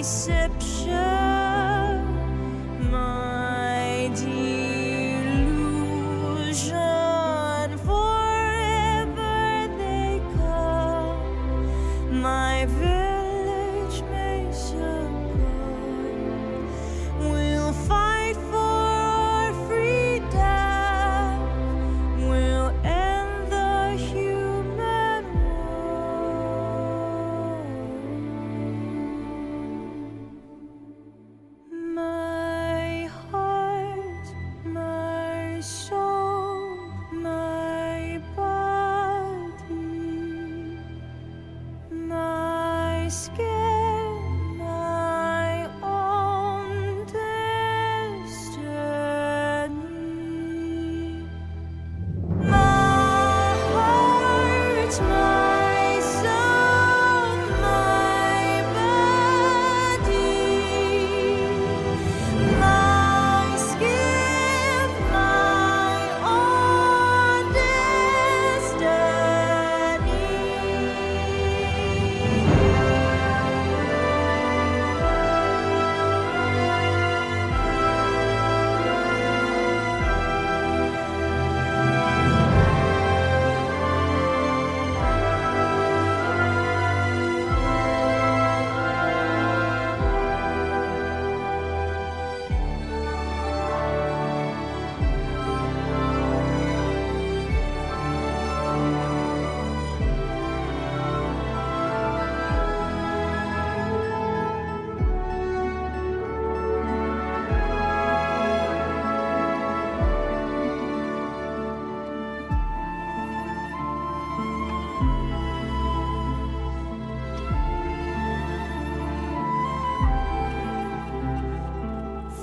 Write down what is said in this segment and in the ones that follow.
deception, my delusion. Forever they come, my village may succumb. We'll fight for our freedom. We'll end the human war. My heart, my soul, my body, my skin, my own destiny. My heart, my soul, my body, my skin, my own destiny.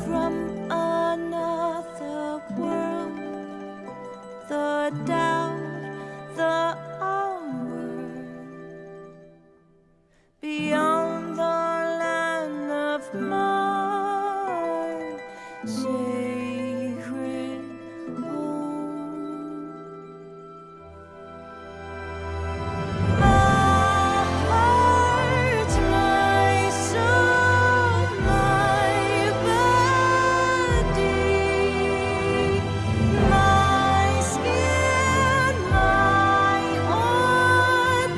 From another world, the doubt, the onward, beyond the land of my sacred home. My heart, my soul, my body, my skin, my own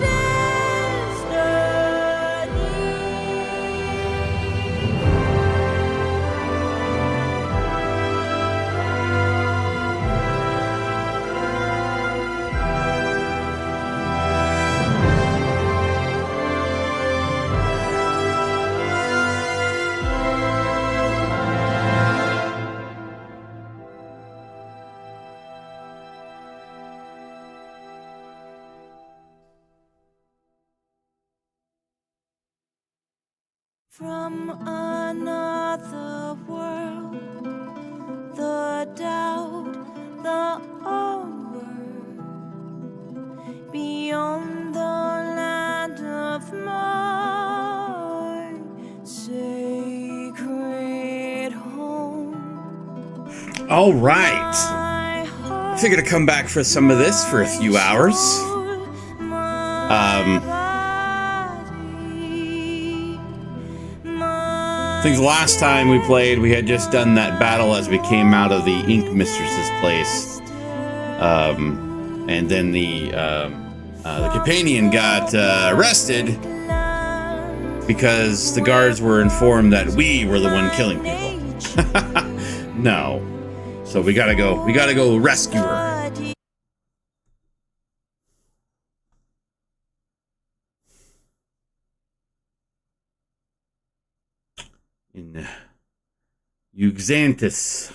From another world, the doubt, the onward, beyond the land of my sacred home. All right. I figured to come back for some of this for a few hours. I think the last time we played, we had just done that battle as we came out of the Ink Mistress's place. And then the companion got arrested because the guards were informed that we were the one killing people. No. So we gotta go rescue her. In Uxantis.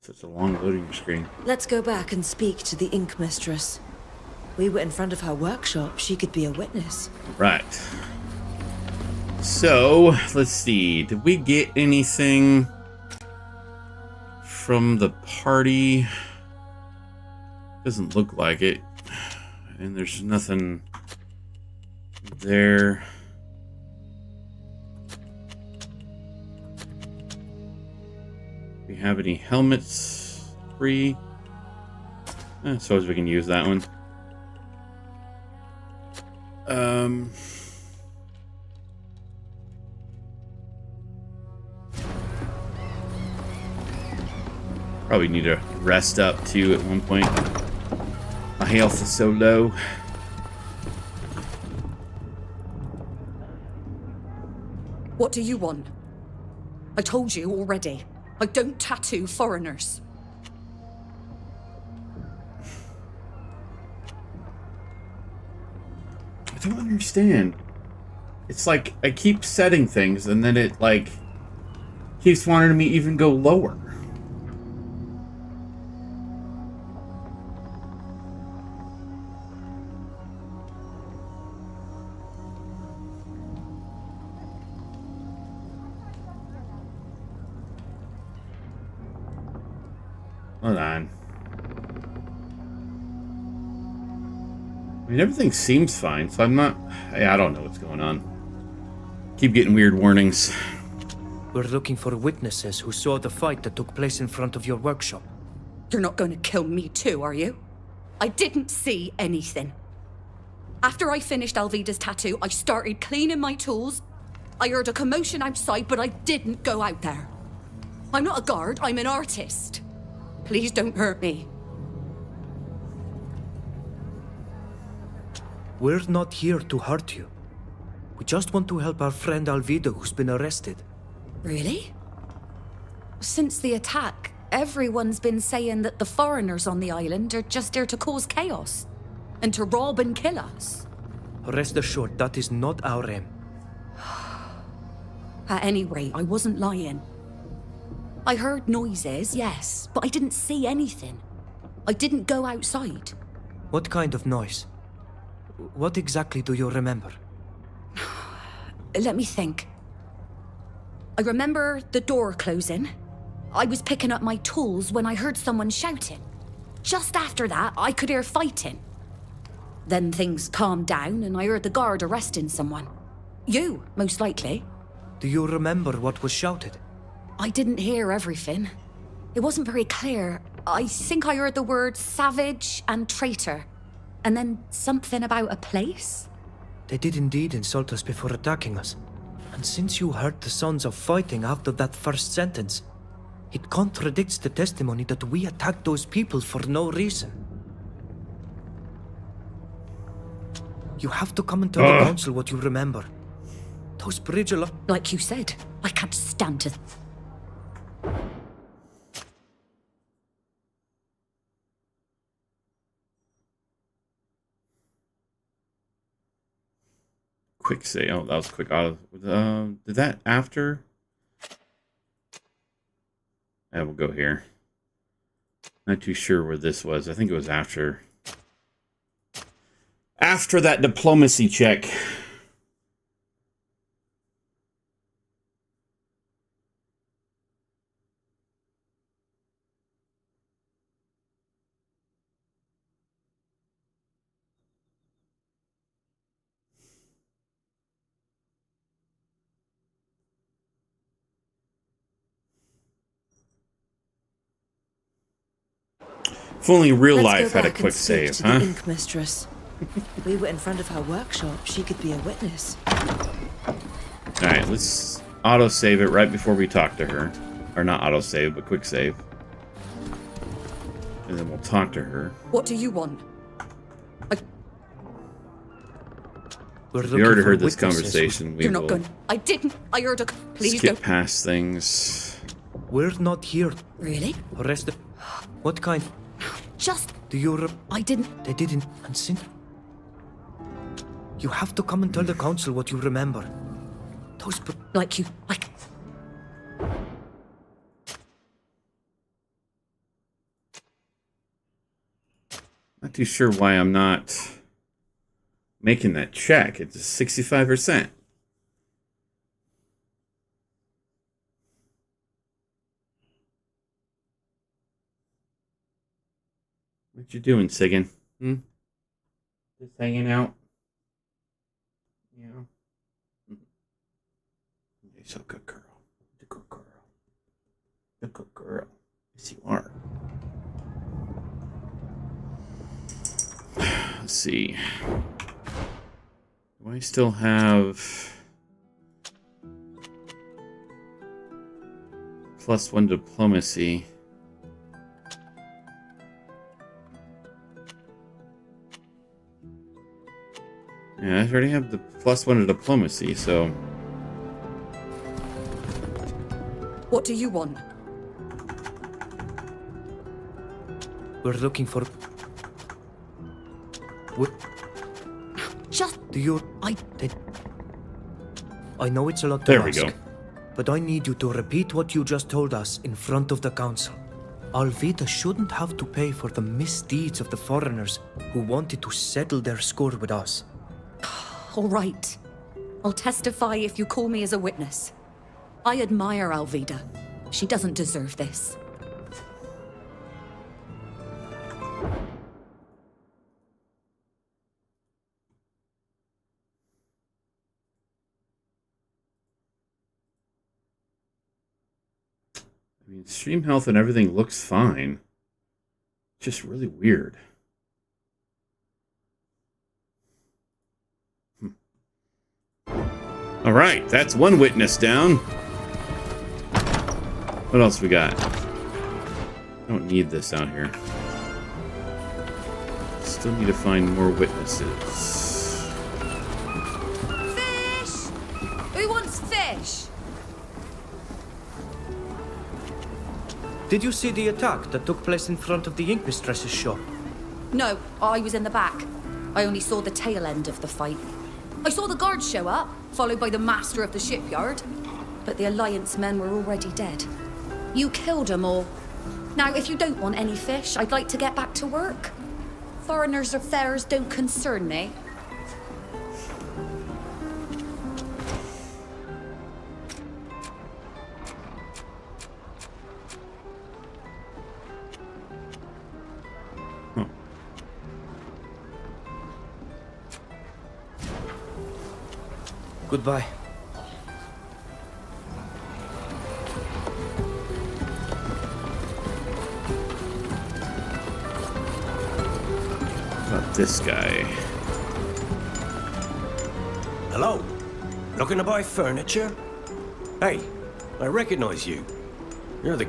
Such a long loading screen. Let's go back and speak to the Ink Mistress. We were in front of her workshop. She could be a witness. Right. So, let's see. Did we get anything from the party? Doesn't look like it. And there's nothing there. have any helmets free? I suppose we can use that one. Probably need to rest up too at one point. My health is so low. What do you want? I told you already. I don't tattoo foreigners. I don't understand. It's like I keep setting things and then it like keeps wanting me even go lower. Hold on. I mean, everything seems fine, so I'm not... I don't know what's going on. Keep getting weird warnings. We're looking for witnesses who saw the fight that took place in front of your workshop. You're not going to kill me too, are you? I didn't see anything. After I finished Alvida's tattoo, I started cleaning my tools. I heard a commotion outside, but I didn't go out there. I'm not a guard, I'm an artist. Please don't hurt me. We're not here to hurt you. We just want to help our friend Alvida who's been arrested. Really? Since the attack, everyone's been saying that the foreigners on the island are just there to cause chaos and to rob and kill us. Rest assured, that is not our aim. At any rate, I wasn't lying. I heard noises, yes, but I didn't see anything. I didn't go outside. What kind of noise? What exactly do you remember? Let me think. I remember the door closing. I was picking up my tools when I heard someone shouting. Just after that, I could hear fighting. Then things calmed down and I heard the guard arresting someone. You, most likely. Do you remember what was shouted? I didn't hear everything. It wasn't very clear. I think I heard the words savage and traitor. And then something about a place? They did indeed insult us before attacking us. And since you heard the sounds of fighting after that first sentence, it contradicts the testimony that we attacked those people for no reason. You have to come and tell the council what you remember. Those bridge along... Like you said, I can't stand to... Quick save. Oh, that was quick auto. Did that after? I will go here. Not too sure where this was. I think it was after. After that diplomacy check. If only real Let's life go had a back quick and speak save, to huh? the Ink Mistress. We were in front of her workshop. She could be a witness. Alright, let's auto save it right before we talk to her. Or not auto save, but quick save. And then we'll talk to her. What do you want? We're We already heard this witnesses conversation. We You're not will going... I didn't. I heard a... Please skip don't... past things. We're not here. Really? Arrested. What kind? Just... Do you... I didn't... They didn't. And sin. You have to come and tell the council what you remember. Those... Like you... Like... Not too sure why I'm not making that check. It's 65%. What you doing, Sigan? Just hanging out? Yeah. You're so good, girl. You're a good girl. a good girl. Yes, you are. Let's see. Do I still have +1 diplomacy? Yeah, I already have the +1 to diplomacy, so... What do you want? We're looking for... What Just... do you... I know it's a lot to There we ask, go. but I need you to repeat what you just told us in front of the council. Alvida shouldn't have to pay for the misdeeds of the foreigners who wanted to settle their score with us. All right. I'll testify if you call me as a witness. I admire Alvida. She doesn't deserve this. I mean, stream health and everything looks fine. Just really weird. All right, that's one witness down. What else we got? I don't need this out here. Still need to find more witnesses. Fish! Who wants fish? Did you see the attack that took place in front of the ink mistress's shop? No, I was in the back. I only saw the tail end of the fight. I saw the guards show up, followed by the master of the shipyard. But the Alliance men were already dead. You killed them all. Now, if you don't want any fish, I'd like to get back to work. Foreigners' affairs don't concern me. Goodbye. About this guy. Hello? Looking to buy furniture? Hey, I recognize you. You're the...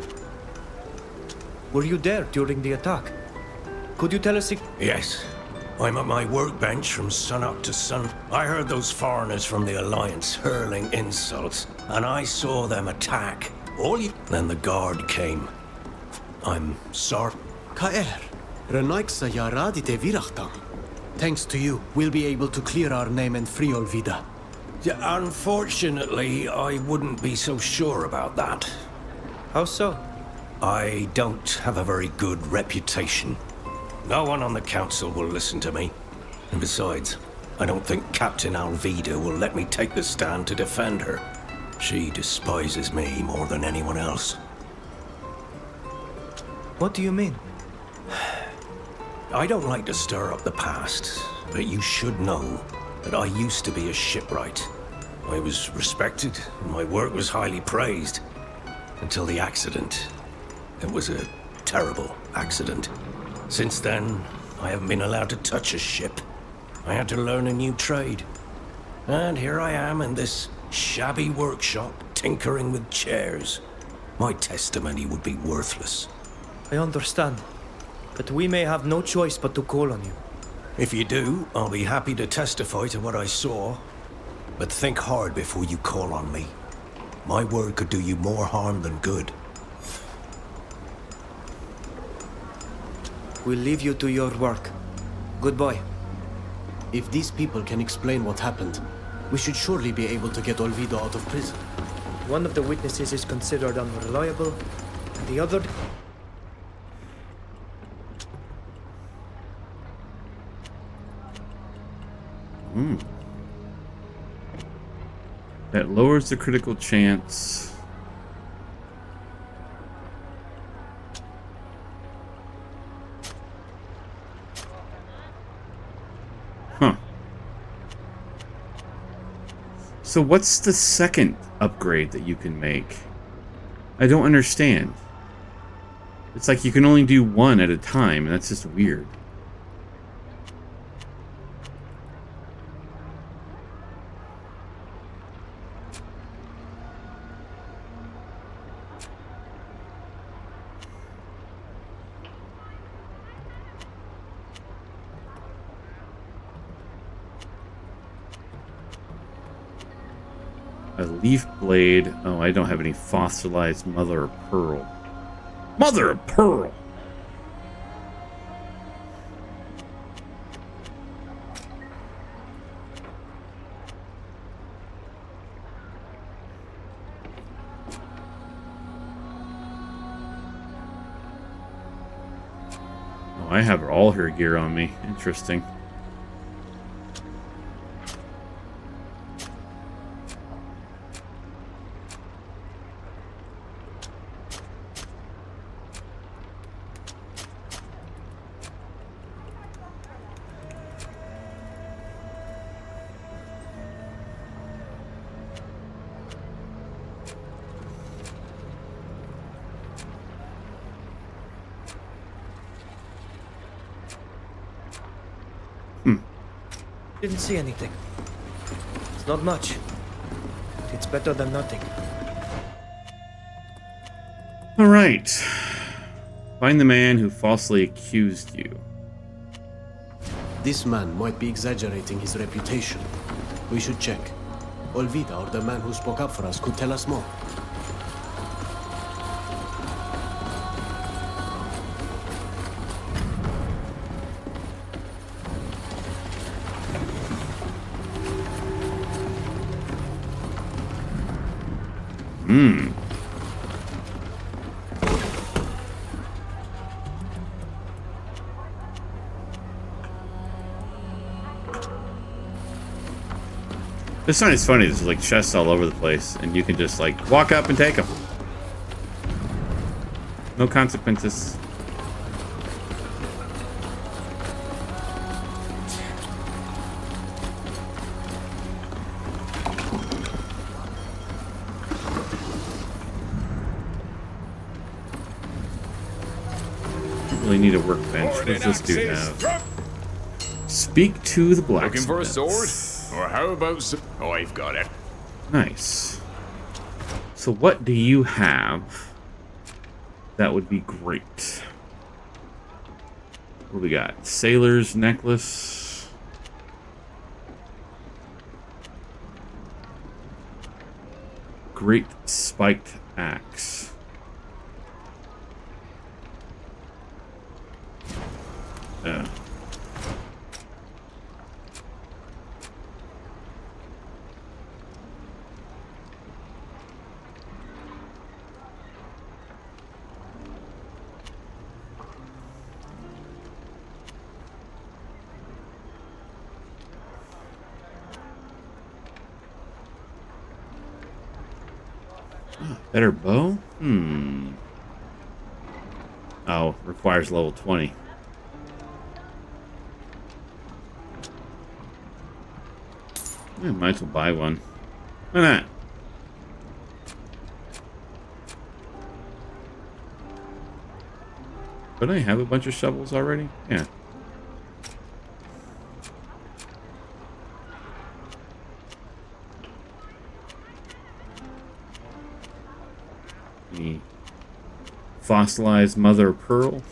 Were you there during the attack? Could you tell us... Yes. I'm at my workbench from sunup to sun. I heard those foreigners from the Alliance hurling insults, and I saw them attack. Then the guard came. I'm sorry. Kaer, Renaiksa Yaradite Virachtam. Thanks to you, we'll be able to clear our name and free Olvida. Yeah, unfortunately, I wouldn't be so sure about that. How so? I don't have a very good reputation. No one on the council will listen to me. And besides, I don't think Captain Alvida will let me take the stand to defend her. She despises me more than anyone else. What do you mean? I don't like to stir up the past, but you should know that I used to be a shipwright. I was respected, and my work was highly praised. Until the accident. It was a terrible accident. Since then, I haven't been allowed to touch a ship. I had to learn a new trade. And here I am in this shabby workshop, tinkering with chairs. My testimony would be worthless. I understand. But we may have no choice but to call on you. If you do, I'll be happy to testify to what I saw. But think hard before you call on me. My word could do you more harm than good. We'll leave you to your work. Goodbye. If these people can explain what happened, we should surely be able to get Olvida out of prison. One of the witnesses is considered unreliable, and the other... That lowers the critical chance. Huh. So what's the second upgrade that you can make? I don't understand. It's like you can only do one at a time, and that's just weird. A leaf blade. Oh, I don't have any fossilized mother of pearl. Mother of pearl! Oh, I have all her gear on me. Interesting. Didn't see anything. It's not much. It's better than nothing. All right. Find the man who falsely accused you. This man might be exaggerating his reputation. We should check. Olvida or the man who spoke up for us could tell us more. This one is funny. There's like chests all over the place, and you can just like walk up and take them. No consequences. Really need a workbench. What does this dude have? Speak to the blacksmith. Looking for a sword? Or how about some... Oh, I've got it. Nice. So what do you have that would be great? What do we got? Sailor's necklace. Great spiked axe. Yeah. Better bow? Oh, requires level 20. I might as well buy one. Why not? Don't I have a bunch of shovels already? Yeah. The fossilized mother of pearl.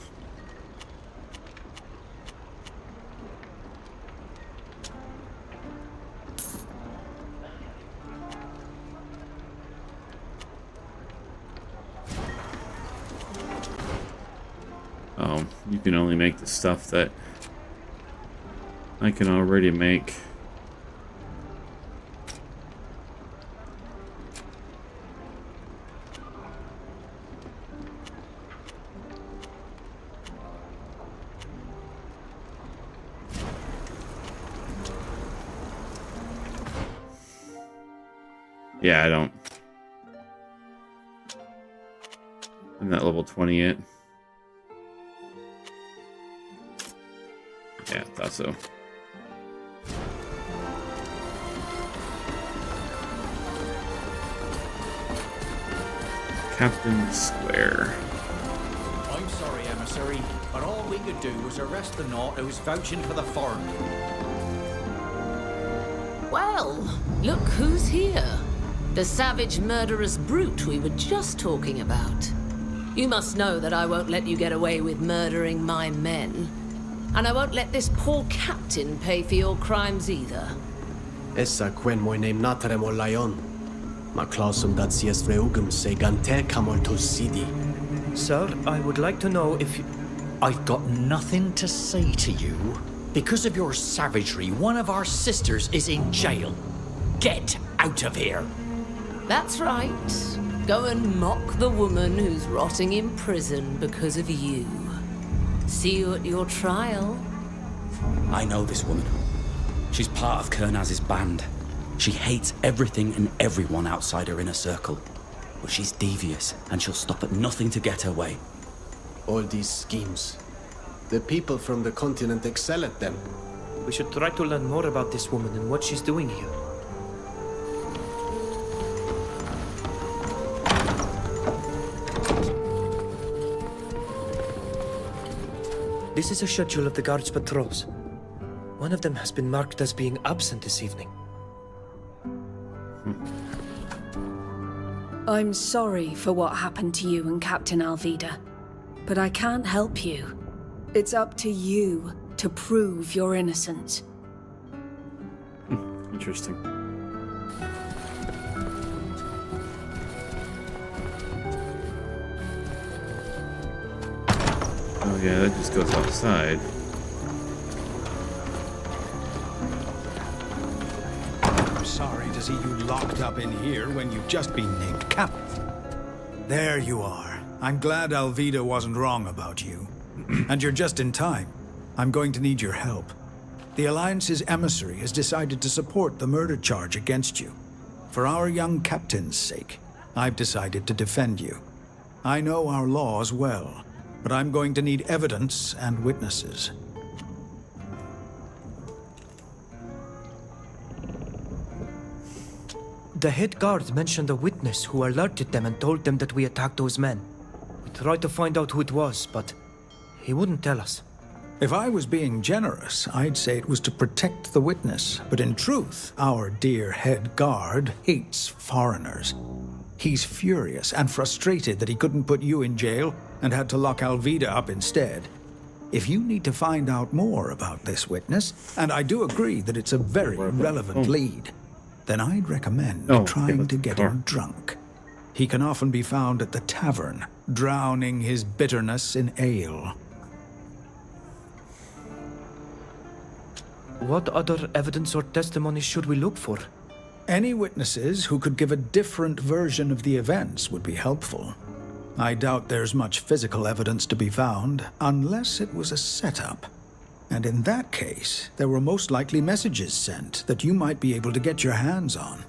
Oh, you can only make the stuff that I can already make. Yeah, I don't. I'm not level 20 yet. Yeah, I thought so. Captain Square. I'm emissary, but all we could do was arrest the knot who was vouching for the firm. Well, look who's here. The savage murderous brute we were just talking about. You must know that I won't let you get away with murdering my men. And I won't let this poor captain pay for your crimes either. Essa quen moi name natrem o lion. Ma clausum dat sies freugum se gante camorto sidi. Sir, I would like to know if you... I've got nothing to say to you. Because of your savagery, one of our sisters is in jail. Get out of here. That's right. Go and mock the woman who's rotting in prison because of you. See you at your trial. I know this woman. She's part of Kernaz's band. She hates everything and everyone outside her inner circle. But she's devious, and she'll stop at nothing to get her way. All these schemes. The people from the continent excel at them. We should try to learn more about this woman and what she's doing here. This is a schedule of the guards' patrols. One of them has been marked as being absent this evening. I'm sorry for what happened to you and Captain Alvida, but I can't help you. It's up to you to prove your innocence. Interesting. Oh yeah, that just goes outside. I'm sorry to see you locked up in here when you've just been named captain. There you are. I'm glad Alvida wasn't wrong about you. And you're just in time. I'm going to need your help. The Alliance's emissary has decided to support the murder charge against you. For our young captain's sake, I've decided to defend you. I know our laws well, but I'm going to need evidence and witnesses. The head guard mentioned a witness who alerted them and told them that we attacked those men. We tried to find out who it was, but he wouldn't tell us. If I was being generous, I'd say it was to protect the witness. But in truth, our dear head guard hates foreigners. He's furious and frustrated that he couldn't put you in jail and had to lock Alvida up instead. If you need to find out more about this witness, and I do agree that it's a very relevant lead, then I'd recommend trying to get him drunk. He can often be found at the tavern, drowning his bitterness in ale. What other evidence or testimony should we look for? Any witnesses who could give a different version of the events would be helpful. I doubt there's much physical evidence to be found, unless it was a setup. And in that case, there were most likely messages sent that you might be able to get your hands on.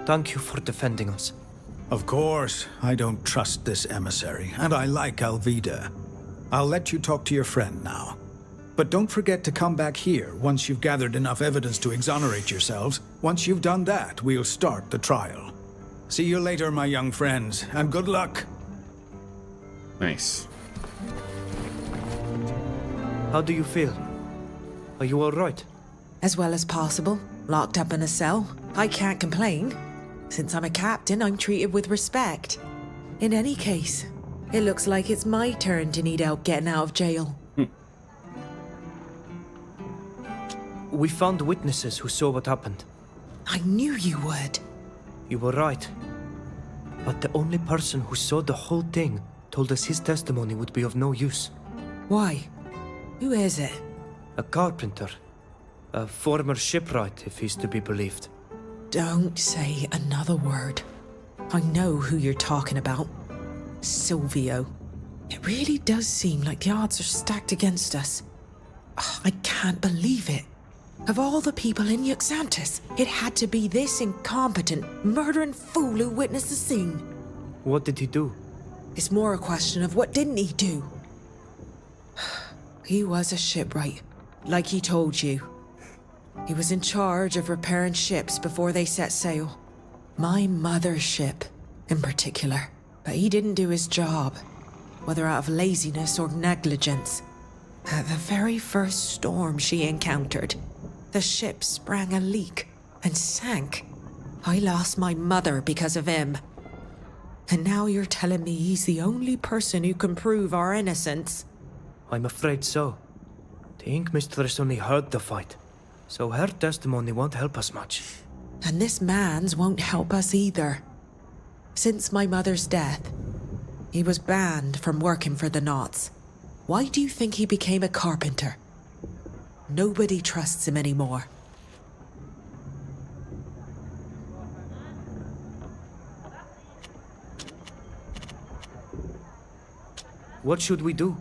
Thank you for defending us. Of course, I don't trust this emissary, and I like Alvida. I'll let you talk to your friend now. But don't forget to come back here once you've gathered enough evidence to exonerate yourselves. Once you've done that, we'll start the trial. See you later, my young friends, and good luck. Nice. How do you feel? Are you all right? As well as possible. Locked up in a cell. I can't complain. Since I'm a captain, I'm treated with respect. In any case, it looks like it's my turn to need help getting out of jail. We found witnesses who saw what happened. I knew you would. You were right. But the only person who saw the whole thing told us his testimony would be of no use. Why? Who is it? A carpenter. A former shipwright, if he's to be believed. Don't say another word. I know who you're talking about. Silvio. It really does seem like the odds are stacked against us. I can't believe it. Of all the people in Yuxantis, it had to be this incompetent, murdering fool who witnessed the scene. What did he do? It's more a question of what didn't he do? He was a shipwright, like he told you. He was in charge of repairing ships before they set sail. My mother's ship, in particular. But he didn't do his job. whether out of laziness or negligence. At the very first storm she encountered, the ship sprang a leak and sank. I lost my mother because of him. And now you're telling me he's the only person who can prove our innocence? I'm afraid so. The Ink Mistress only heard the fight, so her testimony won't help us much. And this man's won't help us either. Since my mother's death, he was banned from working for the Knots. Why do you think he became a carpenter? Nobody trusts him anymore. What should we do?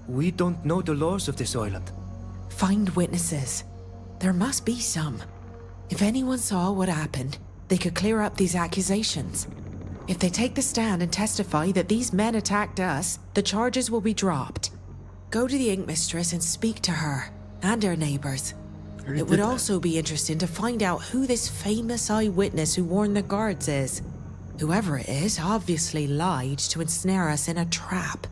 We don't know the laws of this island. Find witnesses. There must be some. If anyone saw what happened, they could clear up these accusations. If they take the stand and testify that these men attacked us, the charges will be dropped. Go to the Ink Mistress and speak to her and her neighbors. It would also be interesting to find out who this famous eyewitness who warned the guards is. Whoever it is obviously lied to ensnare us in a trap.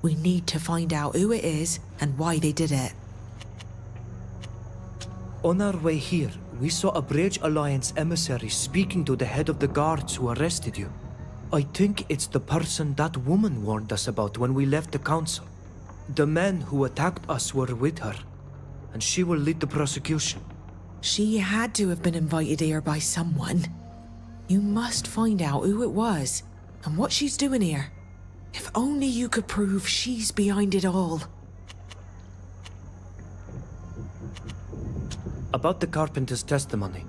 We need to find out who it is and why they did it. On our way here, we saw a Bridge Alliance emissary speaking to the head of the guards who arrested you. I think it's the person that woman warned us about when we left the council. The men who attacked us were with her, and she will lead the prosecution. She had to have been invited here by someone. You must find out who it was and what she's doing here. If only you could prove she's behind it all. About the carpenter's testimony.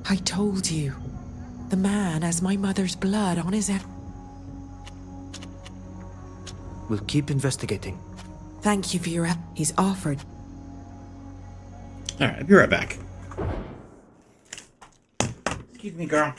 I told you. The man has my mother's blood on his head. We'll keep investigating. Thank you for your help. He's offered. Alright, I'll be right back. Excuse me, girl.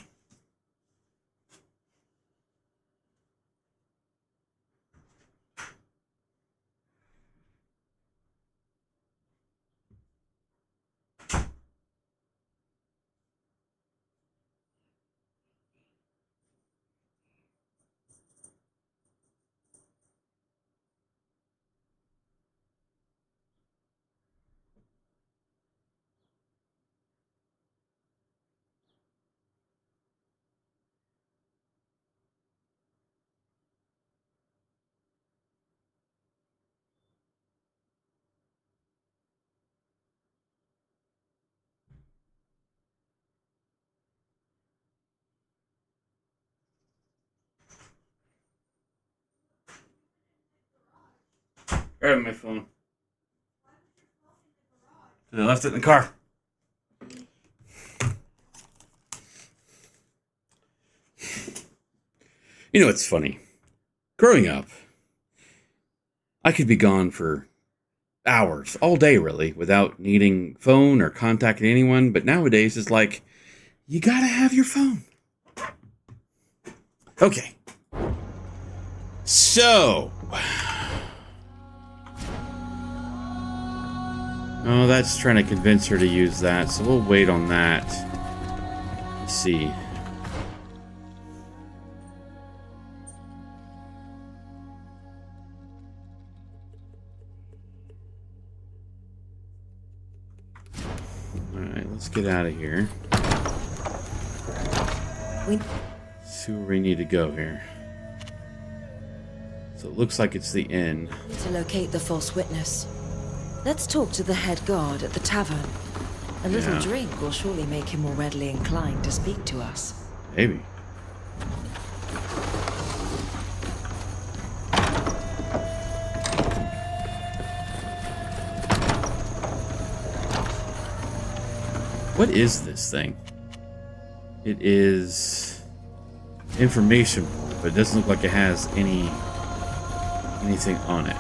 Grab my phone. I left it in the car. You know, it's funny. Growing up, I could be gone for hours, all day really, without needing phone or contacting anyone. But nowadays, it's like, you gotta have your phone. Okay. So... Oh, that's trying to convince her to use that, so we'll wait on that. Let's see. Alright, let's get out of here. See where we need to go here. So it looks like it's the inn. To locate the false witness. Let's talk to the head guard at the tavern. A little drink will surely make him more readily inclined to speak to us. Maybe. What is this thing? It is information, but it doesn't look like it has anything on it.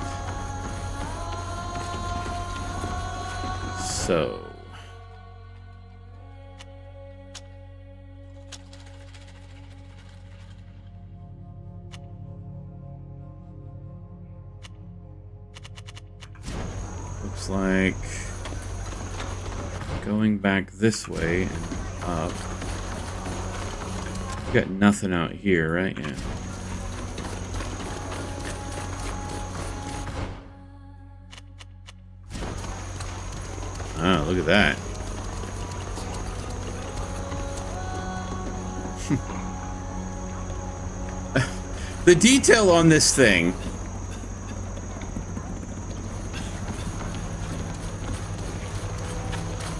So looks like going back this way and up. Got nothing out here, right? Yeah. Oh, look at that. The detail on this thing.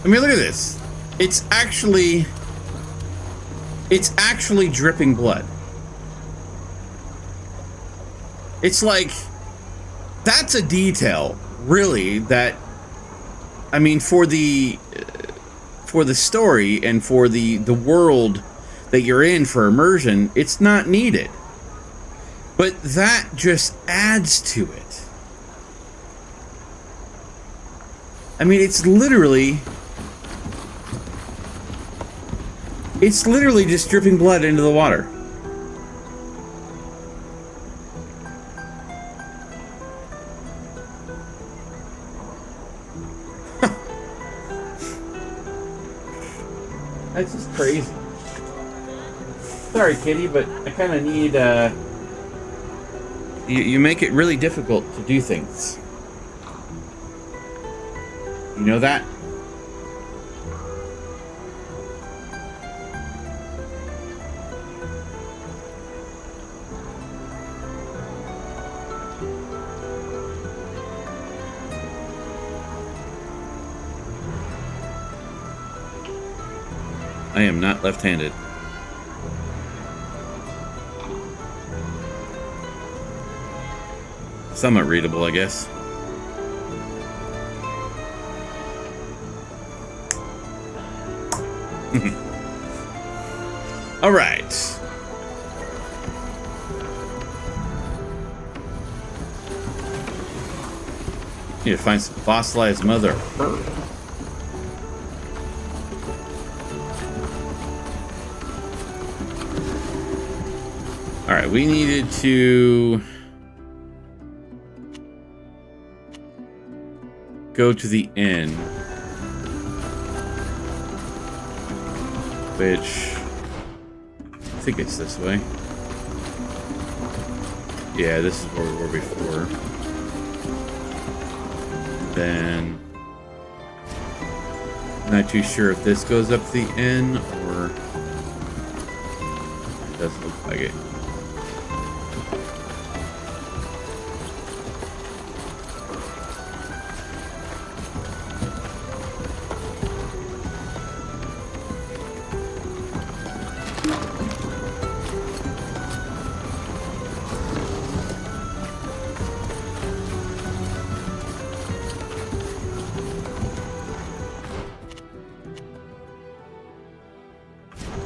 I mean, look at this. It's actually dripping blood. It's like, that's a detail, really, that, I mean, for the story and for the world that you're in for immersion, it's not needed. But that just adds to it. I mean, it's literally just dripping blood into the water. That's just crazy. Sorry, Kitty, but I kind of need, you make it really difficult to do things. You know that? I am not left-handed. Somewhat readable, I guess. All right. Need to find some fossilized mother of pearl. All right, we needed to go to the inn, which I think it's this way. Yeah, this is where we were before. Then, not too sure if this goes up the inn or it doesn't look like it.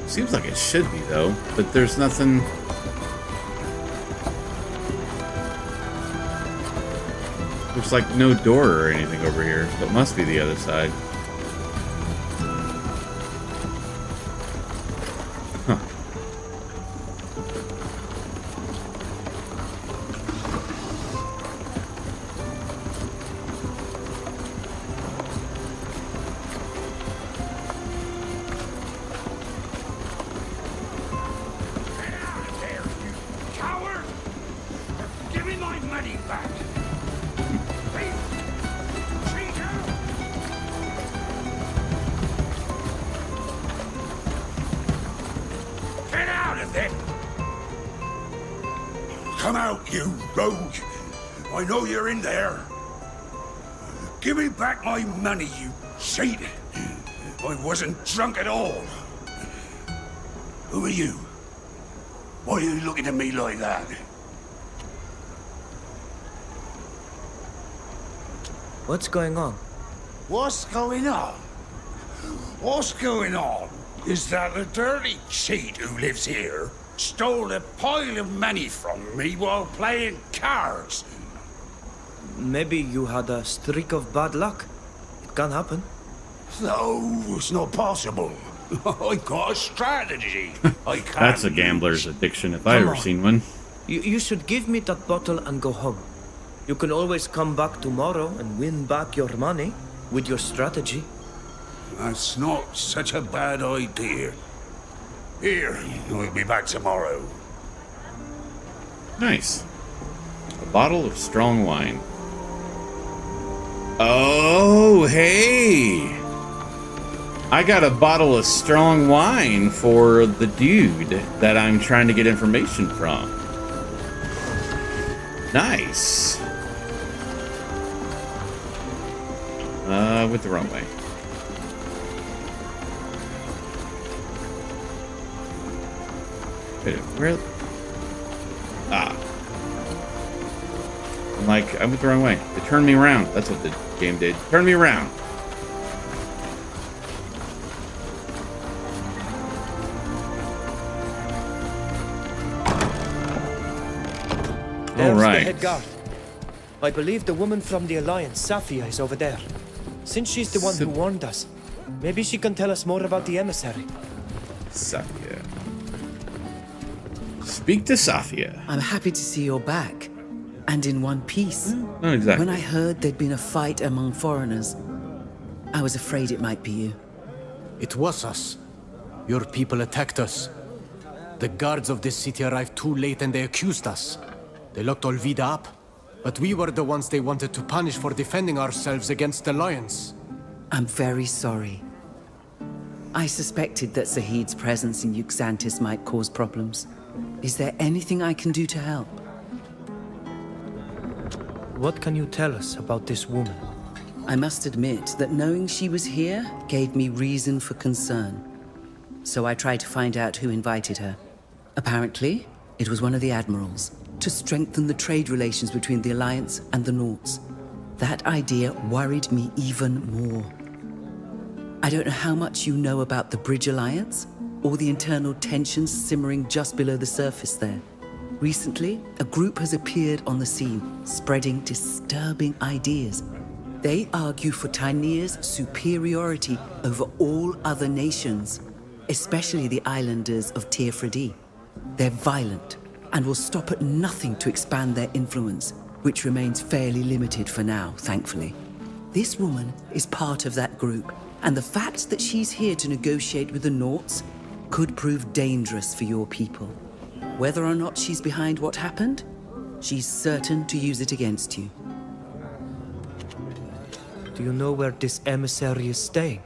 Seems like it should be, though, but there's nothing. Looks like no door or anything over here, so it must be the other side. Huh. Come out, you rogue! I know you're in there. Give me back my money, you cheat! I wasn't drunk at all. Who are you? Why are you looking at me like that? What's going on? What's going on? What's going on is that the dirty cheat who lives here stole a pile of money from me while playing cards. Maybe you had a streak of bad luck. It can happen. No, it's not possible. I got a strategy. That's a gambler's addiction if I've ever seen one. You should give me that bottle and go home. You can always come back tomorrow and win back your money with your strategy. That's not such a bad idea. Here, we'll be back tomorrow. Nice. A bottle of strong wine. Oh, hey! I got a bottle of strong wine for the dude that I'm trying to get information from. Nice. Went the wrong way. Wait, where? Ah. I'm like, I went the wrong way. It turned me around. That's what the game did. Turn me around. There's All right. the head guard. I believe the woman from the Alliance, Safia, is over there. Since she's the one who warned us, maybe she can tell us more about the emissary. Safia. Speak to Safia. I'm happy to see you're back. And in one piece. Not exactly. When I heard there'd been a fight among foreigners, I was afraid it might be you. It was us. Your people attacked us. The guards of this city arrived too late and they accused us. They locked Olvida up, but we were the ones they wanted to punish for defending ourselves against the Lions. I'm very sorry. I suspected that Zahid's presence in Yuxantis might cause problems. Is there anything I can do to help? What can you tell us about this woman? I must admit that knowing she was here gave me reason for concern. So I tried to find out who invited her. Apparently, it was one of the admirals, to strengthen the trade relations between the Alliance and the Nauts. That idea worried me even more. I don't know how much you know about the Bridge Alliance, or the internal tensions simmering just below the surface there. Recently, a group has appeared on the scene, spreading disturbing ideas. They argue for Tyneir's superiority over all other nations, especially the islanders of Teofredi. They're violent and will stop at nothing to expand their influence, which remains fairly limited for now, thankfully. This woman is part of that group, and the fact that she's here to negotiate with the Nauts could prove dangerous for your people. Whether or not she's behind what happened, she's certain to use it against you. Do you know where this emissary is staying?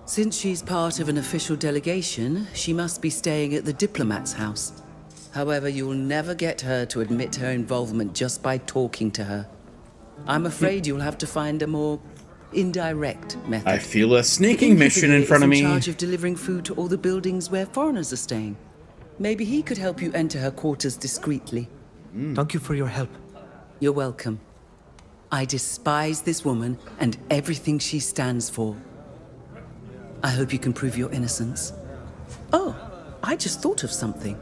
Since she's part of an official delegation, she must be staying at the diplomat's house. However, you'll never get her to admit her involvement just by talking to her. I'm afraid you'll have to find a more indirect method. I feel a sneaking mission in front of me. In charge of delivering food to all the buildings where foreigners are staying. Maybe he could help you enter her quarters discreetly. Thank you for your help. You're welcome. I despise this woman and everything she stands for. I hope you can prove your innocence. Oh, I just thought of something.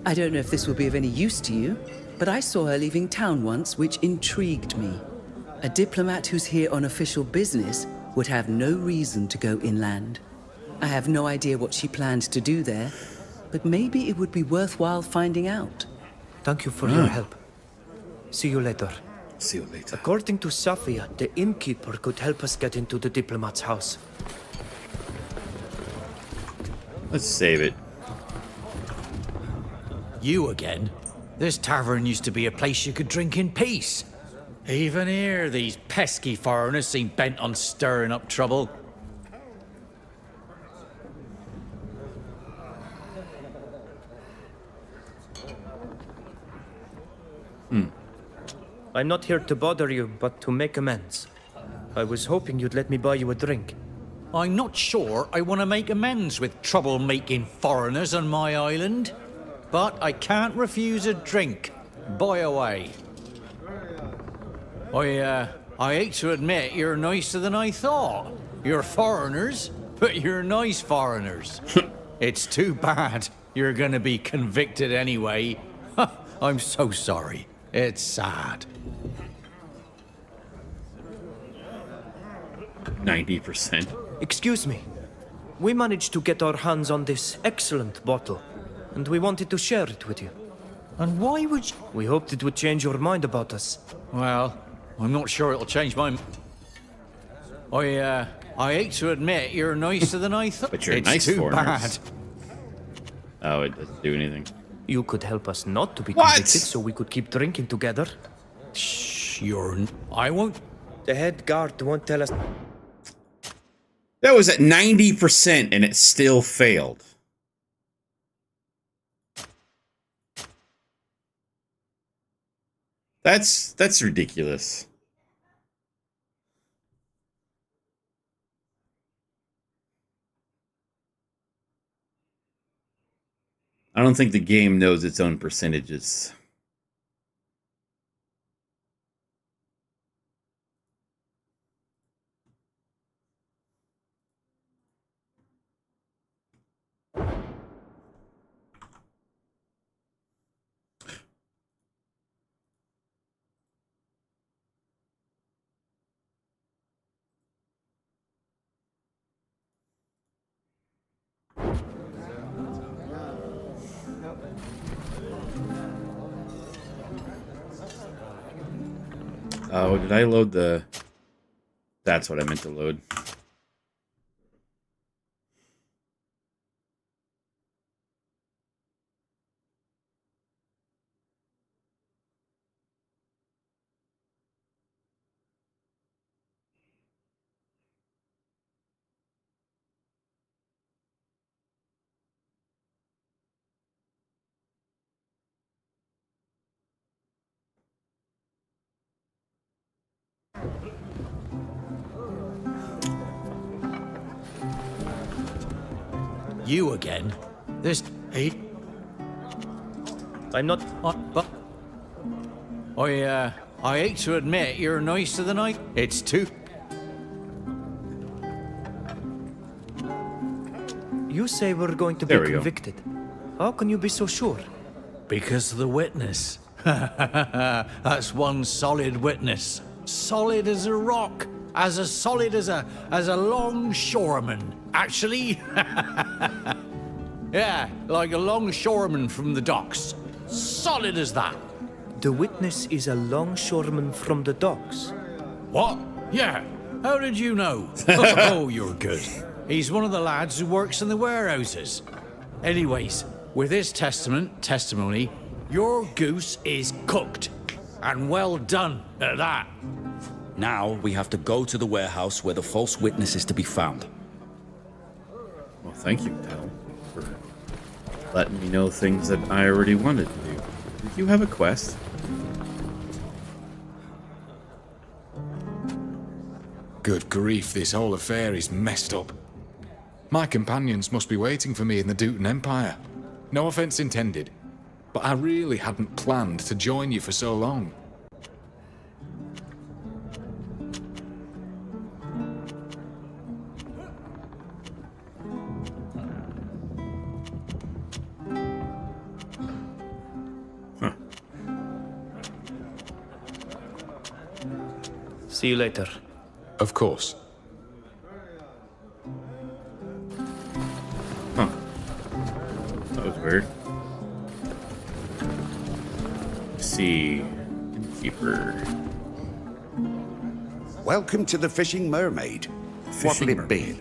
I don't know if this will be of any use to you, but I saw her leaving town once, which intrigued me. A diplomat who's here on official business would have no reason to go inland. I have no idea what she planned to do there, but maybe it would be worthwhile finding out. Thank you for your help. See you later. See you later. According to Safia, the innkeeper could help us get into the diplomat's house. Let's save it. You again? This tavern used to be a place you could drink in peace. Even here, these pesky foreigners seem bent on stirring up trouble. I'm not here to bother you, but to make amends. I was hoping you'd let me buy you a drink. I'm not sure I want to make amends with trouble-making foreigners on my island, but I can't refuse a drink. Buy away. I hate to admit you're nicer than I thought. You're foreigners, but you're nice foreigners. It's too bad you're gonna be convicted anyway. I'm so sorry. It's sad. 90%. Excuse me. We managed to get our hands on this excellent bottle, and we wanted to share it with you. And why would you? We hoped it would change your mind about us. Well, I'm not sure it'll change my... I hate to admit you're nicer than I thought. But you're it's nice too foreigners. bad. Oh, it doesn't do anything. You could help us not to be What? convicted so we could keep drinking together. Shh, I won't... The head guard won't tell us. That was at 90% and it still failed. That's ridiculous. I don't think the game knows its own percentages. Oh, did I load the... That's what I meant to load. You again? This... Hey? I'm not... But... I hate to admit you're nicer than I... It's too... You say we're going to There be we go. convicted. How can you be so sure? Because of the witness. That's one solid witness. Solid as a rock. As solid as a longshoreman. Actually, yeah, like a longshoreman from the docks. Solid as that. The witness is a longshoreman from the docks. What? Yeah. How did you know? Oh, you're good. He's one of the lads who works in the warehouses. Anyways, with his testimony, your goose is cooked. And well done at that. Now we have to go to the warehouse where the false witness is to be found. Well, thank you, Tal, for letting me know things that I already wanted to do. Did you have a quest? Good grief, this whole affair is messed up. My companions must be waiting for me in the Dootan Empire. No offense intended, but I really hadn't planned to join you for so long. See you later. Of course. Huh. That was weird. Let's see. Innkeeper. Welcome to the Fishing Mermaid. What'll it be?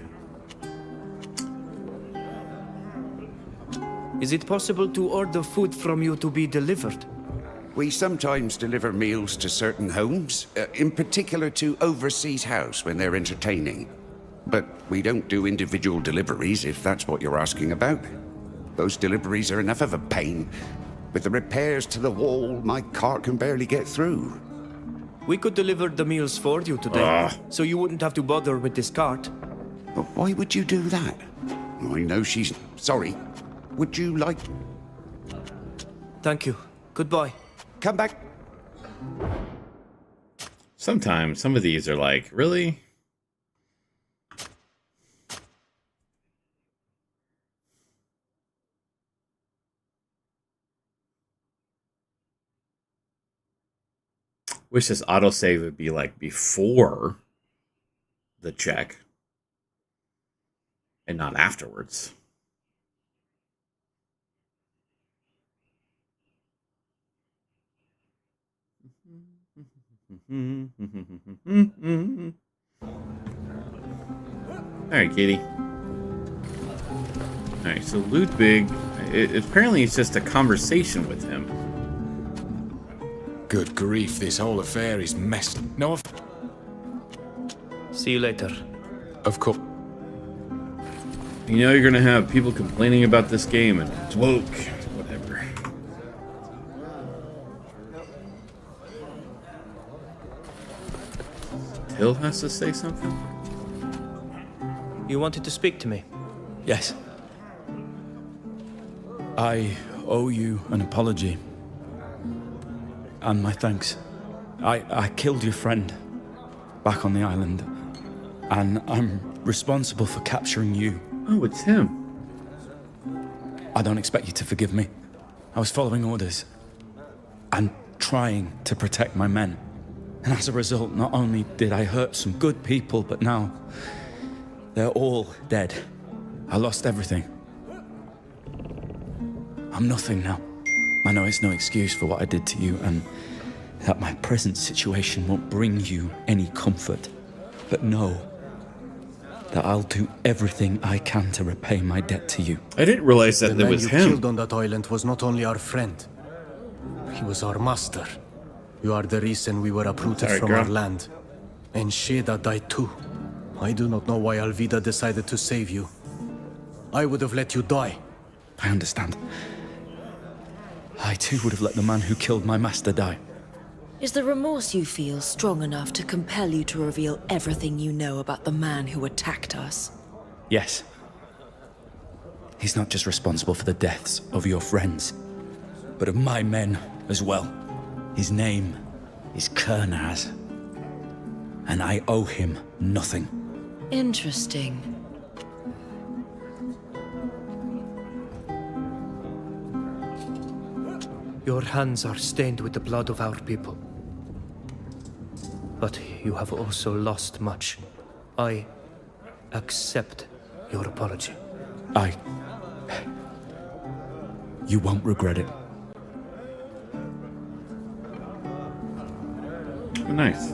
Is it possible to order food from you to be delivered? We sometimes deliver meals to certain homes, in particular to Overseas House when they're entertaining. But we don't do individual deliveries, if that's what you're asking about. Those deliveries are enough of a pain. With the repairs to the wall, my cart can barely get through. We could deliver the meals for you today, so you wouldn't have to bother with this cart. But why would you do that? I know she's... Sorry. Would you like... Thank you. Goodbye. Come back. Sometimes some of these are like, really? Wish this autosave would be like before the check and not afterwards. Alright, Katie. Alright, so loot big. Apparently it's just a conversation with him. Good grief, this whole affair is messed. No, See you later. Of course. You know you're gonna have people complaining about this game and it's woke. Whatever. Till has to say something? You wanted to speak to me? Yes. I owe you an apology. And my thanks. I killed your friend back on the island. And I'm responsible for capturing you. Oh, it's him. I don't expect you to forgive me. I was following orders. And trying to protect my men. And as a result, not only did I hurt some good people, but now they're all dead. I lost everything. I'm nothing now. I know it's no excuse for what I did to you, and that my present situation won't bring you any comfort. But know that I'll do everything I can to repay my debt to you. I didn't realize that The it man was you him. killed on that island was not only our friend, he was our master. You are the reason we were uprooted Sorry, from girl. our land. And Sheda died too. I do not know why Alvida decided to save you. I would have let you die. I understand. I too would have let the man who killed my master die. Is the remorse you feel strong enough to compel you to reveal everything you know about the man who attacked us? Yes. He's not just responsible for the deaths of your friends, but of my men as well. His name is Kernaz, and I owe him nothing. Interesting. Your hands are stained with the blood of our people. But you have also lost much. I accept your apology. You won't regret it. Nice.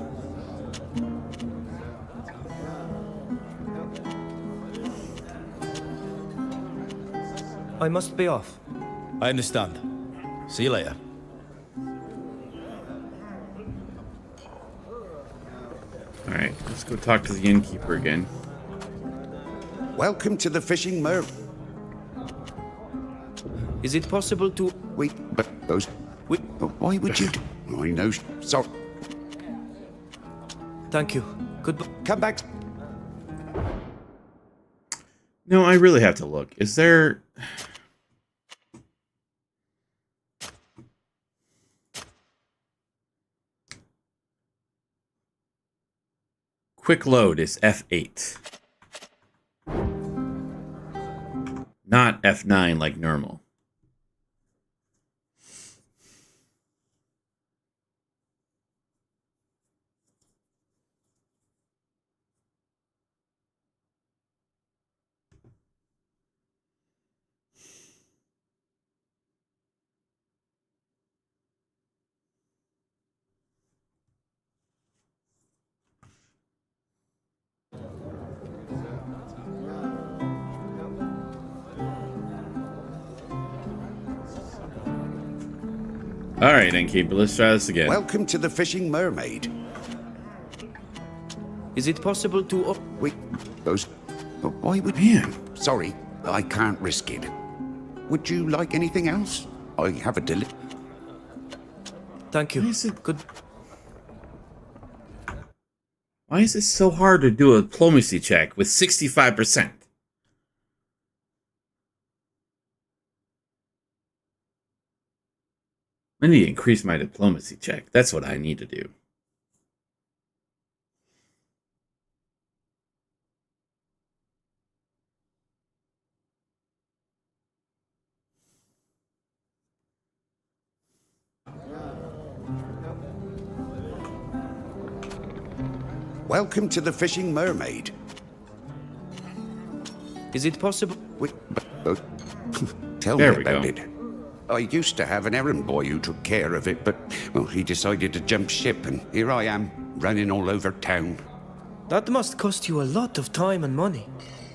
I must be off. I understand. See you later. Alright, let's go talk to the innkeeper again. Welcome to the Fishing Mer. Is it possible to... Wait, but those... Wait. Why would you... I know... Sorry. Thank you. Goodbye. Come back. No, I really have to look. Is there... Quick load is F8. Not F9 like normal. All right, innkeeper, let's try this again. Welcome to the Fishing Mermaid. Is it possible to... Wait, those... Why would... Man. Sorry, I can't risk it. Would you like anything else? I have a Thank you. Why is it... Good... Why is it so hard to do a diplomacy check with 65%? I need to increase my diplomacy check. That's what I need to do. Welcome to the Fishing Mermaid. Is it possible... Wait, tell There me we about go. it. I used to have an errand boy who took care of it, but, well, he decided to jump ship, and here I am, running all over town. That must cost you a lot of time and money.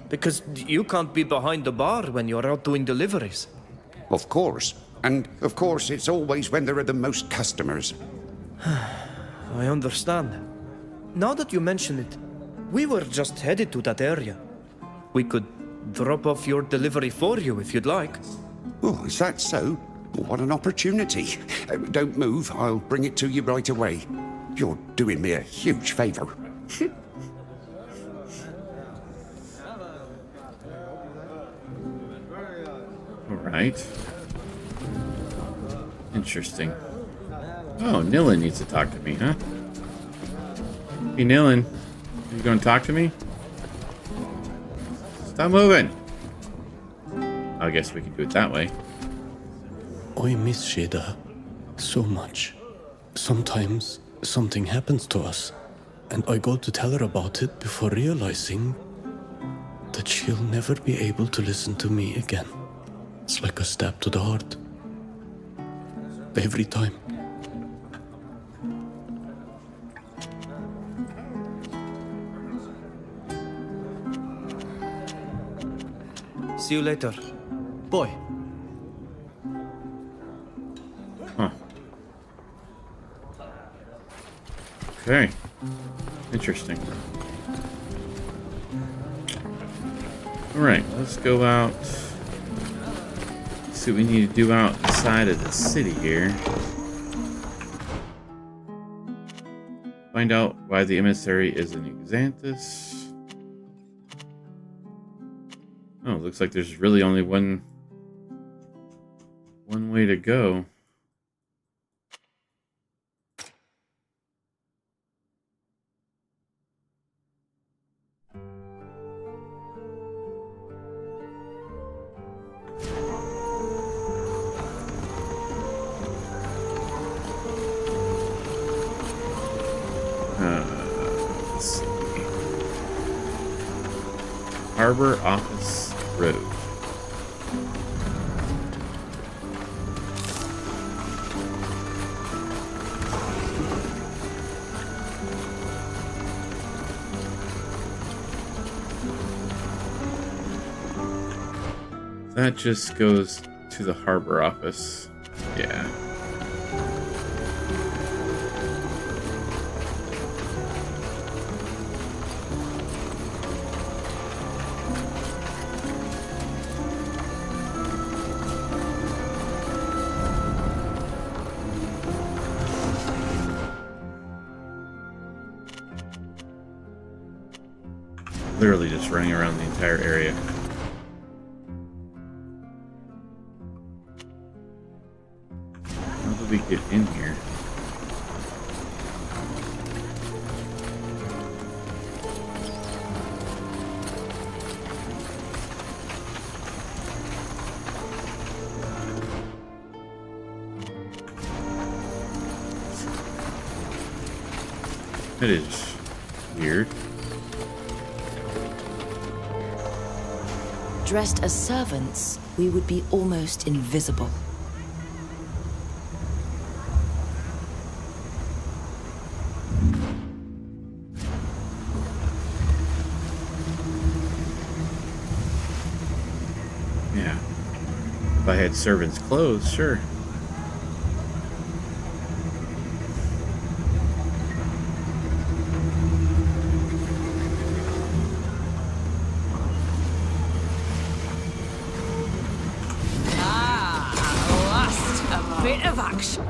Because you can't be behind the bar when you're out doing deliveries. Of course. And, of course, it's always when there are the most customers. I understand. Now that you mention it, We were just headed to that area. We could drop off your delivery for you if you'd like. Oh, is that so? What an opportunity. Don't move, I'll bring it to you right away. You're doing me a huge favor. Alright. Interesting. Oh, Nilin needs to talk to me, huh? Hey, Nilin. You gonna talk to me? Stop moving! I guess we can do it that way. I miss Shada so much. Sometimes something happens to us, and I go to tell her about it before realizing that she'll never be able to listen to me again. It's like a stab to the heart. Every time. See you later. Boy. Huh. Okay. Interesting. Alright, let's go out. See what we need to do outside of the city here. Find out why the emissary is in Xanthus. Oh, looks like there's really only one way to go. Let's see. Harbor Office Road. That just goes to the harbor office. Yeah. Literally just running around the entire area. How do we get in here? That is weird. Dressed as servants, we would be almost invisible. Yeah. If I had servants' clothes, sure. Bit of action.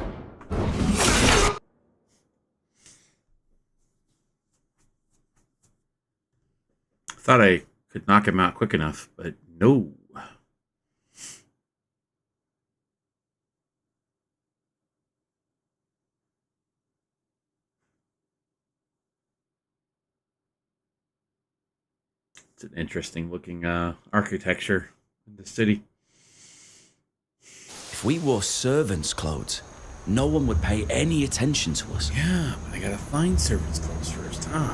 Thought I could knock him out quick enough, but no. It's an interesting looking architecture in the city. If we wore servants' clothes, no one would pay any attention to us. Yeah, but I gotta find servants' clothes first, huh?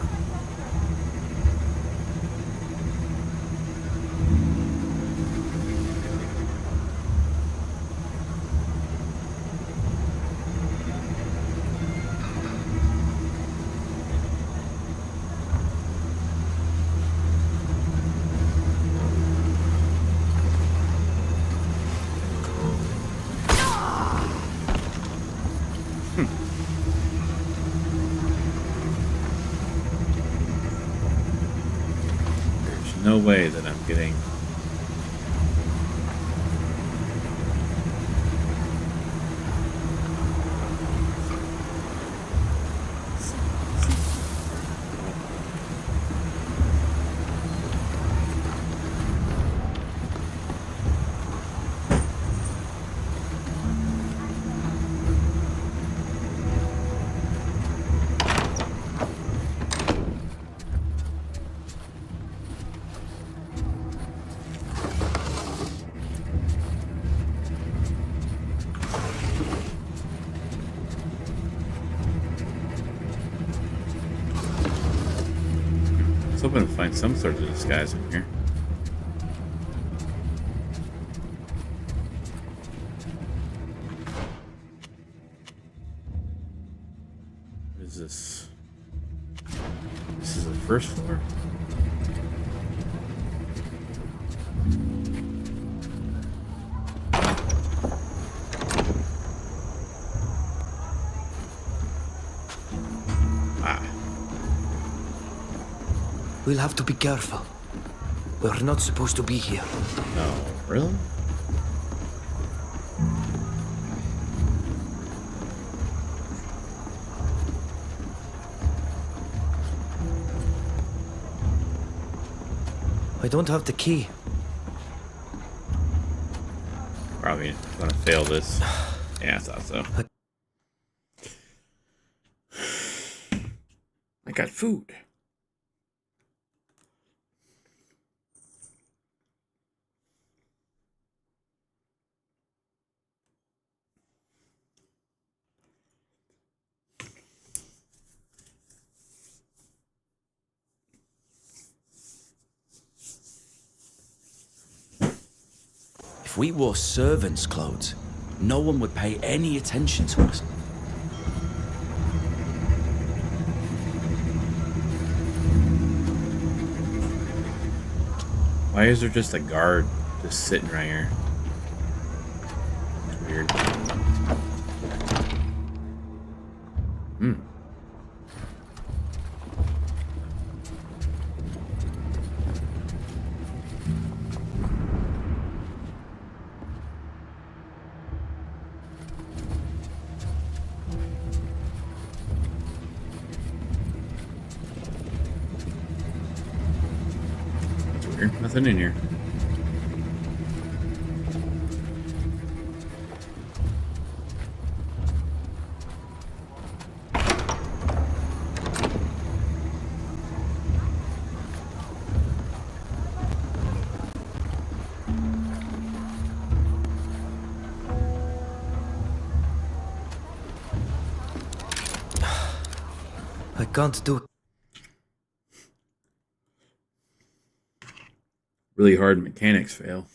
way that I'm getting. Hoping to find some sort of disguise in here. What is this? This is the first floor. We'll have to be careful. We're not supposed to be here. No, really? I don't have the key. Probably gonna fail this. Yeah, I thought so. I got food. If we wore servants' clothes, no one would pay any attention to us. Why is there just a guard just sitting right here? It's weird. Nothing in here. I can't do it. Really hard mechanics fail.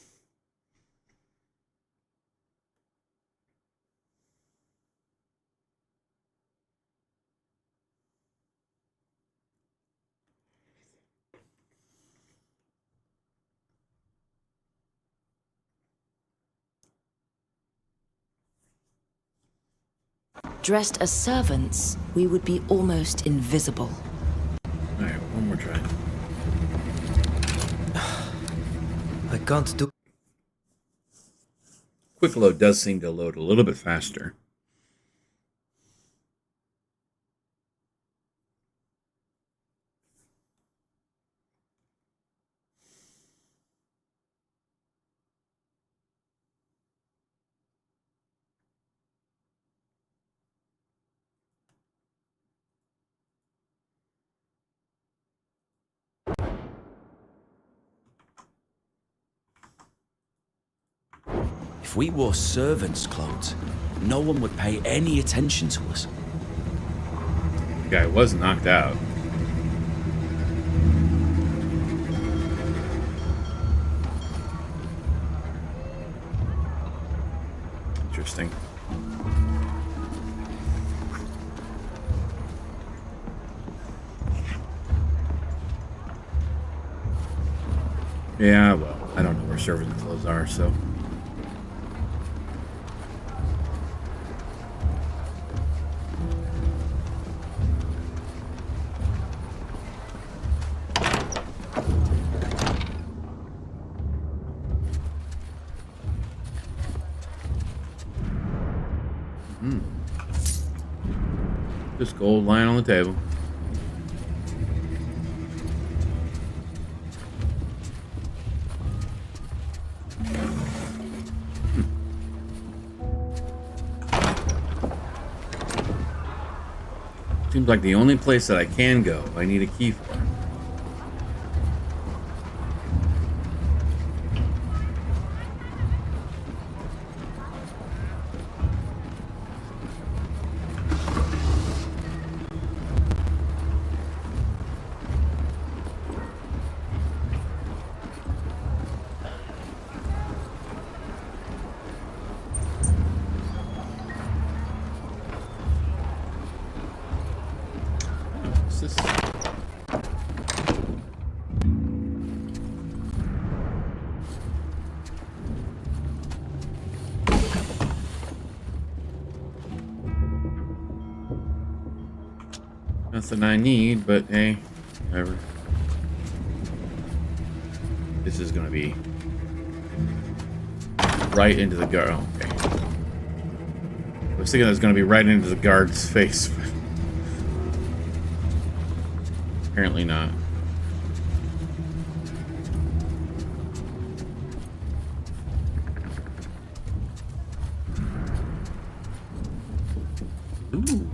Dressed as servants, we would be almost invisible. Alright, one more try. I can't do. Quick load does seem to load a little bit faster. If we wore servants' clothes, no one would pay any attention to us. The guy was knocked out. Interesting. Yeah, well, I don't know where servant clothes are, so. Just gold lying on the table. Seems like the only place that I can go, I need a key for. What's this? Nothing I need, but hey, whatever. This is gonna be right into the guard. Oh, okay. I was thinking it was gonna be right into the guard's face, but apparently not. Ooh.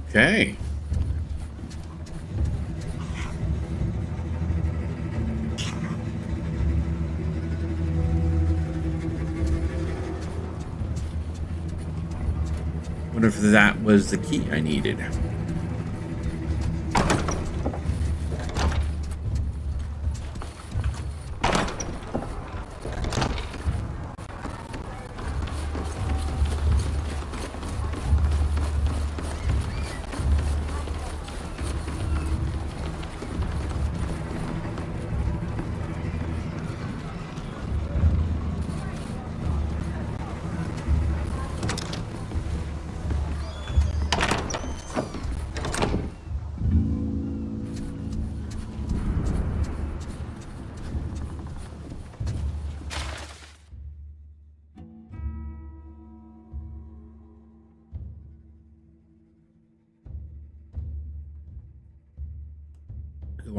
Okay. Wonder if that was the key I needed.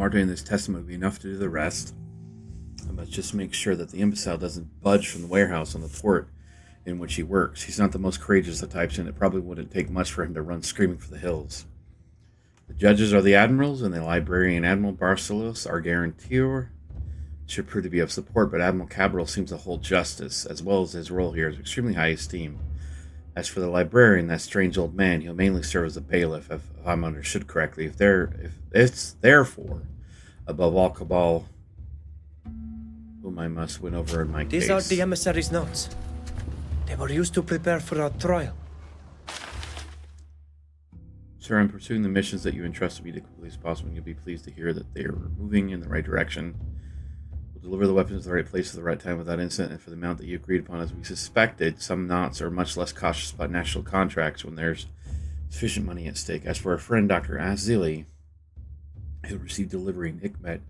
Martyr in this testimony will be enough to do the rest. I must just make sure that the imbecile doesn't budge from the warehouse on the port in which he works. He's not the most courageous of types, and it probably wouldn't take much for him to run screaming for the hills. The judges are the admirals, and the librarian Admiral Barcelos, our guarantor, should prove to be of support, but Admiral Cabral seems to hold justice, as well as his role here, is extremely high esteem. As for the librarian, that strange old man, he'll mainly serve as a bailiff, if I'm understood correctly. If it's therefore, above all cabal, whom I must win over in my case. These are the emissary's notes. They were used to prepare for our trial. Sir, I'm pursuing the missions that you entrusted me to quickly as possible, and you'll be pleased to hear that they are moving in the right direction. Deliver the weapons to the right place at the right time without incident, and for the amount that you agreed upon. As we suspected, some knots are much less cautious about national contracts when there's sufficient money at stake. As for our friend Dr. Azili, he'll receive delivery in Hikmet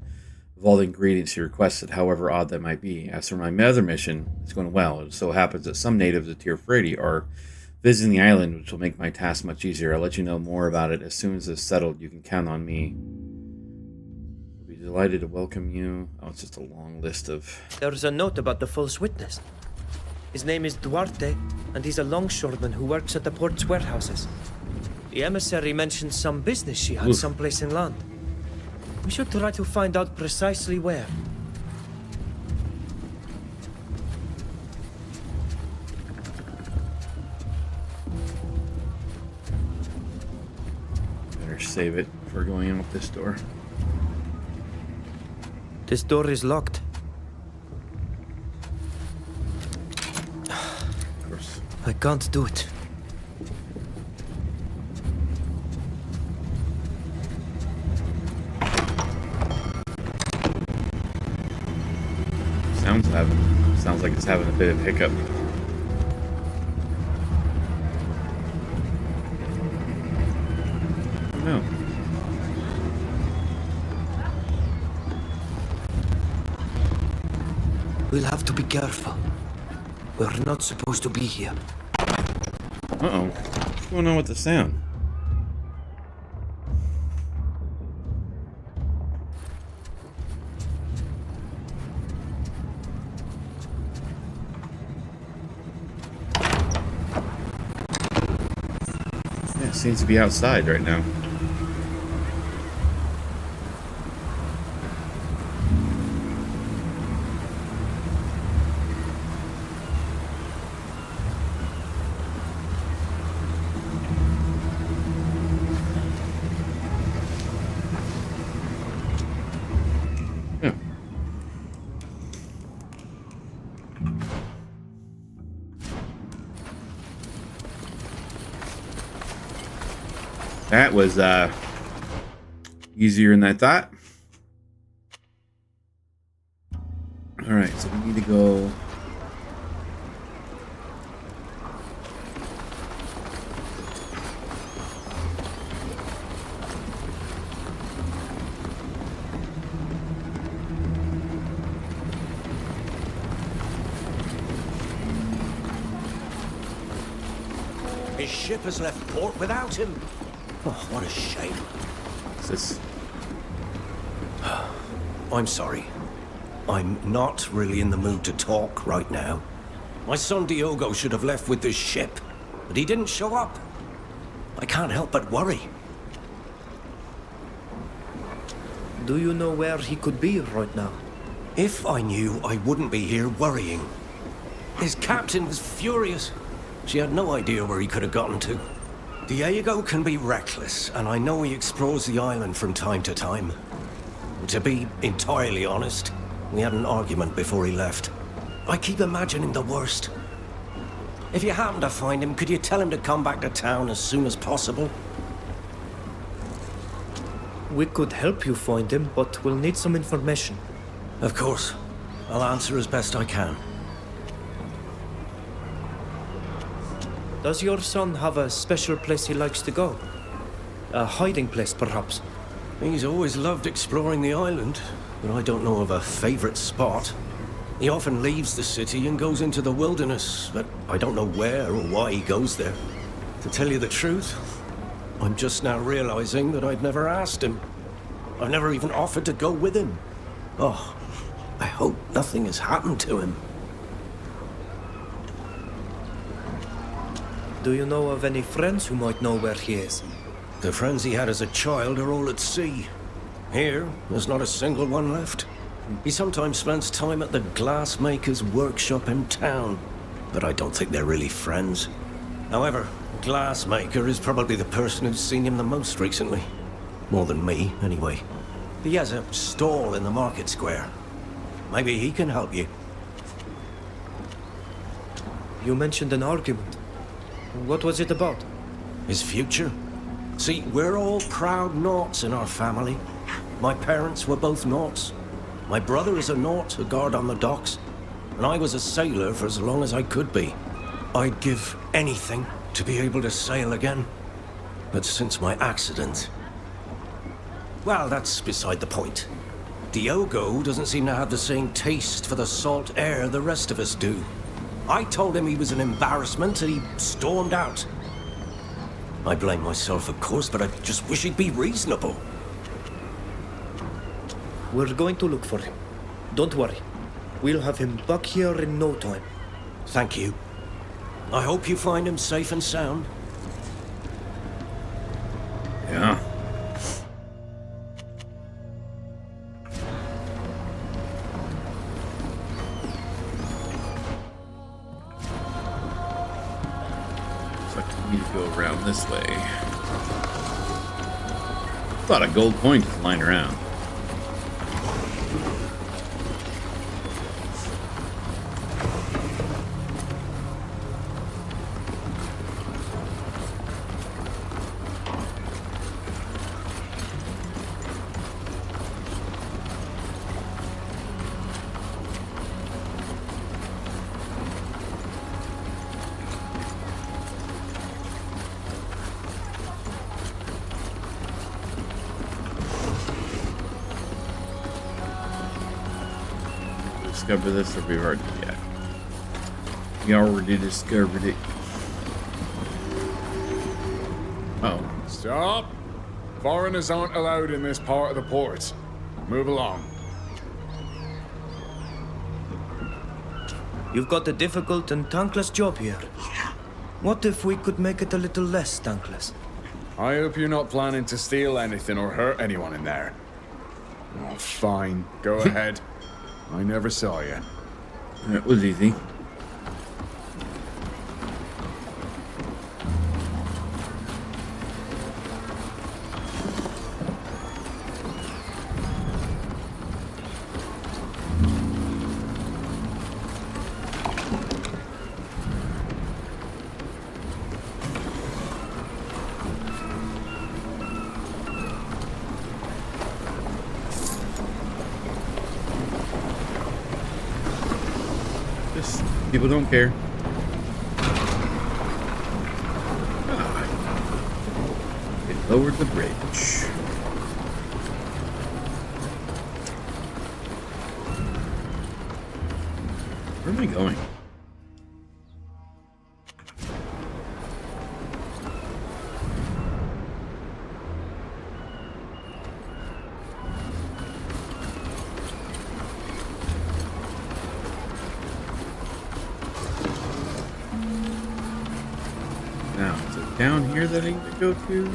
of all the ingredients he requested, however odd that might be. As for my other mission, it's going well. It so happens that some natives of Tirfredi are visiting the island, which will make my task much easier. I'll let you know more about it as soon as it's settled. You can count on me. Delighted to welcome you. Oh, it's just a long list of... There's a note about the false witness. His name is Duarte, and he's a longshoreman who works at the port's warehouses. The emissary mentioned some business she had someplace inland. We should try to find out precisely where. Better save it before going in with this door. This door is locked. Of course. I can't do it. Sounds like it's having a bit of hiccup. No. We'll have to be careful. We're not supposed to be here. Uh-oh. What's going on with the sound? Yeah, it seems to be outside right now. That was easier than I thought. All right, so we need to go. His ship has left port without him. Oh, what a shame. What's this? I'm sorry. I'm not really in the mood to talk right now. My son Diogo should have left with this ship, but he didn't show up. I can't help but worry. Do you know where he could be right now? If I knew, I wouldn't be here worrying. His captain was furious. She had no idea where he could have gotten to. Diego can be reckless, and I know he explores the island from time to time. To be entirely honest, we had an argument before he left. I keep imagining the worst. If you happen to find him, could you tell him to come back to town as soon as possible? We could help you find him, but we'll need some information. Of course. I'll answer as best I can. Does your son have a special place he likes to go? A hiding place, perhaps? He's always loved exploring the island, but I don't know of a favorite spot. He often leaves the city and goes into the wilderness, but I don't know where or why he goes there. To tell you the truth, I'm just now realizing that I'd never asked him. I've never even offered to go with him. Oh, I hope nothing has happened to him. Do you know of any friends who might know where he is? The friends he had as a child are all at sea. Here, there's not a single one left. He sometimes spends time at the glassmaker's workshop in town, but I don't think they're really friends. However, glassmaker is probably the person who's seen him the most recently. More than me, anyway. He has a stall in the market square. Maybe he can help you. You mentioned an argument. What was it about? His future. See, we're all proud Naughts in our family. My parents were both Naughts. My brother is a Naught, a guard on the docks. And I was a sailor for as long as I could be. I'd give anything to be able to sail again. But since my accident... Well, that's beside the point. Diogo doesn't seem to have the same taste for the salt air the rest of us do. I told him he was an embarrassment and he stormed out. I blame myself, of course, but I just wish he'd be reasonable. We're going to look for him. Don't worry. We'll have him back here in no time. Thank you. I hope you find him safe and sound. Yeah. Go around this way. Thought a gold coin just lying around. discover this, or we've already, yeah. We already discovered it. Uh oh. Stop! Foreigners aren't allowed in this part of the port. Move along. You've got a difficult and thankless job here. What if we could make it a little less thankless? I hope you're not planning to steal anything or hurt anyone in there. Oh, fine. Go ahead. I never saw you. It was easy. People don't care. It lowered the bridge. Where am I going? Down here that I need to go to?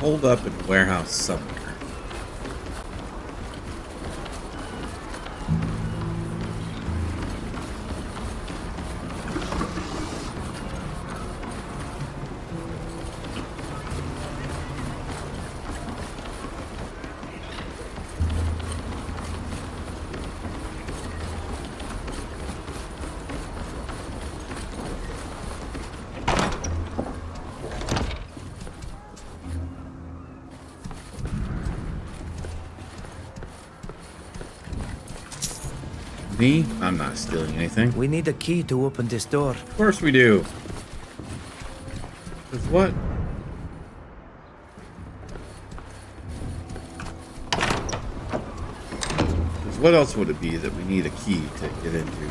Hold up in a warehouse somewhere. Me? I'm not stealing anything. We need a key to open this door. Of course we do. Because what? Because what else would it be that we need a key to get into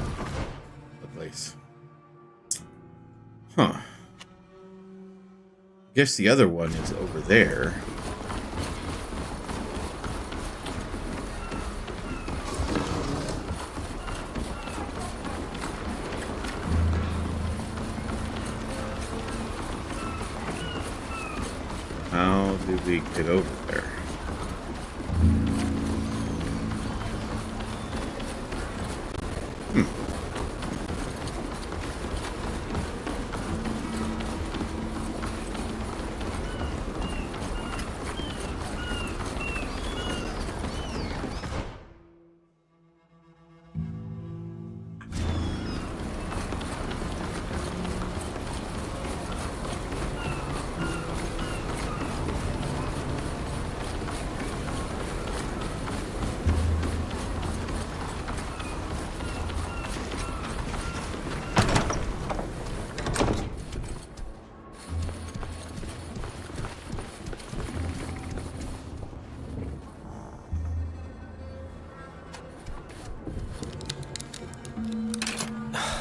the place? Huh. Guess the other one is over there. How do we get over there?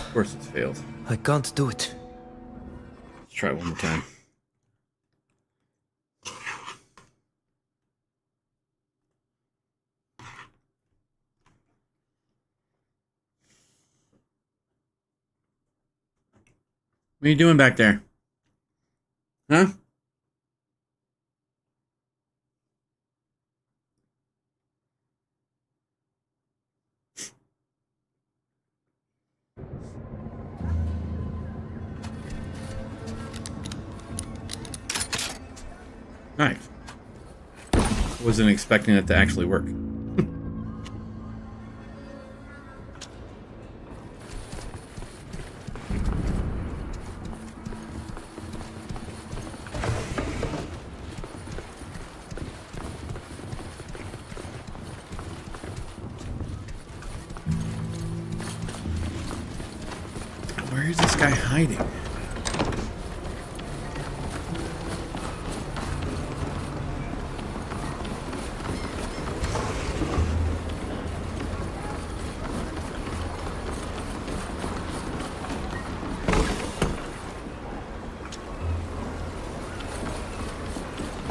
Of course it's failed. I can't do it. Let's try it one more time. What are you doing back there? Huh? Nice. Wasn't expecting it to actually work. Where is this guy hiding?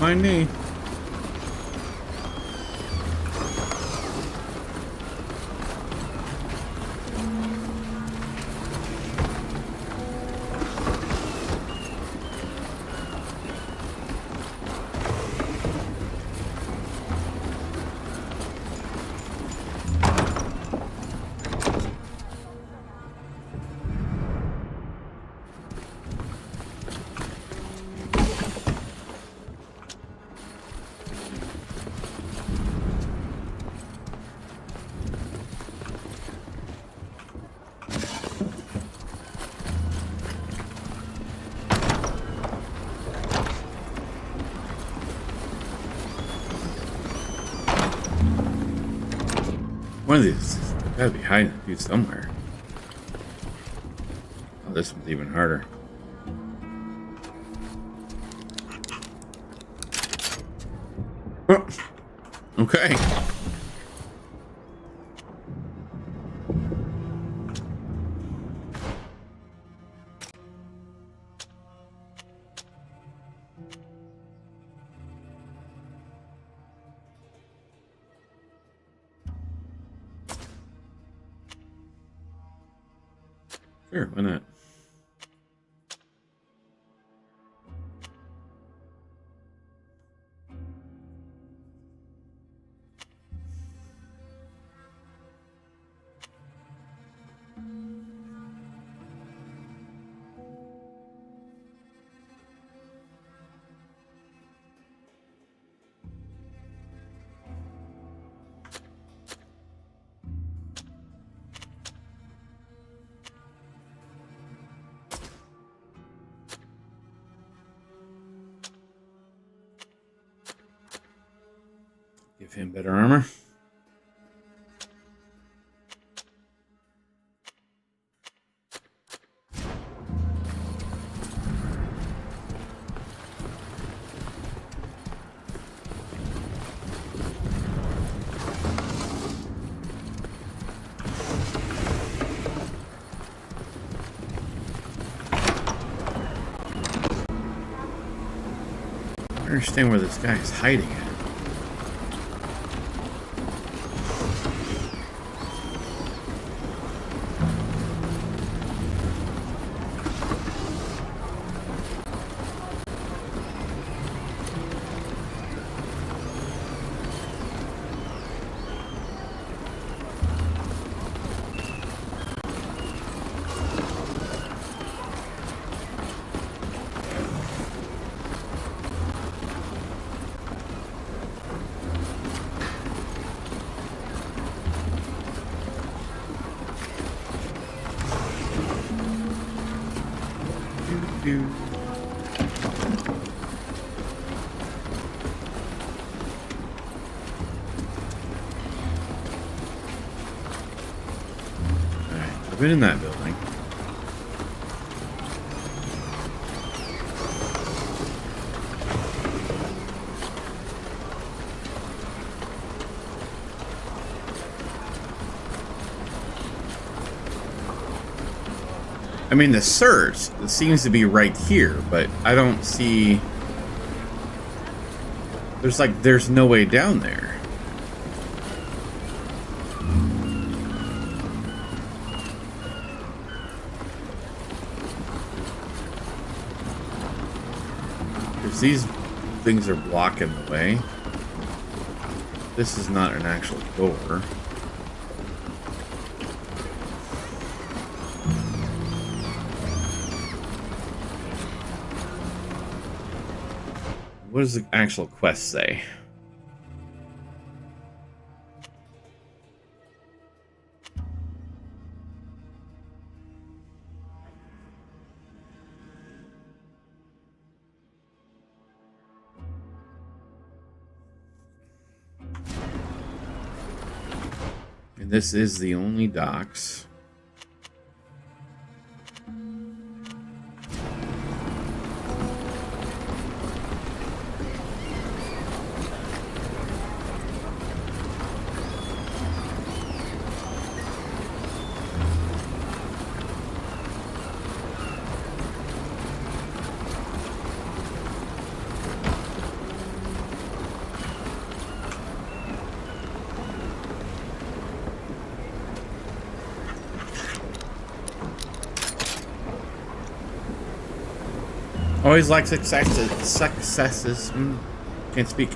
Mind me. One of these gotta be hiding a dude somewhere. Oh, this one's even harder. Oh, okay. Sure, why not? Give him better armor. I don't understand where this guy is hiding at. I've been in that building. I mean, the search seems to be right here, but I don't see... There's no way down there. These things are blocking the way. This is not an actual door. What does the actual quest say? And this is the only docks. Always like successes. Can't speak.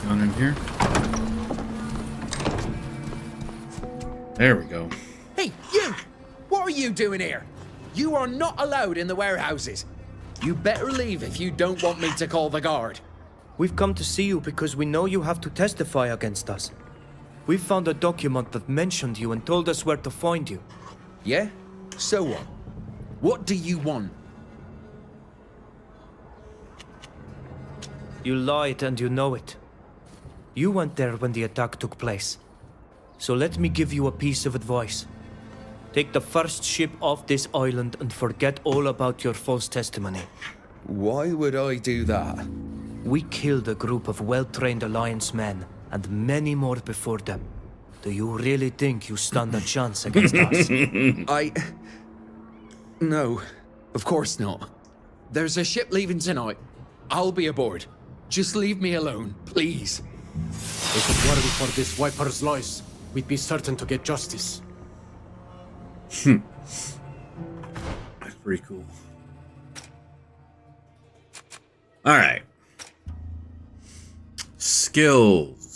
On in here. There we go. Hey, you! What are you doing here? You are not allowed in the warehouses. You better leave if you don't want me to call the guard. We've come to see you because we know you have to testify against us. We found a document that mentioned you and told us where to find you. Yeah? So what? What do you want? You lied and you know it. You weren't there when the attack took place. So let me give you a piece of advice. Take the first ship off this island and forget all about your false testimony. Why would I do that? We killed a group of well-trained Alliance men, and many more before them. Do you really think you stand a chance against us? No, of course not. There's a ship leaving tonight. I'll be aboard. Just leave me alone, please. If it weren't for this wiper's lies, we'd be certain to get justice. That's pretty cool. Alright. Skills.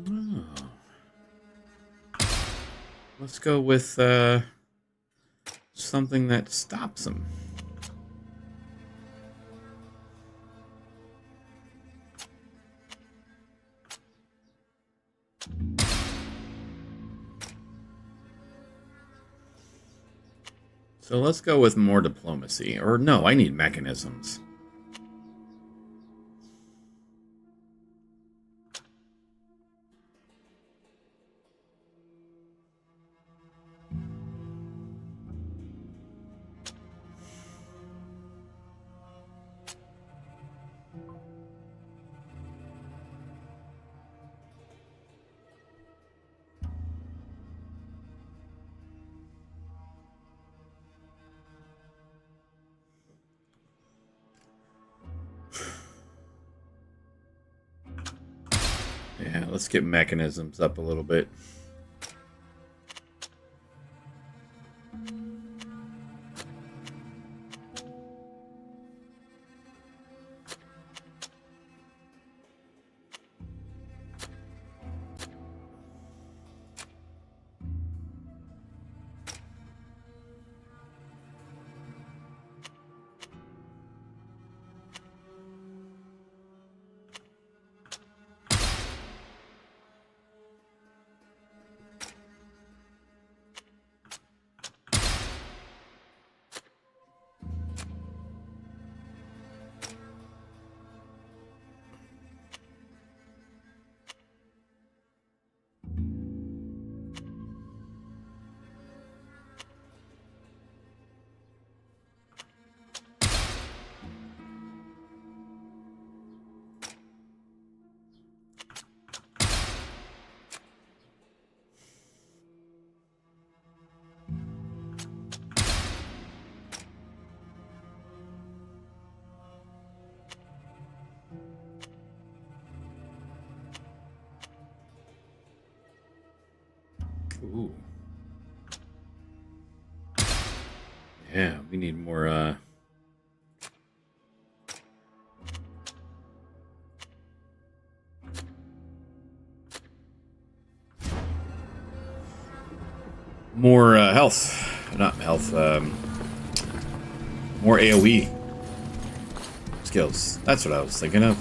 Oh. Let's go with something that stops him. So let's go with more diplomacy. Or no, I need mechanisms. Yeah, let's get mechanisms up a little bit. Ooh. Yeah, we need more, more health. Not health, more AoE skills. That's what I was thinking of.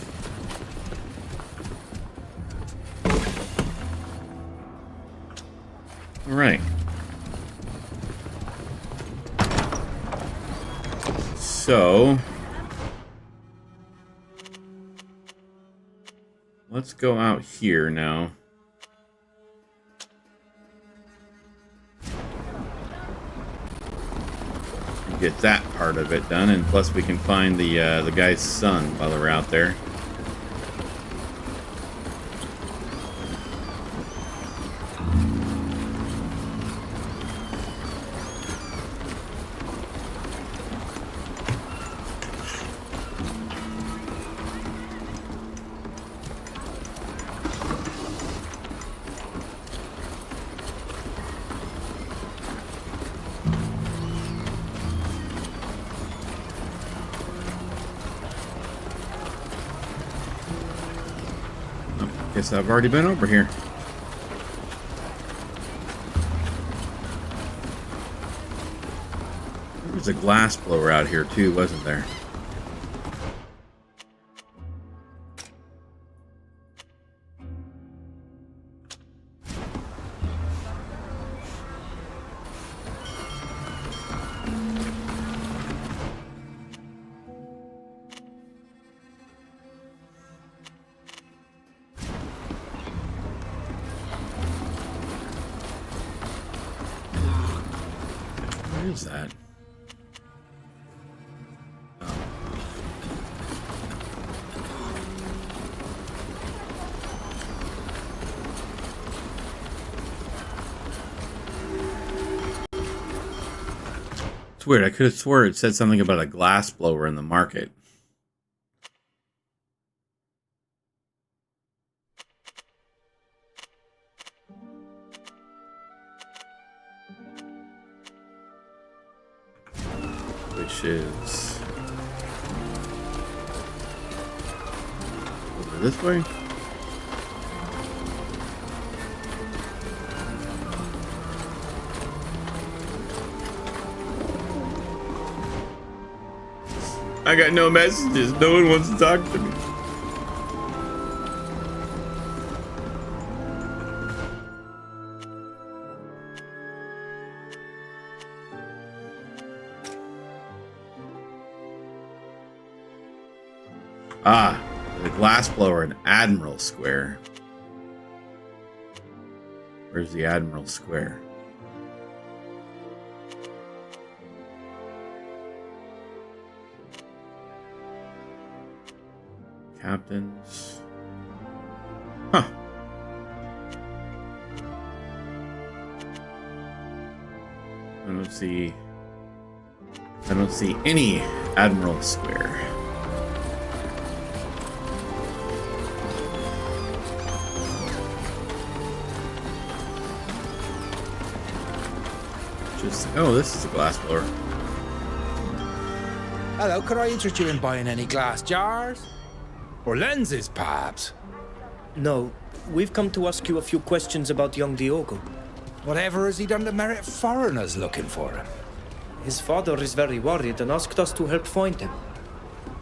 All right. So let's go out here now. Get that part of it done, and plus we can find the guy's son while we're out there. Guess I've already been over here. There was a glass blower out here too, wasn't there? Where is that? It's weird. I could have swore it said something about a glass blower in the market. Which is over this way. I got no messages. No one wants to talk to me. Ah, the glass blower in Admiral Square. Where's the Admiral Square? Captains. Huh. I don't see any Admiral Square. Oh, this is a glass blower. Hello, could I interest you in buying any glass jars? Or lenses, perhaps? No, we've come to ask you a few questions about young Diogo. Whatever has he done to merit foreigners looking for him? His father is very worried and asked us to help find him.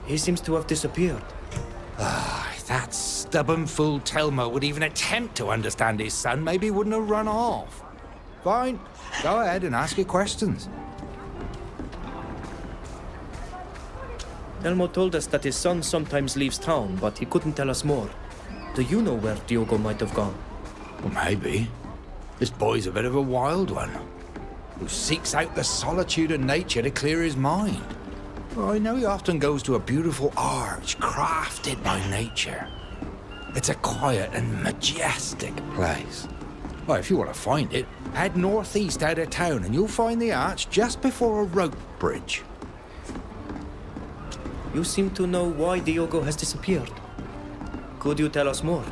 He seems to have disappeared. Ah, if that stubborn fool Telmo would even attempt to understand his son, maybe he wouldn't have run off. Fine, go ahead and ask your questions. Telmo told us that his son sometimes leaves town, but he couldn't tell us more. Do you know where Diogo might have gone? Well, maybe. This boy's a bit of a wild one, who seeks out the solitude of nature to clear his mind. Well, I know he often goes to a beautiful arch crafted by nature. It's a quiet and majestic place. Well, if you want to find it, head northeast out of town and you'll find the arch just before a rope bridge. You seem to know why Diogo has disappeared. Could you tell us more?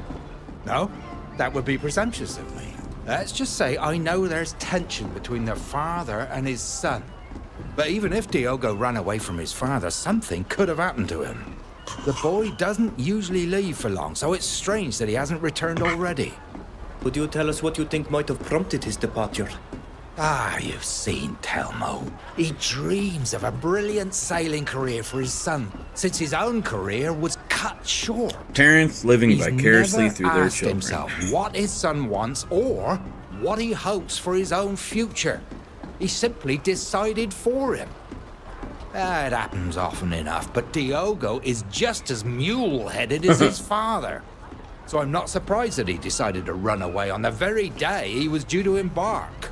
No, that would be presumptuous of me. Let's just say I know there's tension between the father and his son. But even if Diogo ran away from his father, something could have happened to him. The boy doesn't usually leave for long, so it's strange that he hasn't returned already. Could you tell us what you think might have prompted his departure? Ah, you've seen Telmo. He dreams of a brilliant sailing career for his son, since his own career was cut short. Parents living He's vicariously never through their asked children. himself what his son wants or what he hopes for his own future. He simply decided for him. That happens often enough, but Diogo is just as mule-headed as his father. So I'm not surprised that he decided to run away on the very day he was due to embark.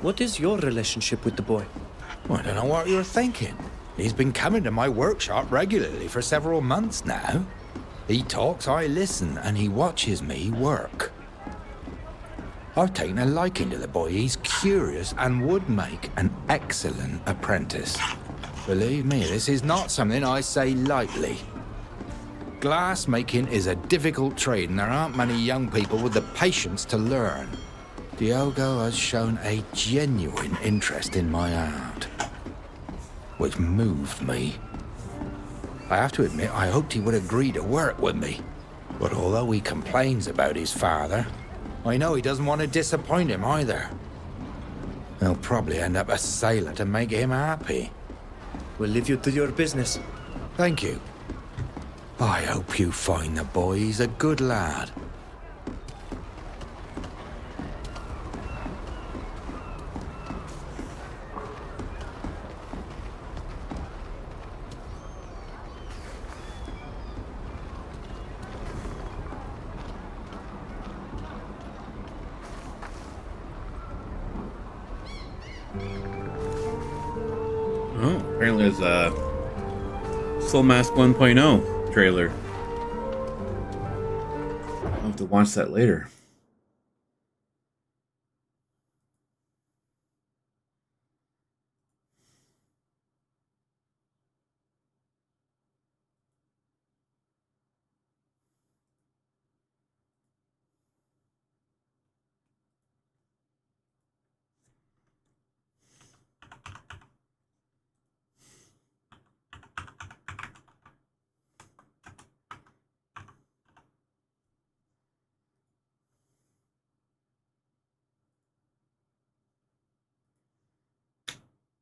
What is your relationship with the boy? Well, I don't know what you're thinking. He's been coming to my workshop regularly for several months now. He talks, I listen, and he watches me work. I've taken a liking to the boy. He's curious and would make an excellent apprentice. Believe me, this is not something I say lightly. Glass making is a difficult trade, and there aren't many young people with the patience to learn. Diogo has shown a genuine interest in my art, which moved me. I have to admit, I hoped he would agree to work with me. But although he complains about his father, I know he doesn't want to disappoint him either. He'll probably end up a sailor to make him happy. We'll leave you to your business. Thank you. I hope you find the boy. He's a good lad. Oh, apparently there's a Soul Mask 1.0 trailer. I'll have to watch that later.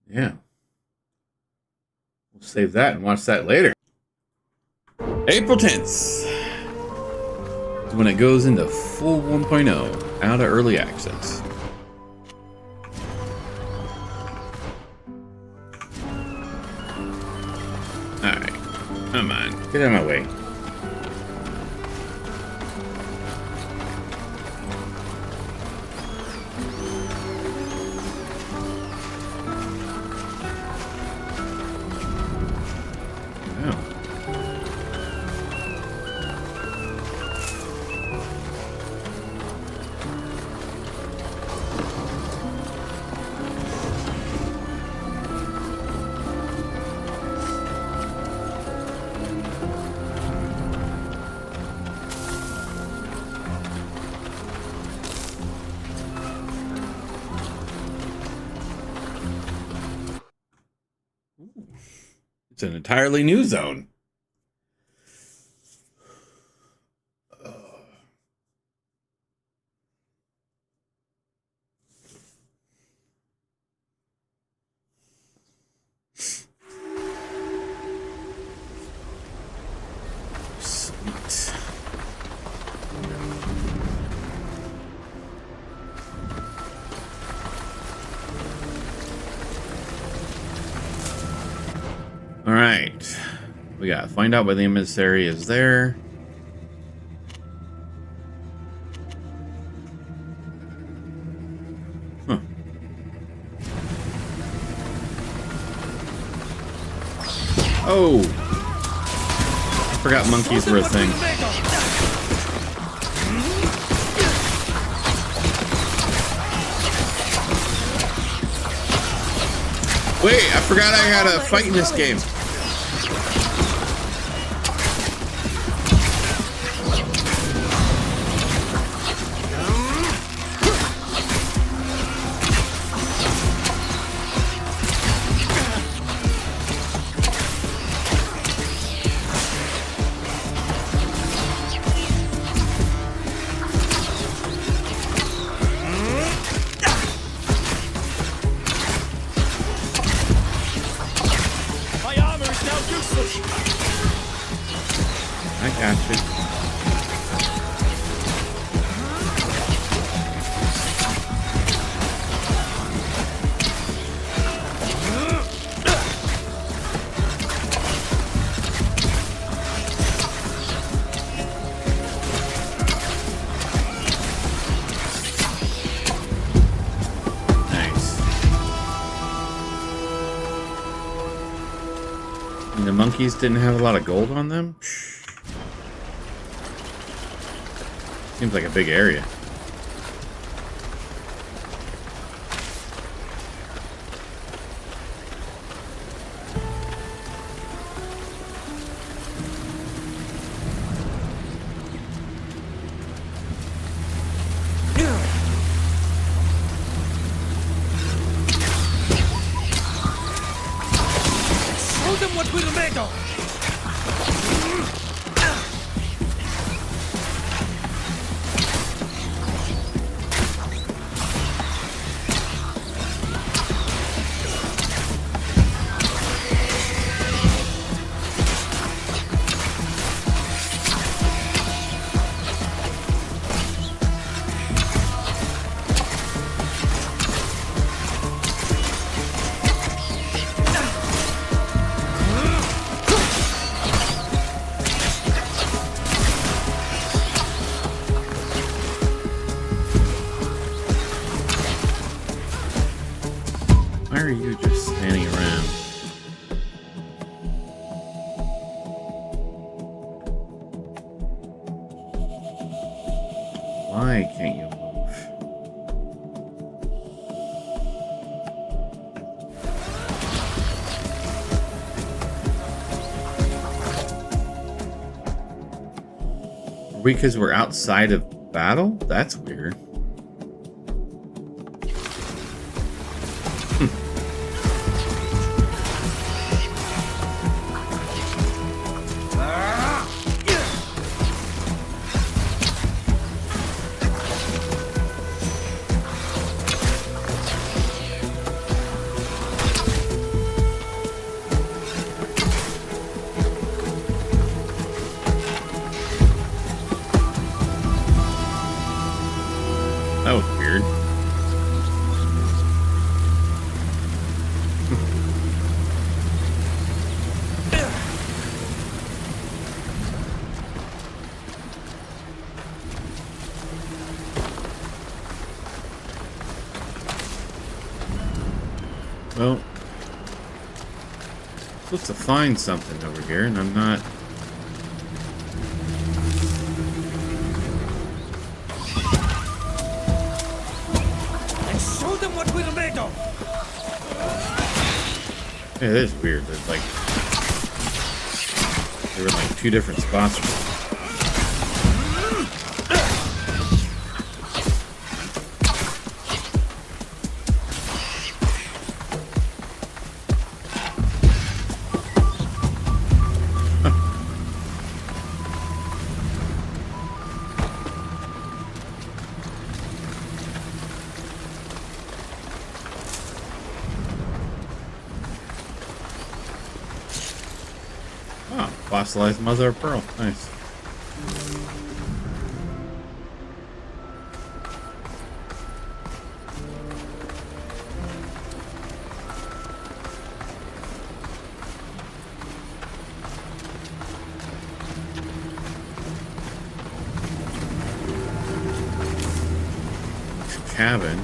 Yeah. We'll save that and watch that later. April 10th is when it goes into full 1.0, out of early access. Alright. Come on. Get out of my way. It's an entirely new zone. Sweet. All right, we gotta find out where the emissary is there. Huh. Oh, I forgot monkeys were a thing. Wait, I forgot I gotta fight in this game. I got you. The monkeys didn't have a lot of gold on them? Seems like a big area. Show them what we're made of! Why are you just standing around? Why can't you move? Are we because we're outside of battle? That's weird. That was weird. Well, I'm supposed to find something over here, and I'm not. Show them what we're made of! Yeah, it is weird. There's like they were in like two different spots. Oh, fossilized mother of pearl. Nice. Cabin.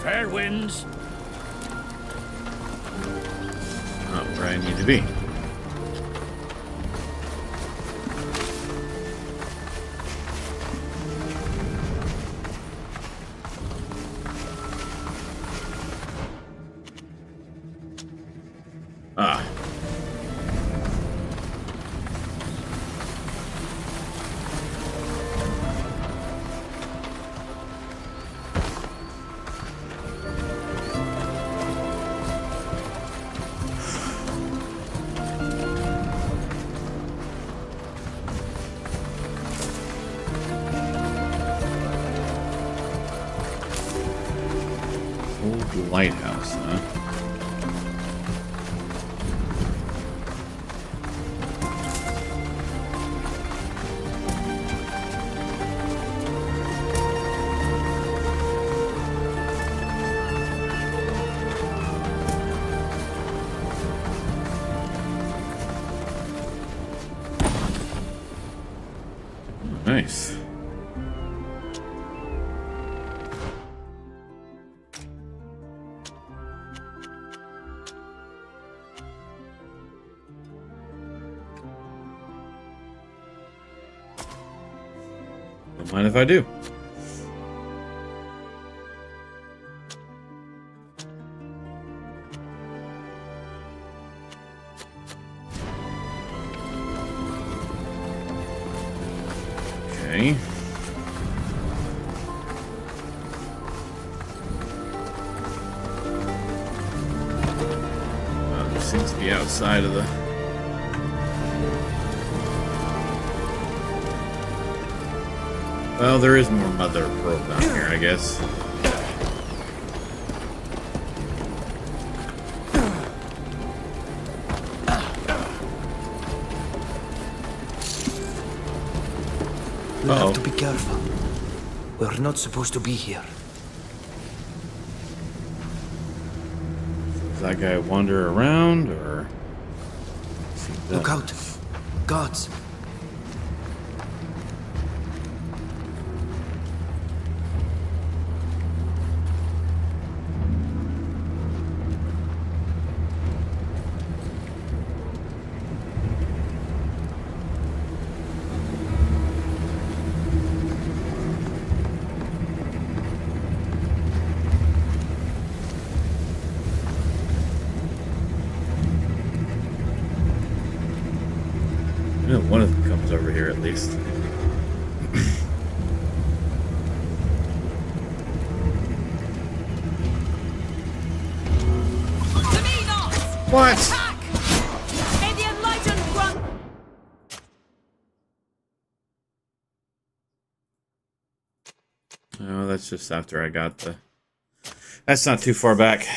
Fair winds. Not where I need to be. Ah. Lighthouse, huh? Nice. Don't mind if I do. Okay. This seems to be outside of the... Well, there is more mother of pearl down here, I guess. We'll have to be careful. We're not supposed to be here. Does that guy wander around, or... Look out! Gods! I know one of them comes over here at least. What? May the enlightened run. Oh, that's just after I got the... That's not too far back.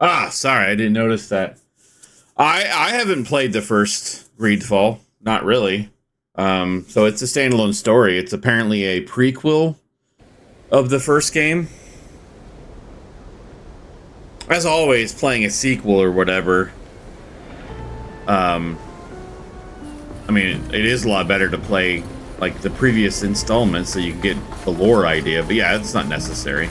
Ah, sorry, I didn't notice that. I haven't played the first Greedfall. Not really. So it's a standalone story. It's apparently a prequel of the first game. As always, playing a sequel or whatever. I mean, it is a lot better to play like the previous installments so you can get the lore idea. But yeah, it's not necessary.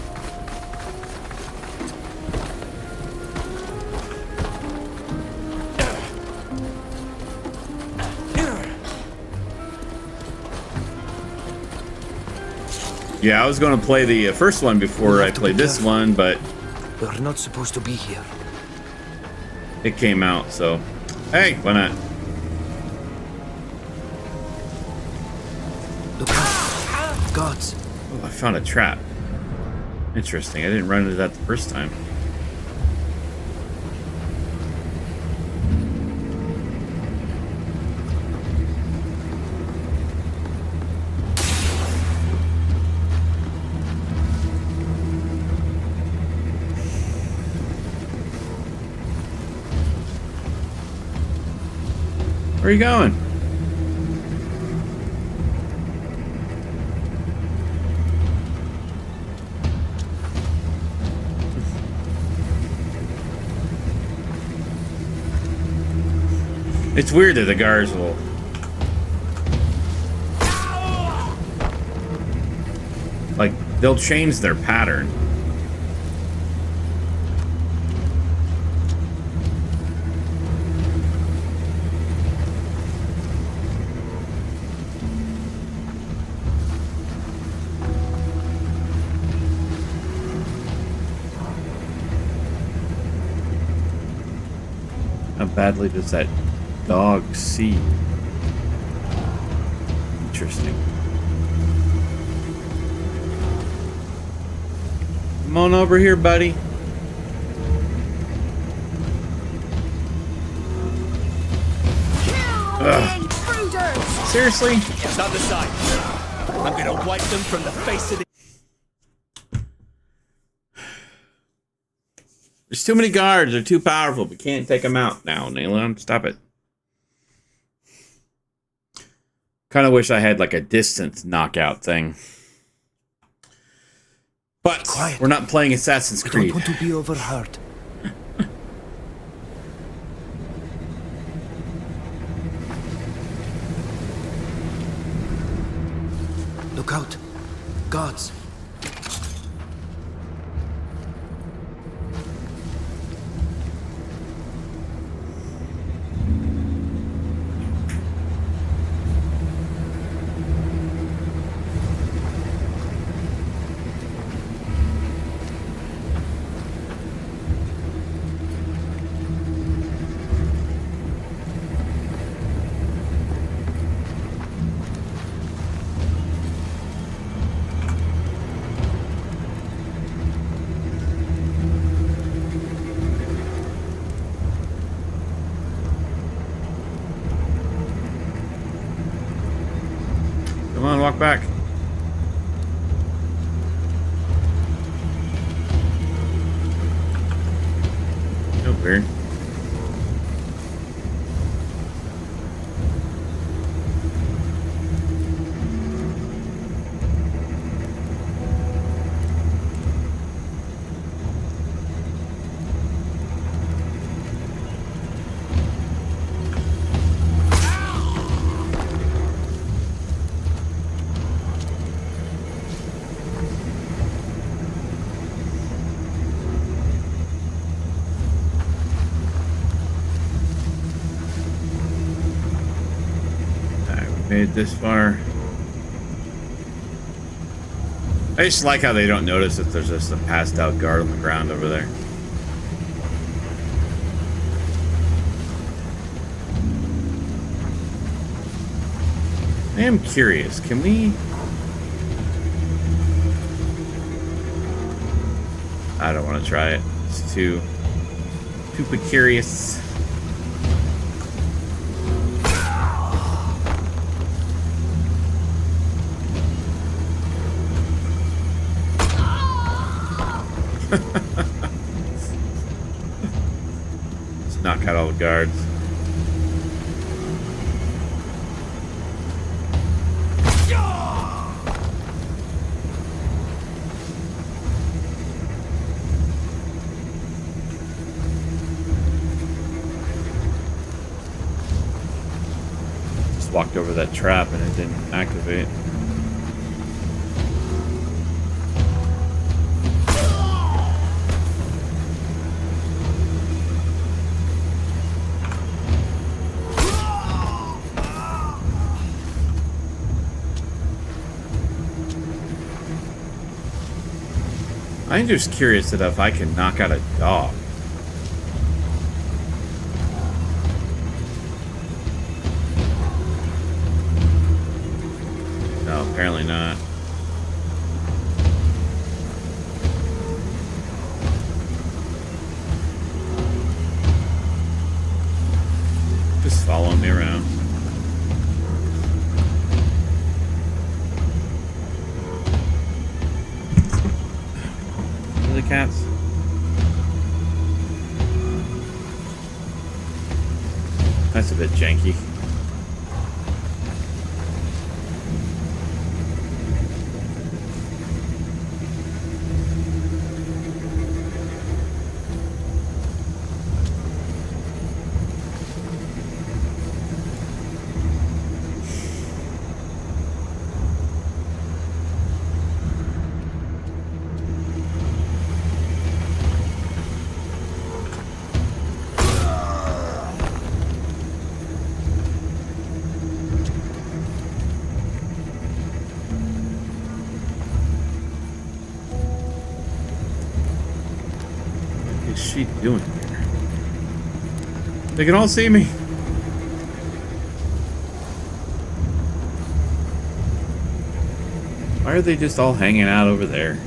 Yeah, I was going to play the first one before I played this one, but we're not supposed to be here. It came out, so hey, why not? Look out! Gods! Oh, I found a trap. Interesting. I didn't run into that the first time. Where are you going? It's weird that the guards will... Like, they'll change their pattern. How badly does that dog see? Interesting. Come on over here, buddy. Ugh. Seriously? Stand aside. I'm gonna wipe them from the face of the... There's too many guards. They're too powerful. We can't take them out now, Nalon. Stop it. Kind of wish I had like a distance knockout thing. But Quiet. We're not playing Assassin's I Creed. don't want to be overheard. Look out. Guards. Come on, walk back. So weird. Made it this far. I just like how they don't notice that there's just a passed out guard on the ground over there. I am curious, can we... I don't want to try it. It's too curious. Let's knock out all the guards. Just walked over that trap and it didn't activate. I'm just curious that if I can knock out a dog. No, apparently not. Just following me around. The cats. That's a bit janky. She doing here? They can all see me. Why are they just all hanging out over there?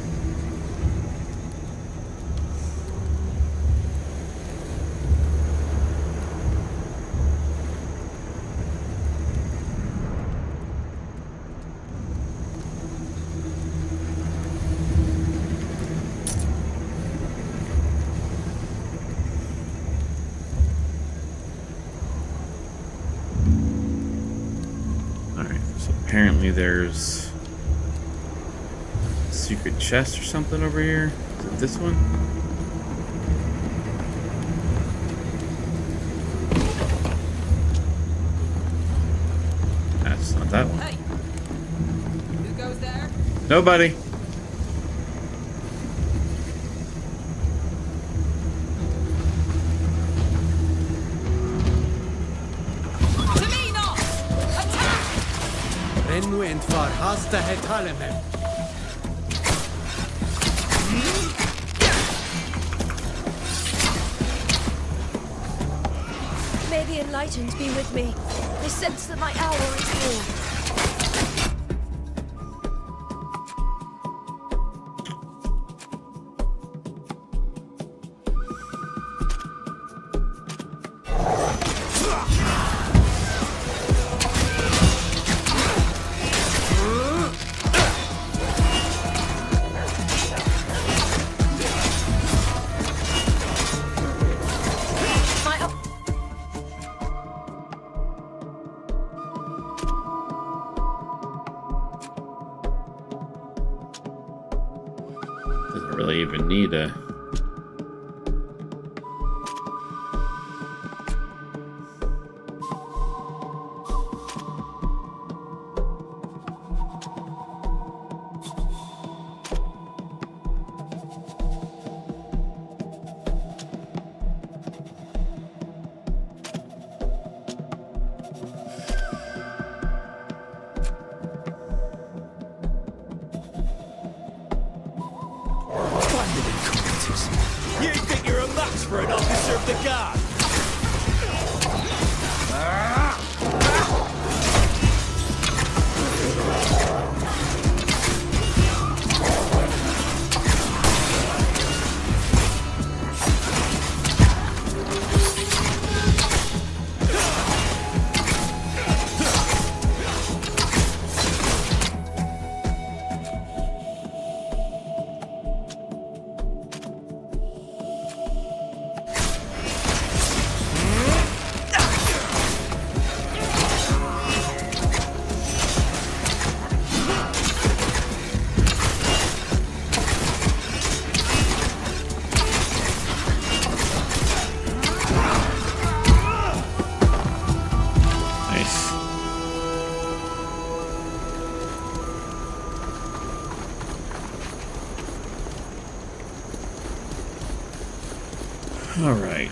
So apparently there's a secret chest or something over here. Is it this one? That's not that one. Hey, who goes there? Nobody. To me, not! Attack! Renwent var hasta hetalemem. May the Enlightened be with me. I sense that my hour is near. Doesn't really even need a... You think you're a match for an officer of the guard? Nice. All right.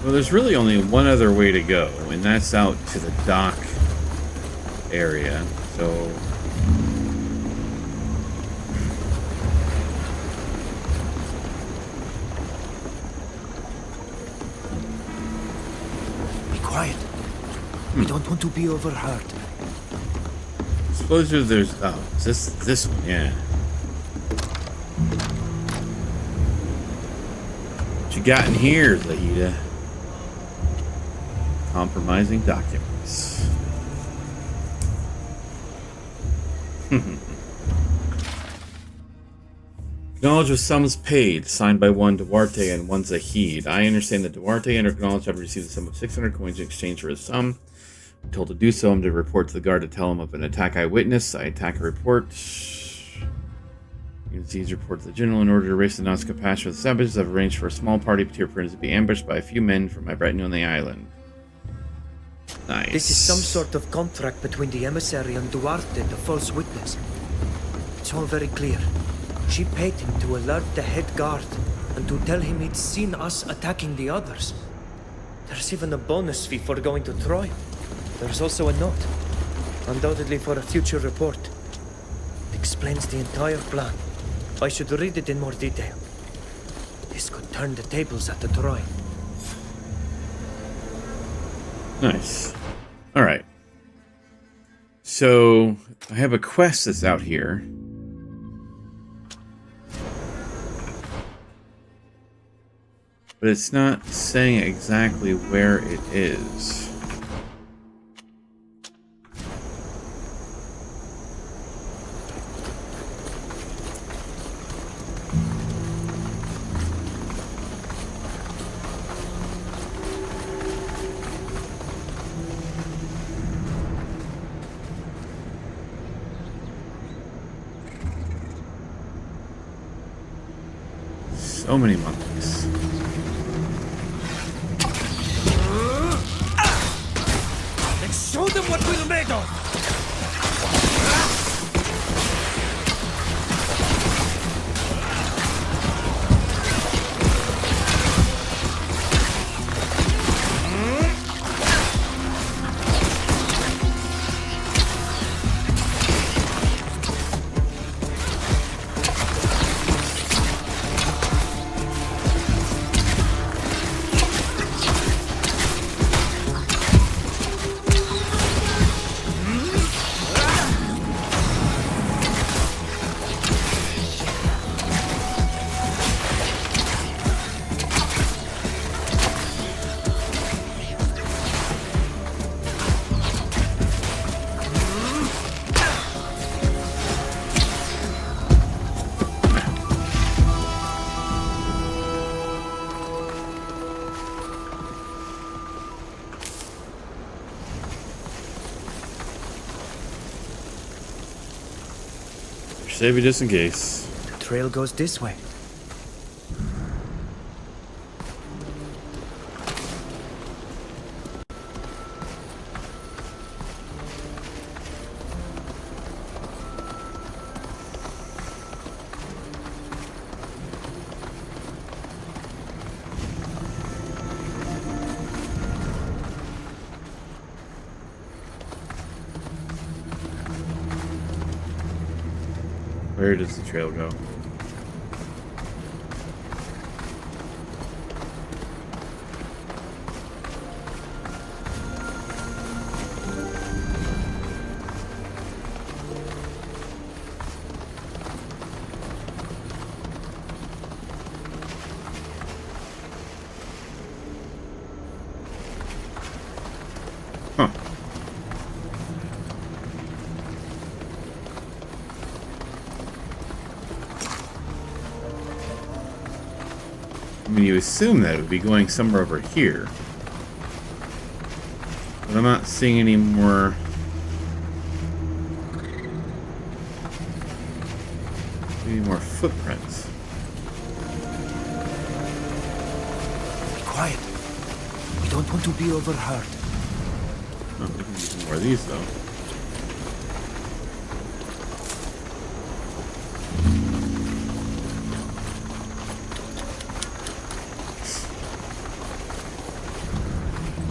Well, there's really only one other way to go, and that's out to the dock area. So Be quiet. We don't want to be overheard. suppose there's is this one, yeah. What you got in here, Lahida? Compromising documents. Acknowledge with sums paid, signed by one Duarte and one Zahid. I understand that Duarte and acknowledge I've received a sum of 600 coins in exchange for his sum. I'm told to do so. I'm to report to the guard to tell him of an attack eyewitness. I attack a report. You can seize report to the general in order to erase the non's compassion with the savages. I've arranged for a small party of Tyrpins to be ambushed by a few men from my retinue on the island. Nice. This is some sort of contract between the emissary and Duarte, the false witness. It's all very clear. She paid him to alert the head guard and to tell him he'd seen us attacking the others. There's even a bonus fee for going to Troy. There's also a note, undoubtedly for a future report. It explains the entire plan. I should read it in more detail. This could turn the tables at the Troy. Nice. All right. So I have a quest that's out here. But it's not saying exactly where it is. So many monkeys. Let's show them what we're made of! Save you just in case. The trail goes this way. Where does the trail go? Huh. I mean, you assume that it would be going somewhere over here. But I'm not seeing any more... footprints. Be quiet. We don't want to be overheard. Oh, we can use some more of these, though.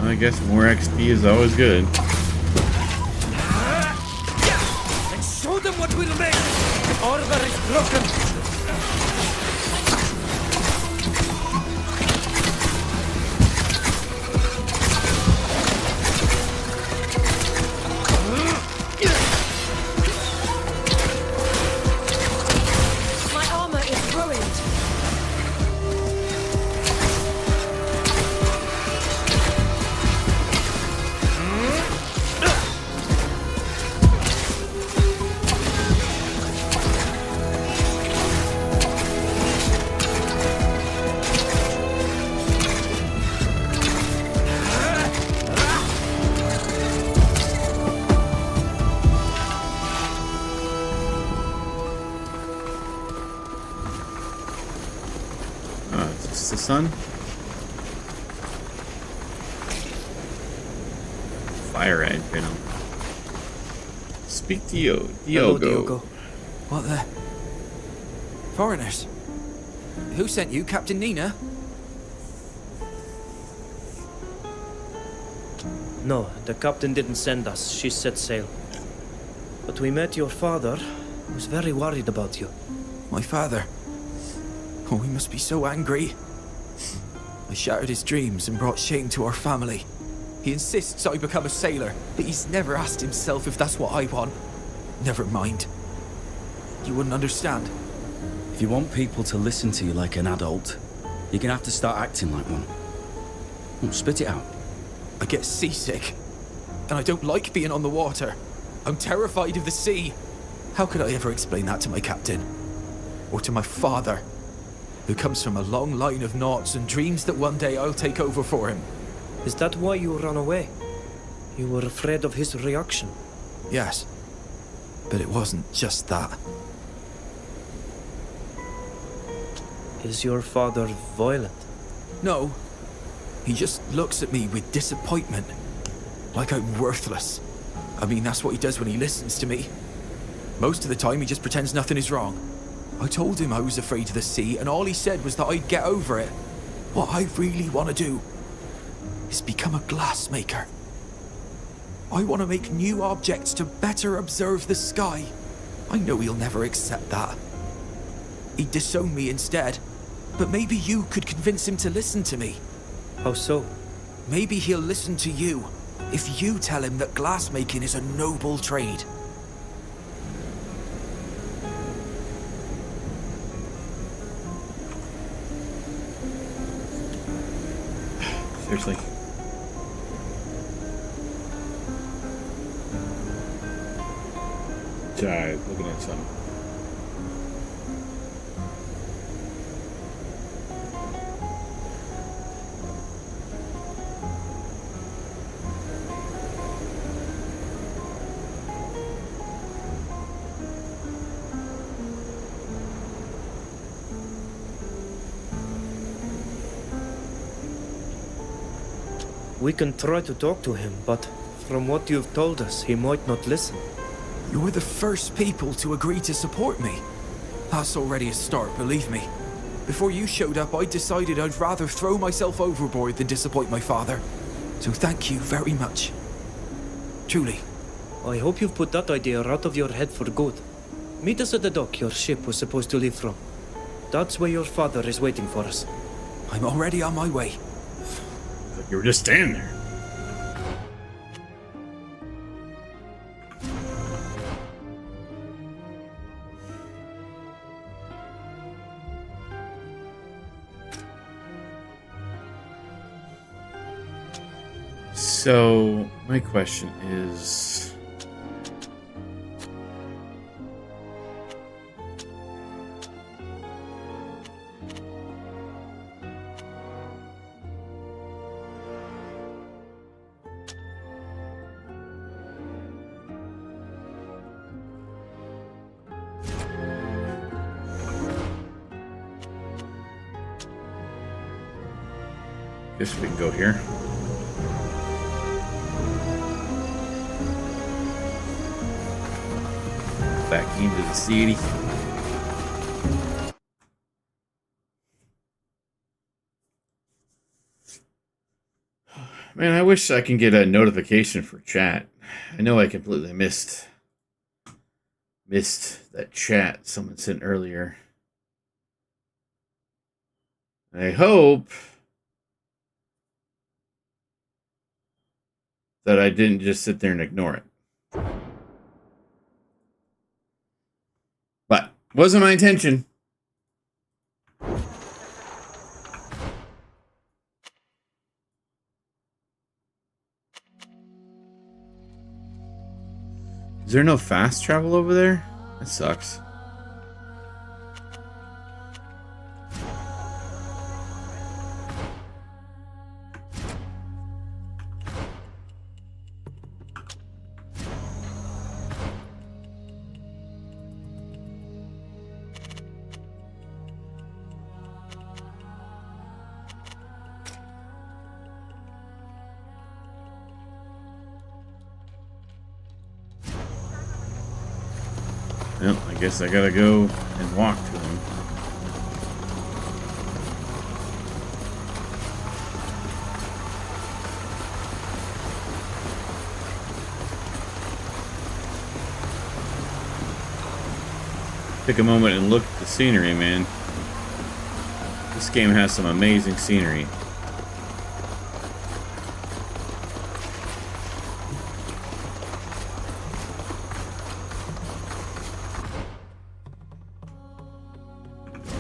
I guess more XP is always good. Let's show them what we'll make! The order is broken! Sun? Fire red, you know. Speak to Diogo. Hello, Diogo. What the? Foreigners? Who sent you, Captain Nina? No, the captain didn't send us. She set sail. But we met your father, who was very worried about you. My father? Oh, he must be so angry. I shattered his dreams and brought shame to our family. He insists I become a sailor, but he's never asked himself if that's what I want. Never mind. You wouldn't understand. If you want people to listen to you like an adult, you're gonna have to start acting like one. Oh, spit it out. I get seasick, and I don't like being on the water. I'm terrified of the sea. How could I ever explain that to my captain? Or to my father, who comes from a long line of knots and dreams that one day I'll take over for him? Is that why you ran away? You were afraid of his reaction? Yes, but it wasn't just that. Is your father violent? No. He just looks at me with disappointment. Like I'm worthless. I mean, that's what he does when he listens to me. Most of the time, he just pretends nothing is wrong. I told him I was afraid of the sea, and all he said was that I'd get over it. What I really want to do is become a glassmaker. I want to make new objects to better observe the sky. I know he'll never accept that. He'd disown me instead. But maybe you could convince him to listen to me. How so? Maybe he'll listen to you if you tell him that glassmaking is a noble trade. Seriously. Sorry, looking at something. We can try to talk to him, but from what you've told us, he might not listen. You were the first people to agree to support me. That's already a start, believe me. Before you showed up, I decided I'd rather throw myself overboard than disappoint my father. So thank you very much. Truly. I hope you've put that idea out of your head for good. Meet us at the dock your ship was supposed to leave from. That's where your father is waiting for us. I'm already on my way. Like you were just standing there. So, my question is... Guess we can go here. Back into the city. Man, I wish I can get a notification for chat. I know I completely missed that chat someone sent earlier. I hope that I didn't just sit there and ignore it. But wasn't my intention. Is there no fast travel over there? That sucks. Well, I guess I gotta go and walk to him. Take a moment and look at the scenery, man. This game has some amazing scenery.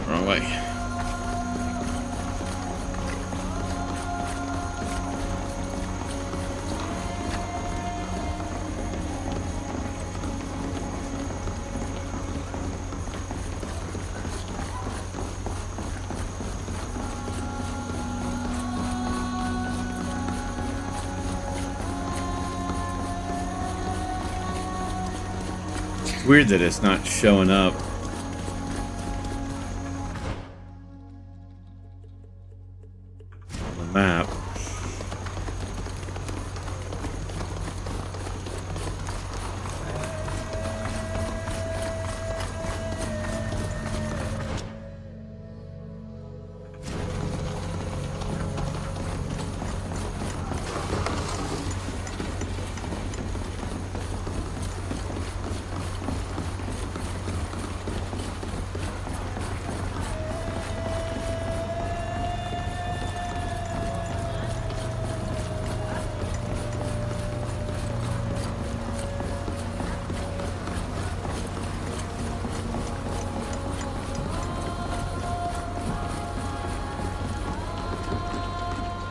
Wrong way. It's weird that it's not showing up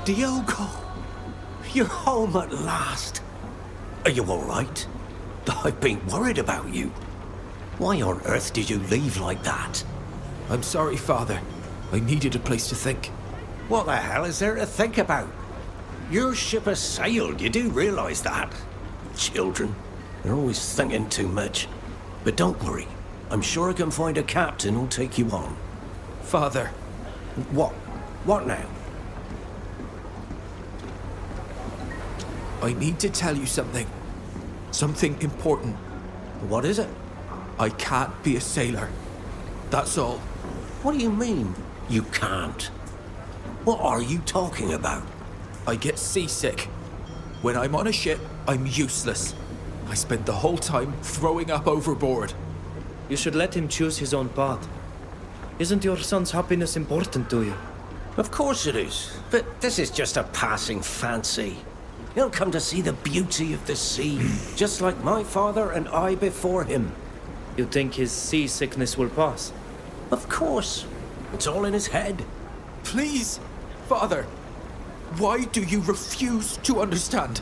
Diogo! You're home at last. Are you all right? I've been worried about you. Why on earth did you leave like that? I'm sorry, Father. I needed a place to think. What the hell is there to think about? Your ship has sailed, you do realize that? Children, they're always thinking too much. But don't worry, I'm sure I can find a captain who'll take you on. Father. What? What now? I need to tell you something. Something important. What is it? I can't be a sailor. That's all. What do you mean, you can't? What are you talking about? I get seasick. When I'm on a ship, I'm useless. I spend the whole time throwing up overboard. You should let him choose his own path. Isn't your son's happiness important to you? Of course it is. But this is just a passing fancy. He'll come to see the beauty of the sea, just like my father and I before him. You think his seasickness will pass? Of course. It's all in his head. Please, Father. Why do you refuse to understand?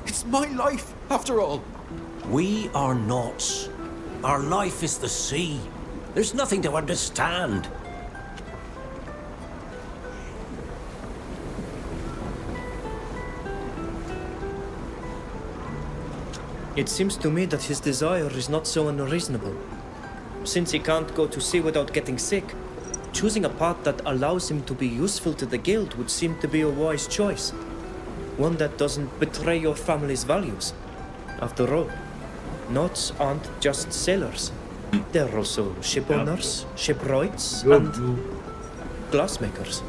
It's my life, after all. We are not. Our life is the sea. There's nothing to understand. It seems to me that his desire is not so unreasonable. Since he can't go to sea without getting sick, choosing a path that allows him to be useful to the guild would seem to be a wise choice. One that doesn't betray your family's values. After all, Knots aren't just sailors. They're also ship owners, shipwrights, and glassmakers.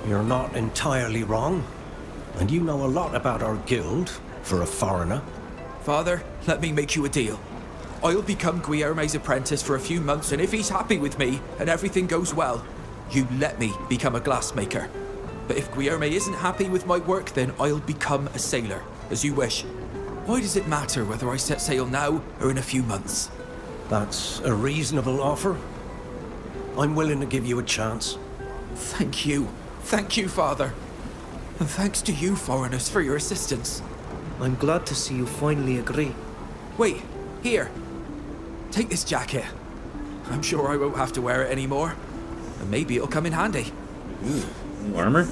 You're not entirely wrong. And you know a lot about our guild, for a foreigner. Father, let me make you a deal. I'll become Guillerme's apprentice for a few months, and if he's happy with me and everything goes well, you let me become a glassmaker. But if Guillerme isn't happy with my work, then I'll become a sailor, as you wish. Why does it matter whether I set sail now or in a few months? That's a reasonable offer. I'm willing to give you a chance. Thank you. Thank you, Father. And thanks to you, foreigners, for your assistance. I'm glad to see you finally agree. Wait, here. Take this jacket. I'm sure I won't have to wear it anymore. And maybe it'll come in handy. Ooh, new armor.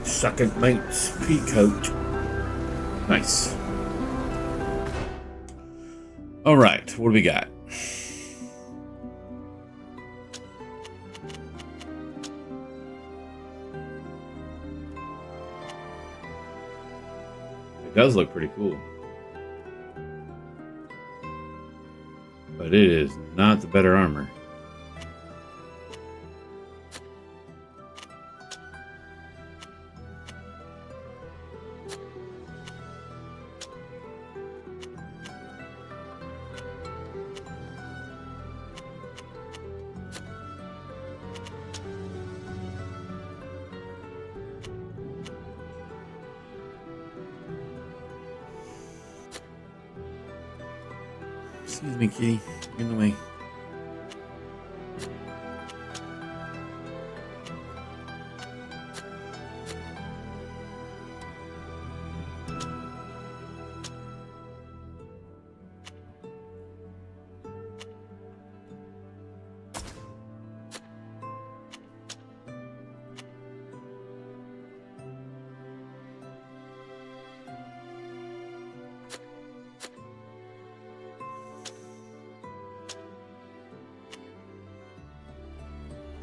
Second mate's pea coat. Nice. All right, what do we got? It does look pretty cool. But it is not the better armor. Excuse me, kitty. Get in the way.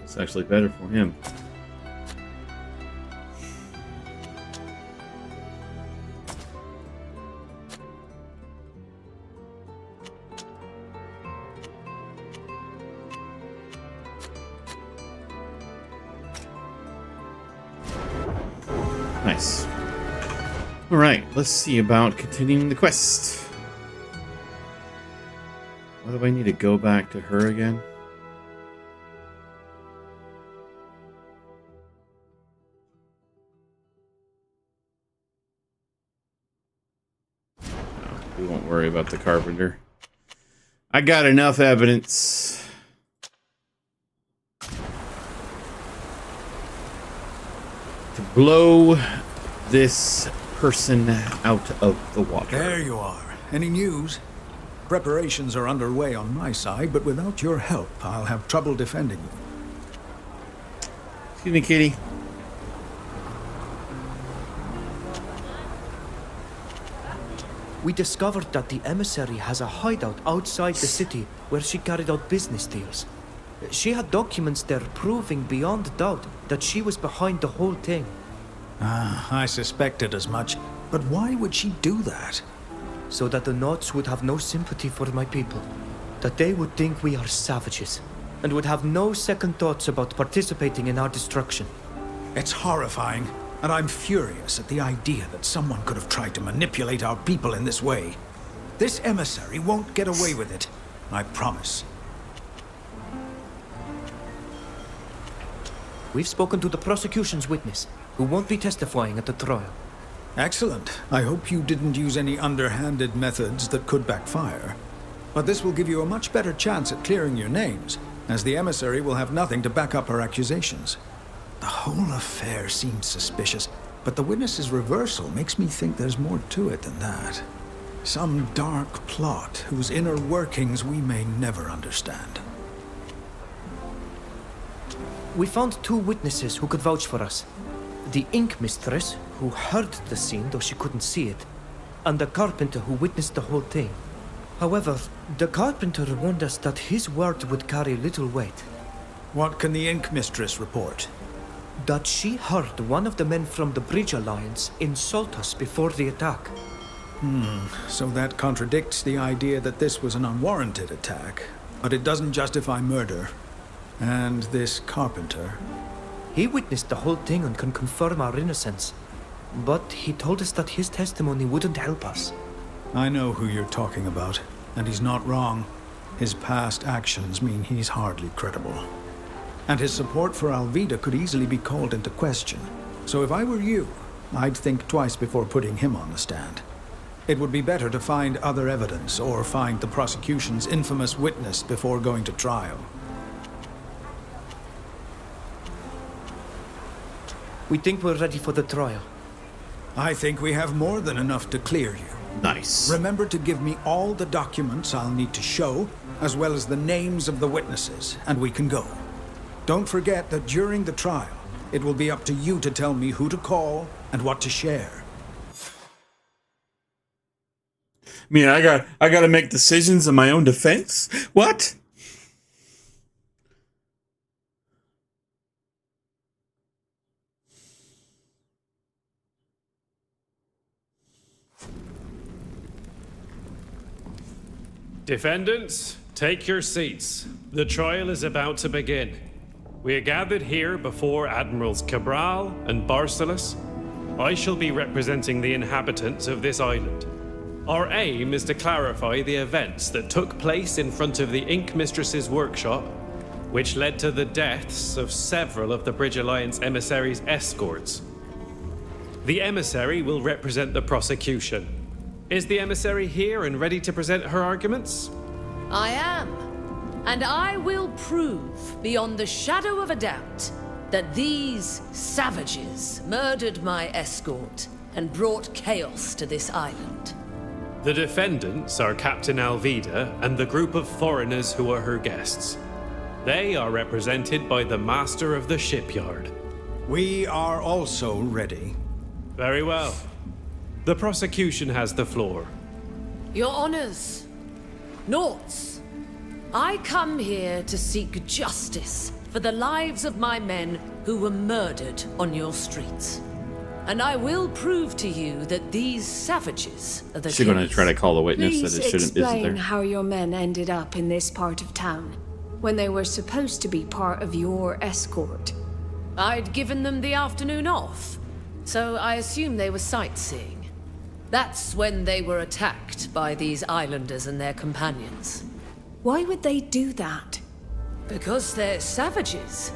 It's actually better for him. Nice. All right, let's see about continuing the quest. Why do I need to go back to her again? We won't worry about the carpenter. I got enough evidence. To blow this person out of the water. There you are. Any news? Preparations are underway on my side, but without your help, I'll have trouble defending you. Excuse me, Kitty. We discovered that the emissary has a hideout outside the city where she carried out business deals. She had documents there proving beyond doubt that she was behind the whole thing. I suspected as much. But why would she do that? So that the Knots would have no sympathy for my people. That they would think we are savages. And would have no second thoughts about participating in our destruction. It's horrifying. And I'm furious at the idea that someone could have tried to manipulate our people in this way. This emissary won't get away with it. I promise. We've spoken to the prosecution's witness, who won't be testifying at the trial. Excellent. I hope you didn't use any underhanded methods that could backfire. But this will give you a much better chance at clearing your names, as the emissary will have nothing to back up her accusations. The whole affair seems suspicious, but the witness's reversal makes me think there's more to it than that. Some dark plot whose inner workings we may never understand. We found 2 witnesses who could vouch for us. The ink mistress, who heard the scene though she couldn't see it, and the carpenter who witnessed the whole thing. However, the carpenter warned us that his word would carry little weight. What can the ink mistress report? That she heard one of the men from the Bridge Alliance insult us before the attack. So that contradicts the idea that this was an unwarranted attack. But it doesn't justify murder. And this carpenter... He witnessed the whole thing and can confirm our innocence. But he told us that his testimony wouldn't help us. I know who you're talking about, and he's not wrong. His past actions mean he's hardly credible. And his support for Alvida could easily be called into question. So if I were you, I'd think twice before putting him on the stand. It would be better to find other evidence or find the prosecution's infamous witness before going to trial. We think we're ready for the trial. I think we have more than enough to clear you. Nice. Remember to give me all the documents I'll need to show, as well as the names of the witnesses, and we can go. Don't forget that during the trial, it will be up to you to tell me who to call and what to share. I mean, I got to make decisions in my own defense? What? Defendants, take your seats. The trial is about to begin. We are gathered here before Admirals Cabral and Barcelos. I shall be representing the inhabitants of this island. Our aim is to clarify the events that took place in front of the Ink Mistress's workshop, which led to the deaths of several of the Bridge Alliance emissaries' escorts. The emissary will represent the prosecution. Is the emissary here and ready to present her arguments? I am. And I will prove, beyond the shadow of a doubt, that these savages murdered my escort and brought chaos to this island. The defendants are Captain Alvida and the group of foreigners who are her guests. They are represented by the master of the shipyard. We are also ready. Very well. The prosecution has the floor. Your honors, Noughts, I come here to seek justice for the lives of my men who were murdered on your streets. And I will prove to you that these savages are the She's going to try to call the witness Please that it shouldn't isn't explain there. how your men ended up in this part of town, when they were supposed to be part of your escort. I'd given them the afternoon off, so I assume they were sightseeing. That's when they were attacked by these islanders and their companions. Why would they do that? Because they're savages.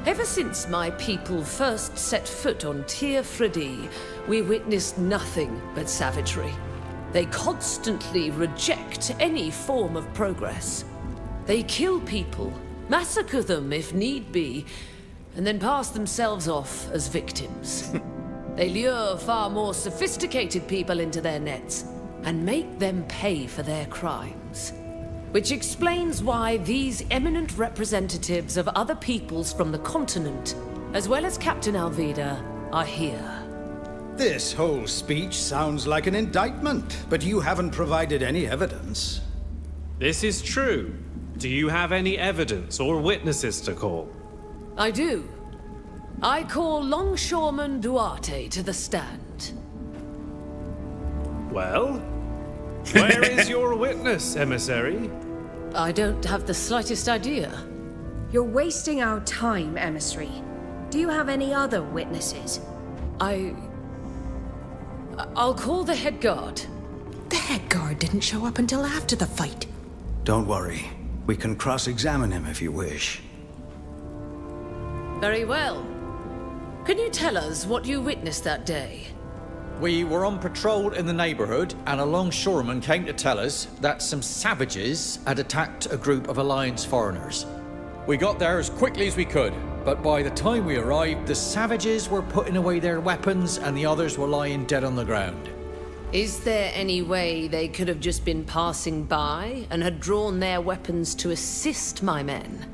Ever since my people first set foot on Tir Fridi, we witnessed nothing but savagery. They constantly reject any form of progress. They kill people, massacre them if need be, and then pass themselves off as victims. They lure far more sophisticated people into their nets and make them pay for their crimes. Which explains why these eminent representatives of other peoples from the continent, as well as Captain Alvida, are here. This whole speech sounds like an indictment, but you haven't provided any evidence. This is true. Do you have any evidence or witnesses to call? I do. I call Longshoreman Duarte to the stand. Well, where is your witness, emissary? I don't have the slightest idea. You're wasting our time, emissary. Do you have any other witnesses? I'll call the head guard. The head guard didn't show up until after the fight. Don't worry. We can cross-examine him if you wish. Very well. Can you tell us what you witnessed that day? We were on patrol in the neighborhood, and a longshoreman came to tell us that some savages had attacked a group of Alliance foreigners. We got there as quickly as we could, but by the time we arrived, the savages were putting away their weapons and the others were lying dead on the ground. Is there any way they could have just been passing by and had drawn their weapons to assist my men?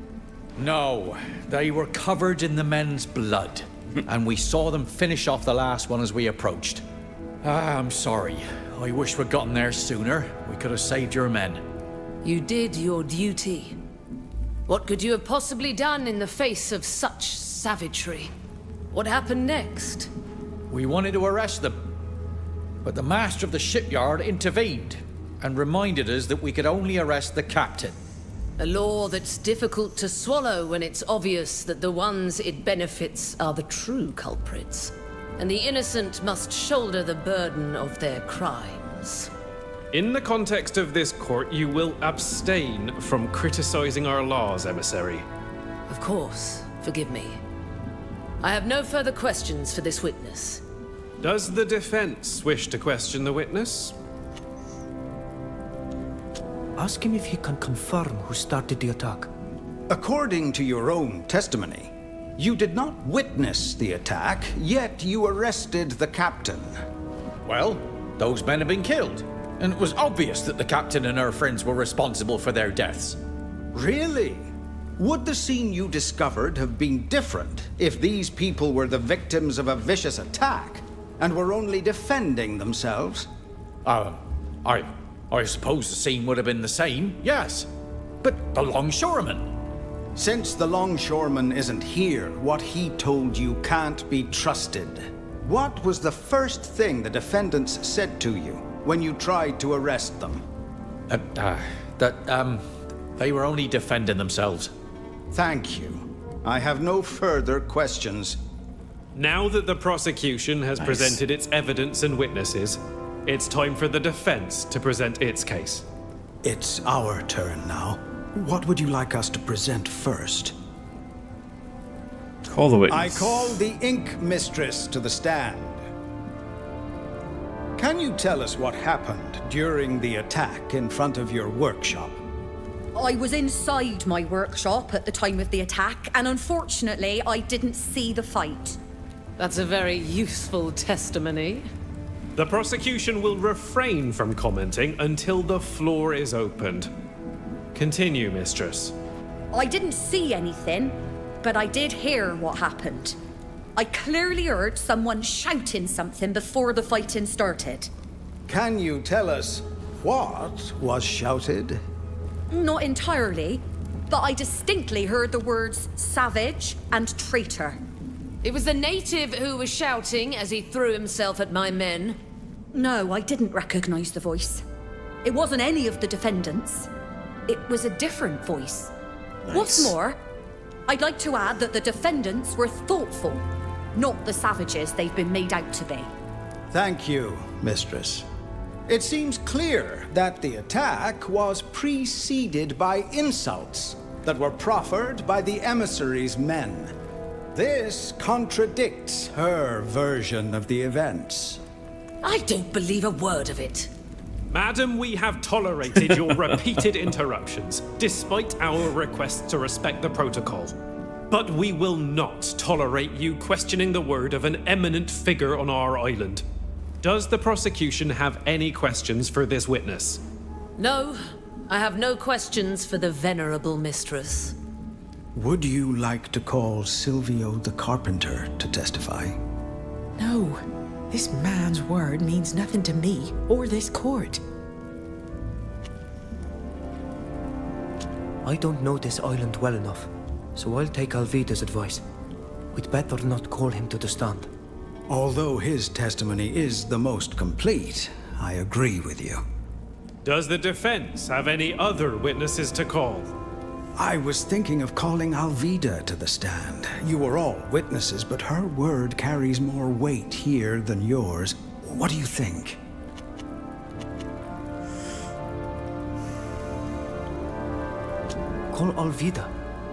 No, they were covered in the men's blood, and we saw them finish off the last one as we approached. I'm sorry. I wish we'd gotten there sooner. We could have saved your men. You did your duty. What could you have possibly done in the face of such savagery? What happened next? We wanted to arrest them, but the master of the shipyard intervened and reminded us that we could only arrest the captain. A law that's difficult to swallow when it's obvious that the ones it benefits are the true culprits, and the innocent must shoulder the burden of their crimes. In the context of this court, you will abstain from criticizing our laws, emissary. Of course, forgive me. I have no further questions for this witness. Does the defense wish to question the witness? Ask him if he can confirm who started the attack. According to your own testimony, you did not witness the attack, yet you arrested the captain. Well, those men have been killed, and it was obvious that the captain and her friends were responsible for their deaths. Really? Would the scene you discovered have been different if these people were the victims of a vicious attack and were only defending themselves? I suppose the scene would have been the same, yes. But the longshoreman? Since the longshoreman isn't here, what he told you can't be trusted. What was the first thing the defendants said to you when you tried to arrest them? They were only defending themselves. Thank you. I have no further questions. Now that the prosecution has presented its evidence and witnesses, it's time for the defense to present its case. It's our turn now. What would you like us to present first? Call the witness. I call the Ink Mistress to the stand. Can you tell us what happened during the attack in front of your workshop? I was inside my workshop at the time of the attack, and unfortunately, I didn't see the fight. That's a very useful testimony. The prosecution will refrain from commenting until the floor is opened. Continue, mistress. I didn't see anything, but I did hear what happened. I clearly heard someone shouting something before the fighting started. Can you tell us what was shouted? Not entirely, but I distinctly heard the words savage and traitor. It was the native who was shouting as he threw himself at my men. No, I didn't recognize the voice. It wasn't any of the defendants. It was a different voice. Nice. What's more, I'd like to add that the defendants were thoughtful, not the savages they've been made out to be. Thank you, Mistress. It seems clear that the attack was preceded by insults that were proffered by the emissary's men. This contradicts her version of the events. I don't believe a word of it. Madam, we have tolerated your repeated interruptions, despite our request to respect the protocol. But we will not tolerate you questioning the word of an eminent figure on our island. Does the prosecution have any questions for this witness? No, I have no questions for the venerable mistress. Would you like to call Silvio the carpenter to testify? No, this man's word means nothing to me or this court. I don't know this island well enough, so I'll take Alvida's advice. We'd better not call him to the stand. Although his testimony is the most complete, I agree with you. Does the defense have any other witnesses to call? I was thinking of calling Alvida to the stand. You were all witnesses, but her word carries more weight here than yours. What do you think? Call Alvida.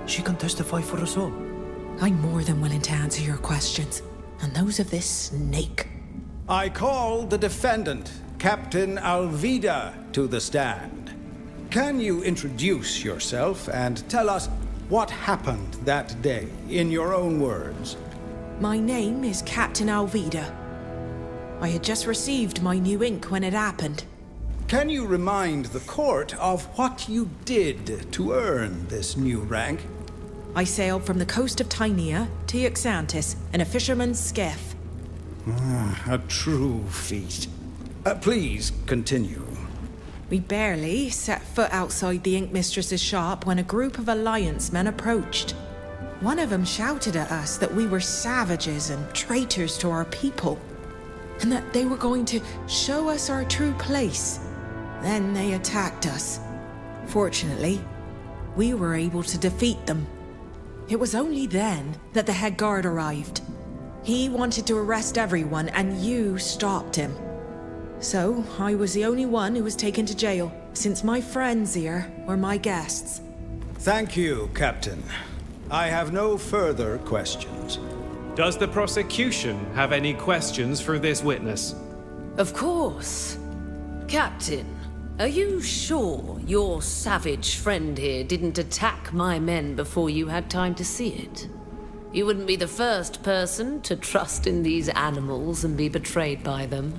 She can testify for us all. I'm more than willing to answer your questions, and those of this snake. I call the defendant, Captain Alvida, to the stand. Can you introduce yourself and tell us what happened that day, in your own words? My name is Captain Alvida. I had just received my new ink when it happened. Can you remind the court of what you did to earn this new rank? I sailed from the coast of Tynea to Yaxantis in a fisherman's skiff. A true feat. Please continue. We barely set foot outside the ink mistress's shop when a group of Alliance men approached. One of them shouted at us that we were savages and traitors to our people, and that they were going to show us our true place. Then they attacked us. Fortunately, we were able to defeat them. It was only then that the head guard arrived. He wanted to arrest everyone, and you stopped him. So, I was the only one who was taken to jail, since my friends here were my guests. Thank you, Captain. I have no further questions. Does the prosecution have any questions for this witness? Of course. Captain, are you sure your savage friend here didn't attack my men before you had time to see it? You wouldn't be the first person to trust in these animals and be betrayed by them.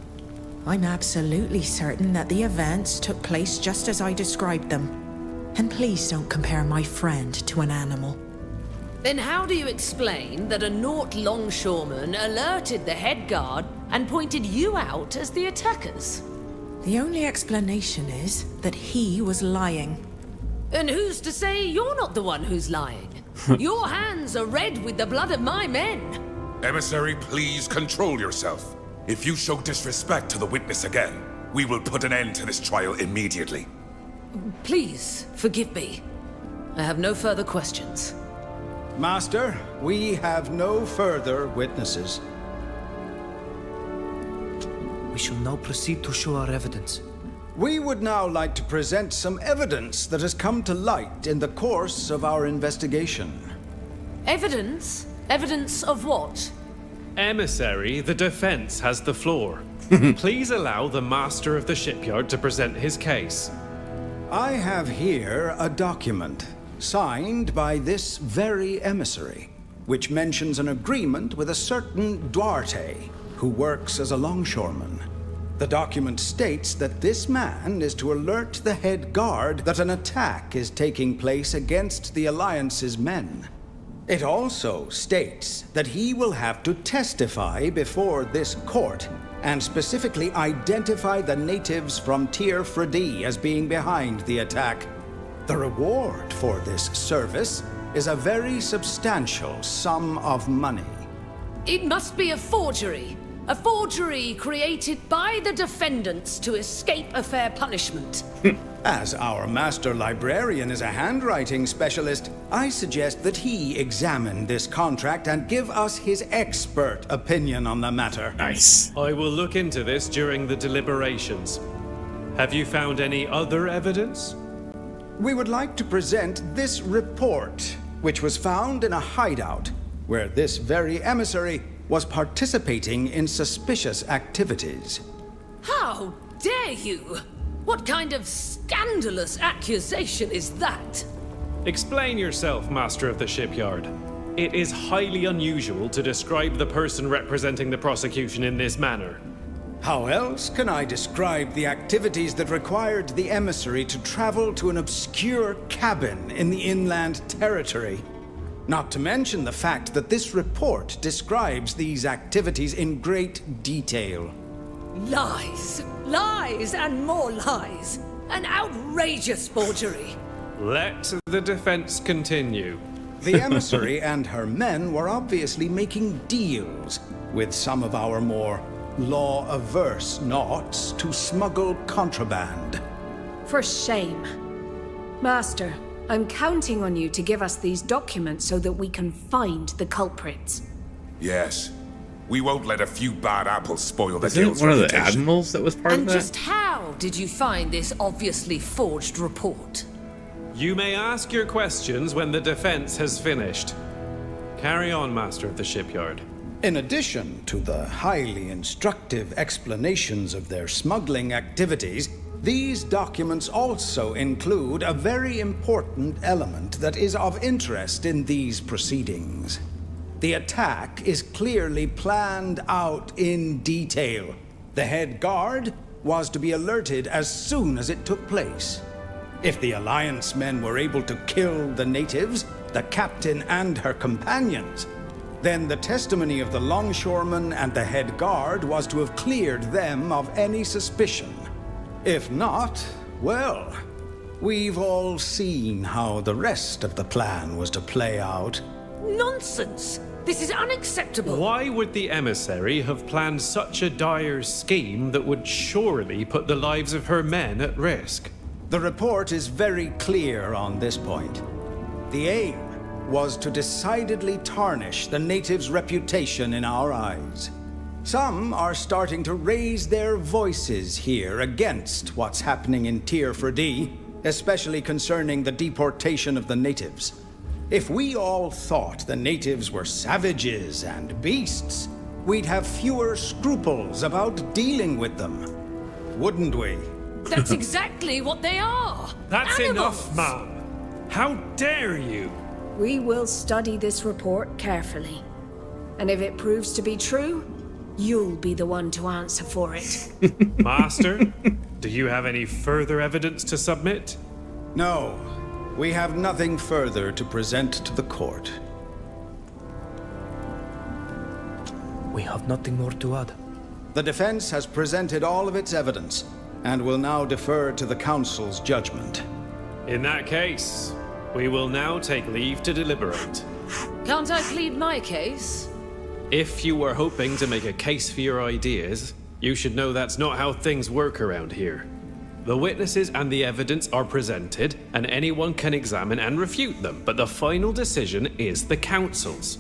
I'm absolutely certain that the events took place just as I described them. And please don't compare my friend to an animal. Then how do you explain that a Naut longshoreman alerted the head guard and pointed you out as the attackers? The only explanation is that he was lying. And who's to say you're not the one who's lying? Your hands are red with the blood of my men. Emissary, please control yourself. If you show disrespect to the witness again, we will put an end to this trial immediately. Please, forgive me. I have no further questions. Master, we have no further witnesses. We shall now proceed to show our evidence. We would now like to present some evidence that has come to light in the course of our investigation. Evidence? Evidence of what? Emissary, the defense has the floor. Please allow the master of the shipyard to present his case. I have here a document signed by this very emissary, which mentions an agreement with a certain Duarte, who works as a longshoreman. The document states that this man is to alert the head guard that an attack is taking place against the Alliance's men. It also states that he will have to testify before this court and specifically identify the natives from Tir Fredi as being behind the attack. The reward for this service is a very substantial sum of money. It must be a forgery. A forgery created by the defendants to escape a fair punishment. As our master librarian is a handwriting specialist, I suggest that he examine this contract and give us his expert opinion on the matter. Nice. I will look into this during the deliberations. Have you found any other evidence? We would like to present this report, which was found in a hideout, where this very emissary was participating in suspicious activities. How dare you? What kind of scandalous accusation is that? Explain yourself, master of the shipyard. It is highly unusual to describe the person representing the prosecution in this manner. How else can I describe the activities that required the emissary to travel to an obscure cabin in the inland territory? Not to mention the fact that this report describes these activities in great detail. Lies! Lies and more lies! An outrageous forgery! Let the defense continue. The emissary and her men were obviously making deals with some of our more law-averse knots to smuggle contraband. For shame. Master, I'm counting on you to give us these documents so that we can find the culprits. Yes. We won't let a few bad apples spoil the Isn't guild's it one of the reputation. admirals that was part And of that? just how did you find this obviously forged report? You may ask your questions when the defense has finished. Carry on, Master of the Shipyard. In addition to the highly instructive explanations of their smuggling activities, these documents also include a very important element that is of interest in these proceedings. The attack is clearly planned out in detail. The head guard was to be alerted as soon as it took place. If the Alliance men were able to kill the natives, the captain and her companions, then the testimony of the longshoreman and the head guard was to have cleared them of any suspicion. If not, well, we've all seen how the rest of the plan was to play out. Nonsense! This is unacceptable! Why would the emissary have planned such a dire scheme that would surely put the lives of her men at risk? The report is very clear on this point. The aim was to decidedly tarnish the natives' reputation in our eyes. Some are starting to raise their voices here against what's happening in Tier 4D, especially concerning the deportation of the natives. If we all thought the natives were savages and beasts, we'd have fewer scruples about dealing with them. Wouldn't we? That's exactly what they are! That's Animals. enough, ma'am! How dare you! We will study this report carefully. And if it proves to be true, you'll be the one to answer for it. Master, do you have any further evidence to submit? No, we have nothing further to present to the court. We have nothing more to add. The defense has presented all of its evidence and will now defer to the council's judgment. In that case, we will now take leave to deliberate. Can't I plead my case? If you were hoping to make a case for your ideas, you should know that's not how things work around here. The witnesses and the evidence are presented, and anyone can examine and refute them, but the final decision is the council's.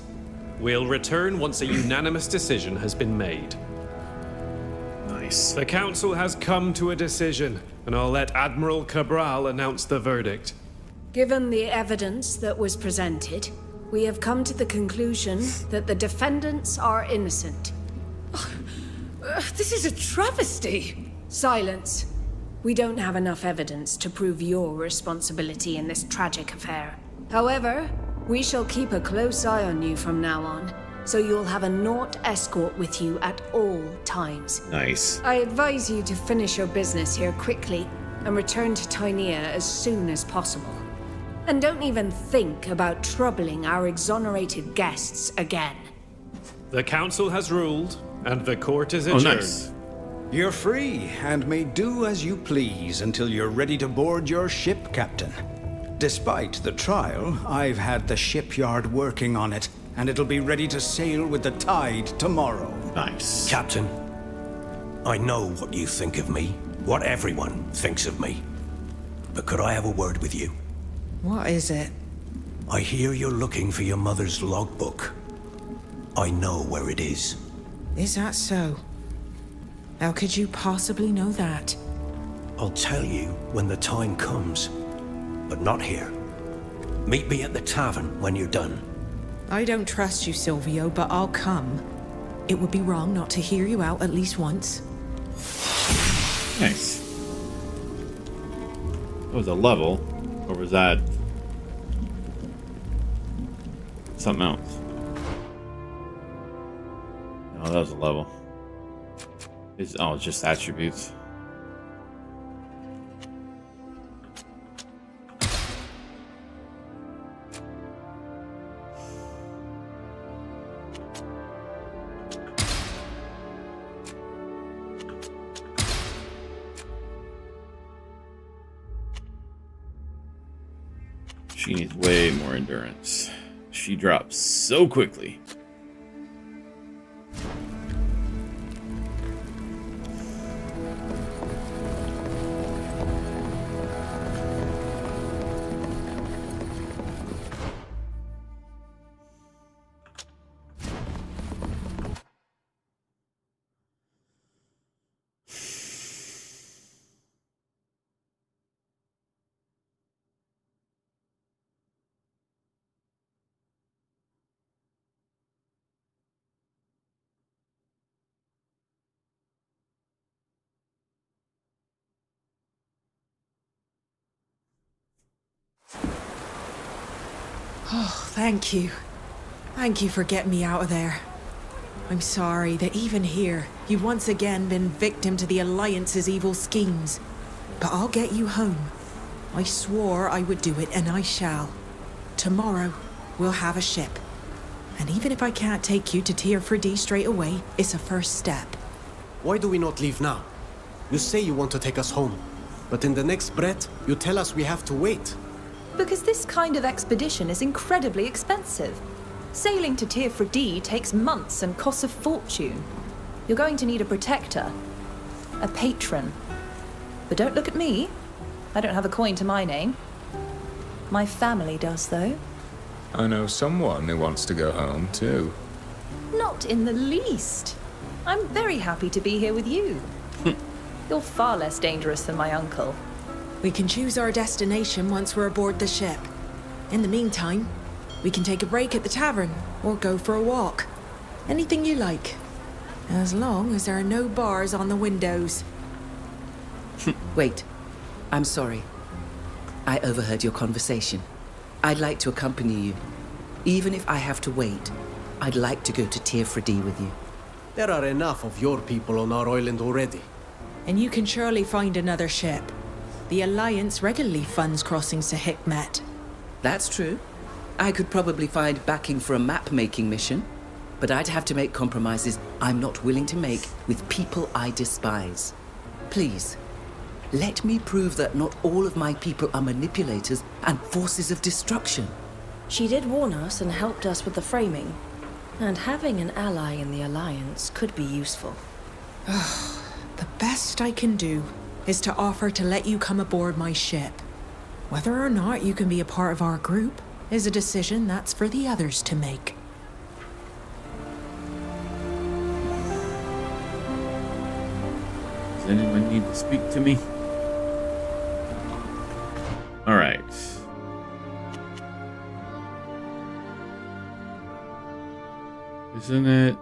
We'll return once a unanimous decision has been made. Nice. The council has come to a decision, and I'll let Admiral Cabral announce the verdict. Given the evidence that was presented, we have come to the conclusion that the defendants are innocent. This is a travesty! Silence. We don't have enough evidence to prove your responsibility in this tragic affair. However, we shall keep a close eye on you from now on, so you'll have a Nort escort with you at all times. Nice. I advise you to finish your business here quickly and return to Tynea as soon as possible. And don't even think about troubling our exonerated guests again. The council has ruled, and the court is adjourned. Nice. You're free and may do as you please until you're ready to board your ship, Captain. Despite the trial, I've had the shipyard working on it, and it'll be ready to sail with the tide tomorrow. Nice. Captain, I know what you think of me, what everyone thinks of me. But could I have a word with you? What is it? I hear you're looking for your mother's logbook. I know where it is. Is that so? How could you possibly know that? I'll tell you when the time comes, but not here. Meet me at the tavern when you're done. I don't trust you, Silvio, but I'll come. It would be wrong not to hear you out at least once. Nice. That was a level. Or was that something else. Oh, that was a level. It's just attributes. She needs way more endurance. She drops so quickly. Oh, thank you. Thank you for getting me out of there. I'm sorry that even here, you've once again been victim to the Alliance's evil schemes. But I'll get you home. I swore I would do it, and I shall. Tomorrow, we'll have a ship. And even if I can't take you to Tier 4D straight away, it's a first step. Why do we not leave now? You say you want to take us home, but in the next breath, you tell us we have to wait. Because this kind of expedition is incredibly expensive. Sailing to Tier 4D takes months and costs a fortune. You're going to need a protector. A patron. But don't look at me. I don't have a coin to my name. My family does, though. I know someone who wants to go home, too. Not in the least. I'm very happy to be here with you. You're far less dangerous than my uncle. We can choose our destination once we're aboard the ship. In the meantime, we can take a break at the tavern or go for a walk. Anything you like. As long as there are no bars on the windows. Wait. I'm sorry. I overheard your conversation. I'd like to accompany you. Even if I have to wait, I'd like to go to Tier 4D with you. There are enough of your people on our island already. And you can surely find another ship. The Alliance regularly funds crossings to Hikmet. That's true. I could probably find backing for a map-making mission, but I'd have to make compromises I'm not willing to make with people I despise. Please, let me prove that not all of my people are manipulators and forces of destruction. She did warn us and helped us with the framing. And having an ally in the Alliance could be useful. The best I can do is to offer to let you come aboard my ship. Whether or not you can be a part of our group is a decision that's for the others to make. Does anyone need to speak to me? All right. Isn't it?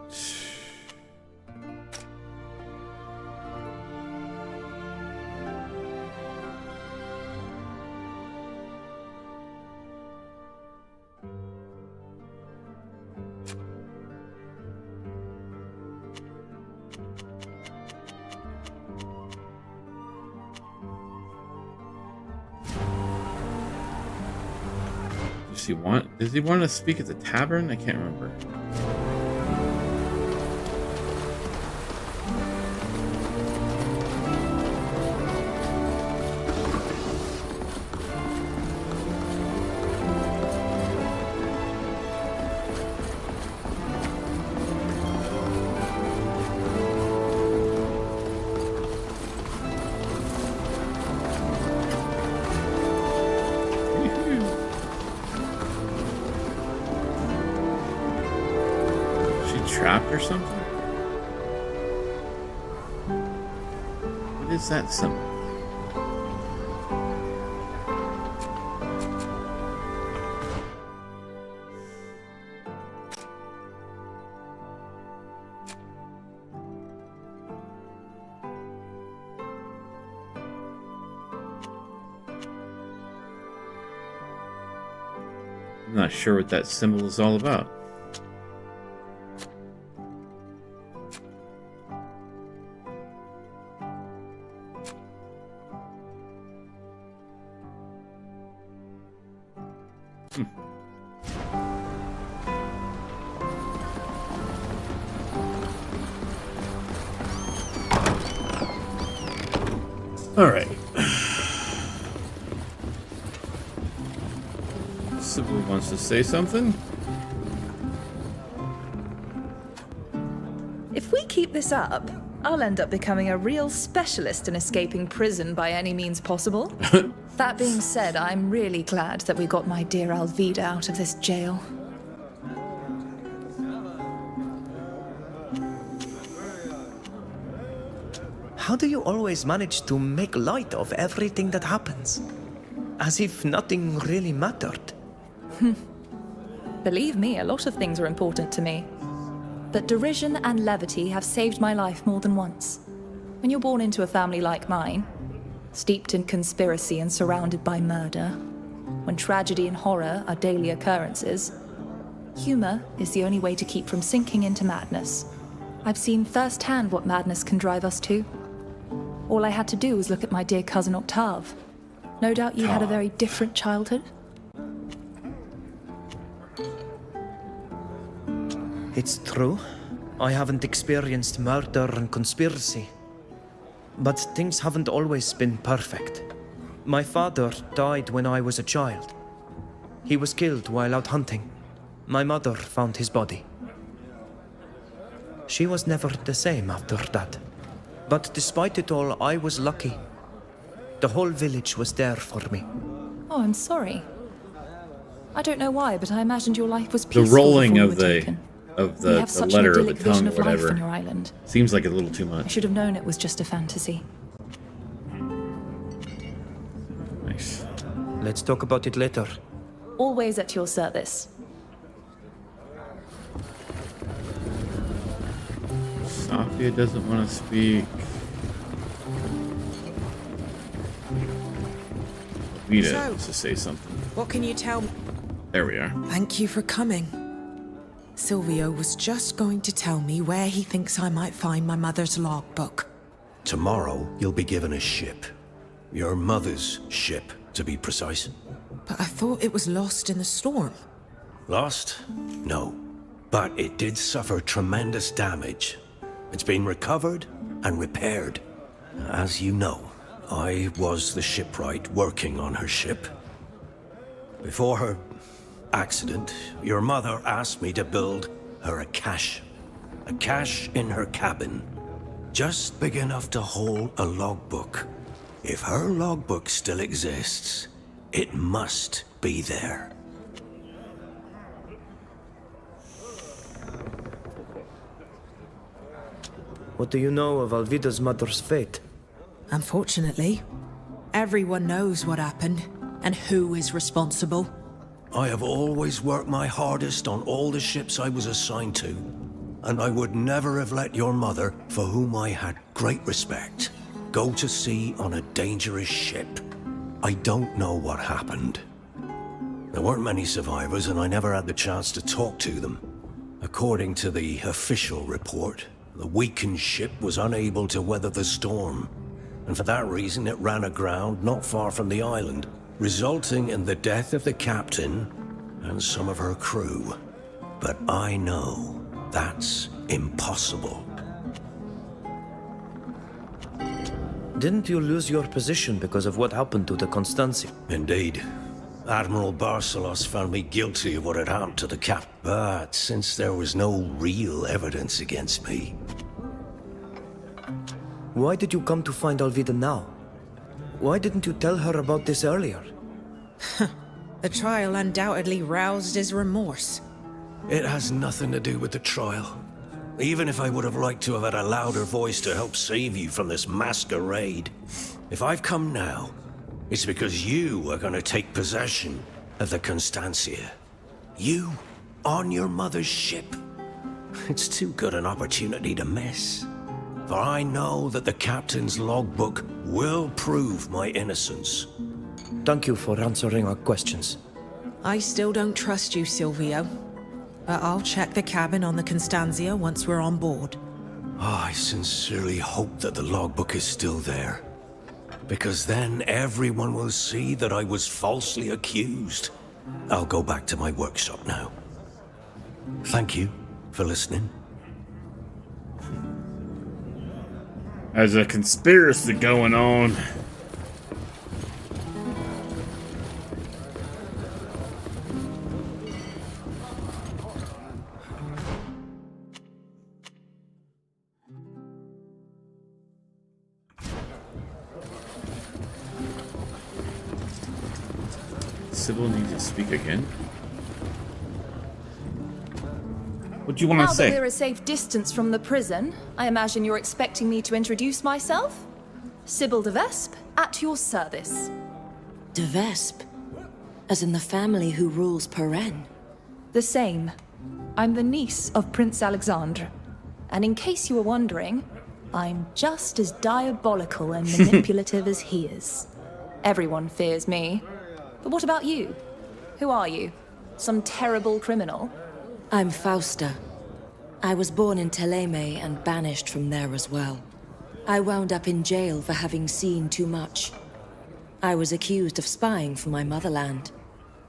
Does he want to speak at the tavern? I can't remember. Trapped or something? What is that symbol? I'm not sure what that symbol is all about. All right. Sybil wants to say something. If we keep this up, I'll end up becoming a real specialist in escaping prison by any means possible. That being said, I'm really glad that we got my dear Alvida out of this jail. How do you always manage to make light of everything that happens? As if nothing really mattered. Believe me, a lot of things are important to me. But derision and levity have saved my life more than once. When you're born into a family like mine, steeped in conspiracy and surrounded by murder, when tragedy and horror are daily occurrences, humor is the only way to keep from sinking into madness. I've seen firsthand what madness can drive us to. All I had to do was look at my dear cousin Octave. No doubt you had a very different childhood. It's true. I haven't experienced murder and conspiracy. But things haven't always been perfect. My father died when I was a child. He was killed while out hunting. My mother found his body. She was never the same after that. But despite it all, I was lucky. The whole village was there for me. Oh, I'm sorry. I don't know why, but I imagined your life was peaceful. The rolling before you of were the taken. the letter of the tongue or whatever On your island. seems like a little too I much. should have known it was just a fantasy. Nice. Let's talk about it later. Always at your service. Sophia doesn't want to speak. Vita wants to say something. What can you tell me? There we are. Thank you for coming. Silvio was just going to tell me where he thinks I might find my mother's logbook. Tomorrow, you'll be given a ship. Your mother's ship, to be precise. But I thought it was lost in the storm. Lost? No. But it did suffer tremendous damage. It's been recovered and repaired. As you know, I was the shipwright working on her ship. Before her accident, your mother asked me to build her a cache. A cache in her cabin. Just big enough to hold a logbook. If her logbook still exists, it must be there. What do you know of Alvida's mother's fate? Unfortunately, everyone knows what happened and who is responsible. I have always worked my hardest on all the ships I was assigned to, and I would never have let your mother, for whom I had great respect, go to sea on a dangerous ship. I don't know what happened. There weren't many survivors, and I never had the chance to talk to them. According to the official report, the weakened ship was unable to weather the storm, and for that reason it ran aground not far from the island, resulting in the death of the captain and some of her crew. But I know that's impossible. Didn't you lose your position because of what happened to the Constancia? Indeed. Admiral Barcelos found me guilty of what had happened to the captain. But since there was no real evidence against me... Why did you come to find Alvida now? Why didn't you tell her about this earlier? The trial undoubtedly roused his remorse. It has nothing to do with the trial. Even if I would have liked to have had a louder voice to help save you from this masquerade. If I've come now, it's because you are going to take possession of the Constancia. You, on your mother's ship. It's too good an opportunity to miss. For I know that the captain's logbook will prove my innocence. Thank you for answering our questions. I still don't trust you, Silvio. But I'll check the cabin on the Constanzia once we're on board. I sincerely hope that the logbook is still there. Because then everyone will see that I was falsely accused. I'll go back to my workshop now. Thank you for listening. There's a conspiracy going on. Sybil needs to speak again. What do you want to say? Now that we're a safe distance from the prison, I imagine you're expecting me to introduce myself? Sybil de Vespe, at your service. De Vespe? As in the family who rules Peren? The same. I'm the niece of Prince Alexandre. And in case you were wondering, I'm just as diabolical and manipulative as he is. Everyone fears me. But what about you? Who are you? Some terrible criminal? I'm Fausta. I was born in Teleme and banished from there as well. I wound up in jail for having seen too much. I was accused of spying for my motherland.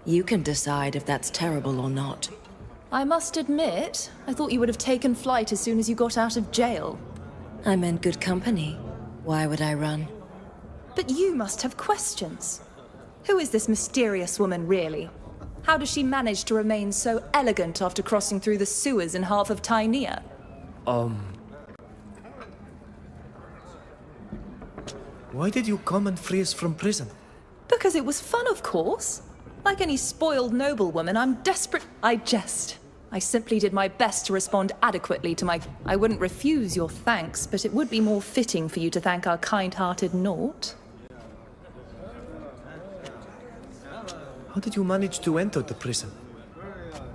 You can decide if that's terrible or not. I must admit, I thought you would have taken flight as soon as you got out of jail. I'm in good company. Why would I run? But you must have questions. Who is this mysterious woman, really? How does she manage to remain so elegant after crossing through the sewers in half of Tainea? Why did you come and free us from prison? Because it was fun, of course. Like any spoiled noblewoman, I'm desperate. I jest. I simply did my best to respond adequately to my... I wouldn't refuse your thanks, but it would be more fitting for you to thank our kind-hearted Nort. How did you manage to enter the prison?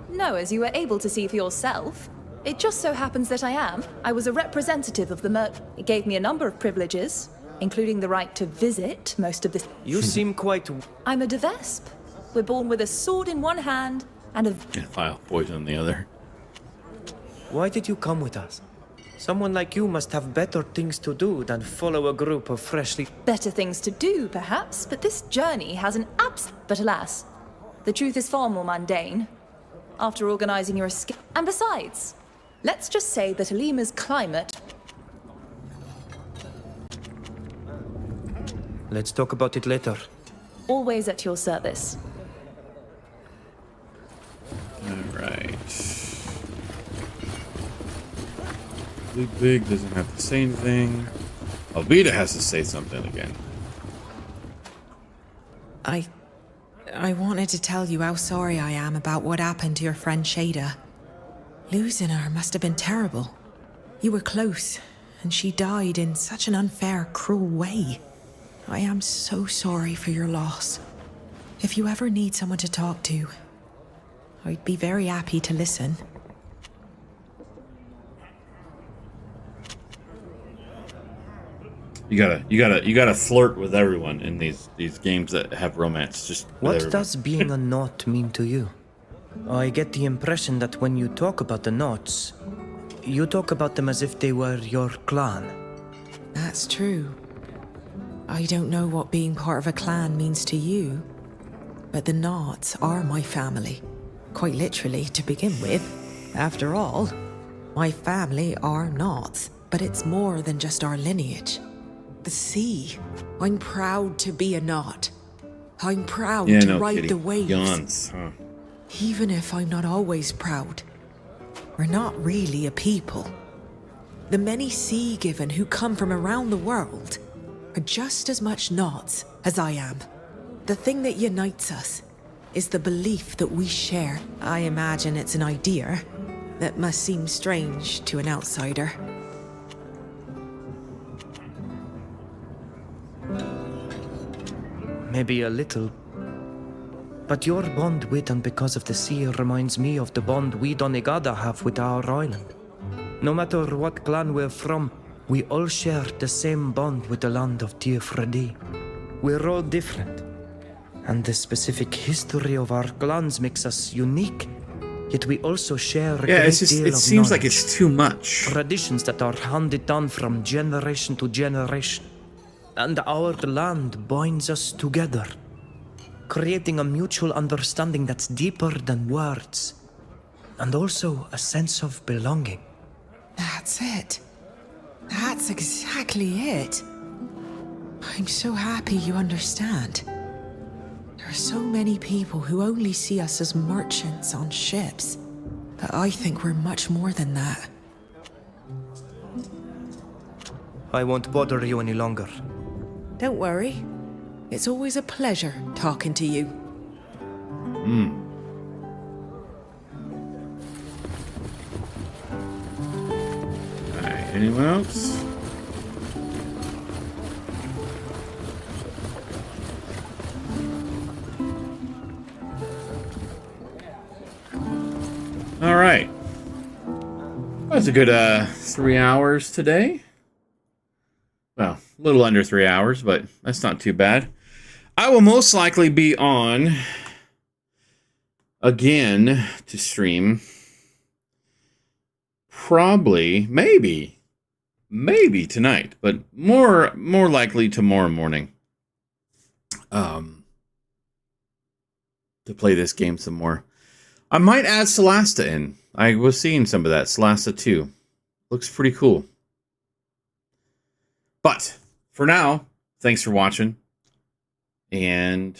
No, as you were able to see for yourself. It just so happens that I am. I was a representative of the It gave me a number of privileges, including the right to visit most of this. You seem quite... I'm a de Vespe. We're born with a sword in one hand and a... File poison in the other. Why did you come with us? Someone like you must have better things to do than follow a group of freshly... Better things to do, perhaps, but this journey has an But alas, the truth is far more mundane. After organizing your escape... And besides, let's just say that Alima's climate... Let's talk about it later. Always at your service. Alright. Big doesn't have to say anything. Alvida has to say something again. I wanted to tell you how sorry I am about what happened to your friend Shada. Losing her must have been terrible. You were close, and she died in such an unfair, cruel way. I am so sorry for your loss. If you ever need someone to talk to, I'd be very happy to listen. You gotta flirt with everyone in these games that have romance. Just what does being a Nort mean to you? I get the impression that when you talk about the Norts, you talk about them as if they were your clan. That's true. I don't know what being part of a clan means to you, but the Norts are my family. Quite literally, to begin with. After all, my family are Norts, but it's more than just our lineage. The sea. I'm proud to be a Nort. I'm proud to ride Kitty. the waves. Yawns, huh? Even if I'm not always proud, we're not really a people. The many sea-given who come from around the world are just as much Norts as I am. The thing that unites us is the belief that we share. I imagine it's an idea that must seem strange to an outsider. Maybe a little. But your bond with and because of the sea reminds me of the bond we Donegada have with our island. No matter what clan we're from, we all share the same bond with the land of Dear Freddy. We're all different. And the specific history of our clans makes us unique. Yet we also share a Yeah, great it's just, deal it of seems like knowledge. it's too much. Traditions that are handed down from generation to generation. And our land binds us together, creating a mutual understanding that's deeper than words. And also a sense of belonging. That's it. That's exactly it. I'm so happy you understand. There are so many people who only see us as merchants on ships, but I think we're much more than that. I won't bother you any longer. Don't worry. It's always a pleasure talking to you. Alright, anyone else? Alright. That's a good 3 hours today. Well, a little under 3 hours, but that's not too bad. I will most likely be on again to stream. Probably, maybe tonight, but more likely tomorrow morning. To play this game some more. I might add Celasta in. I was seeing some of that. Celasta 2. Looks pretty cool. But for now, thanks for watching. And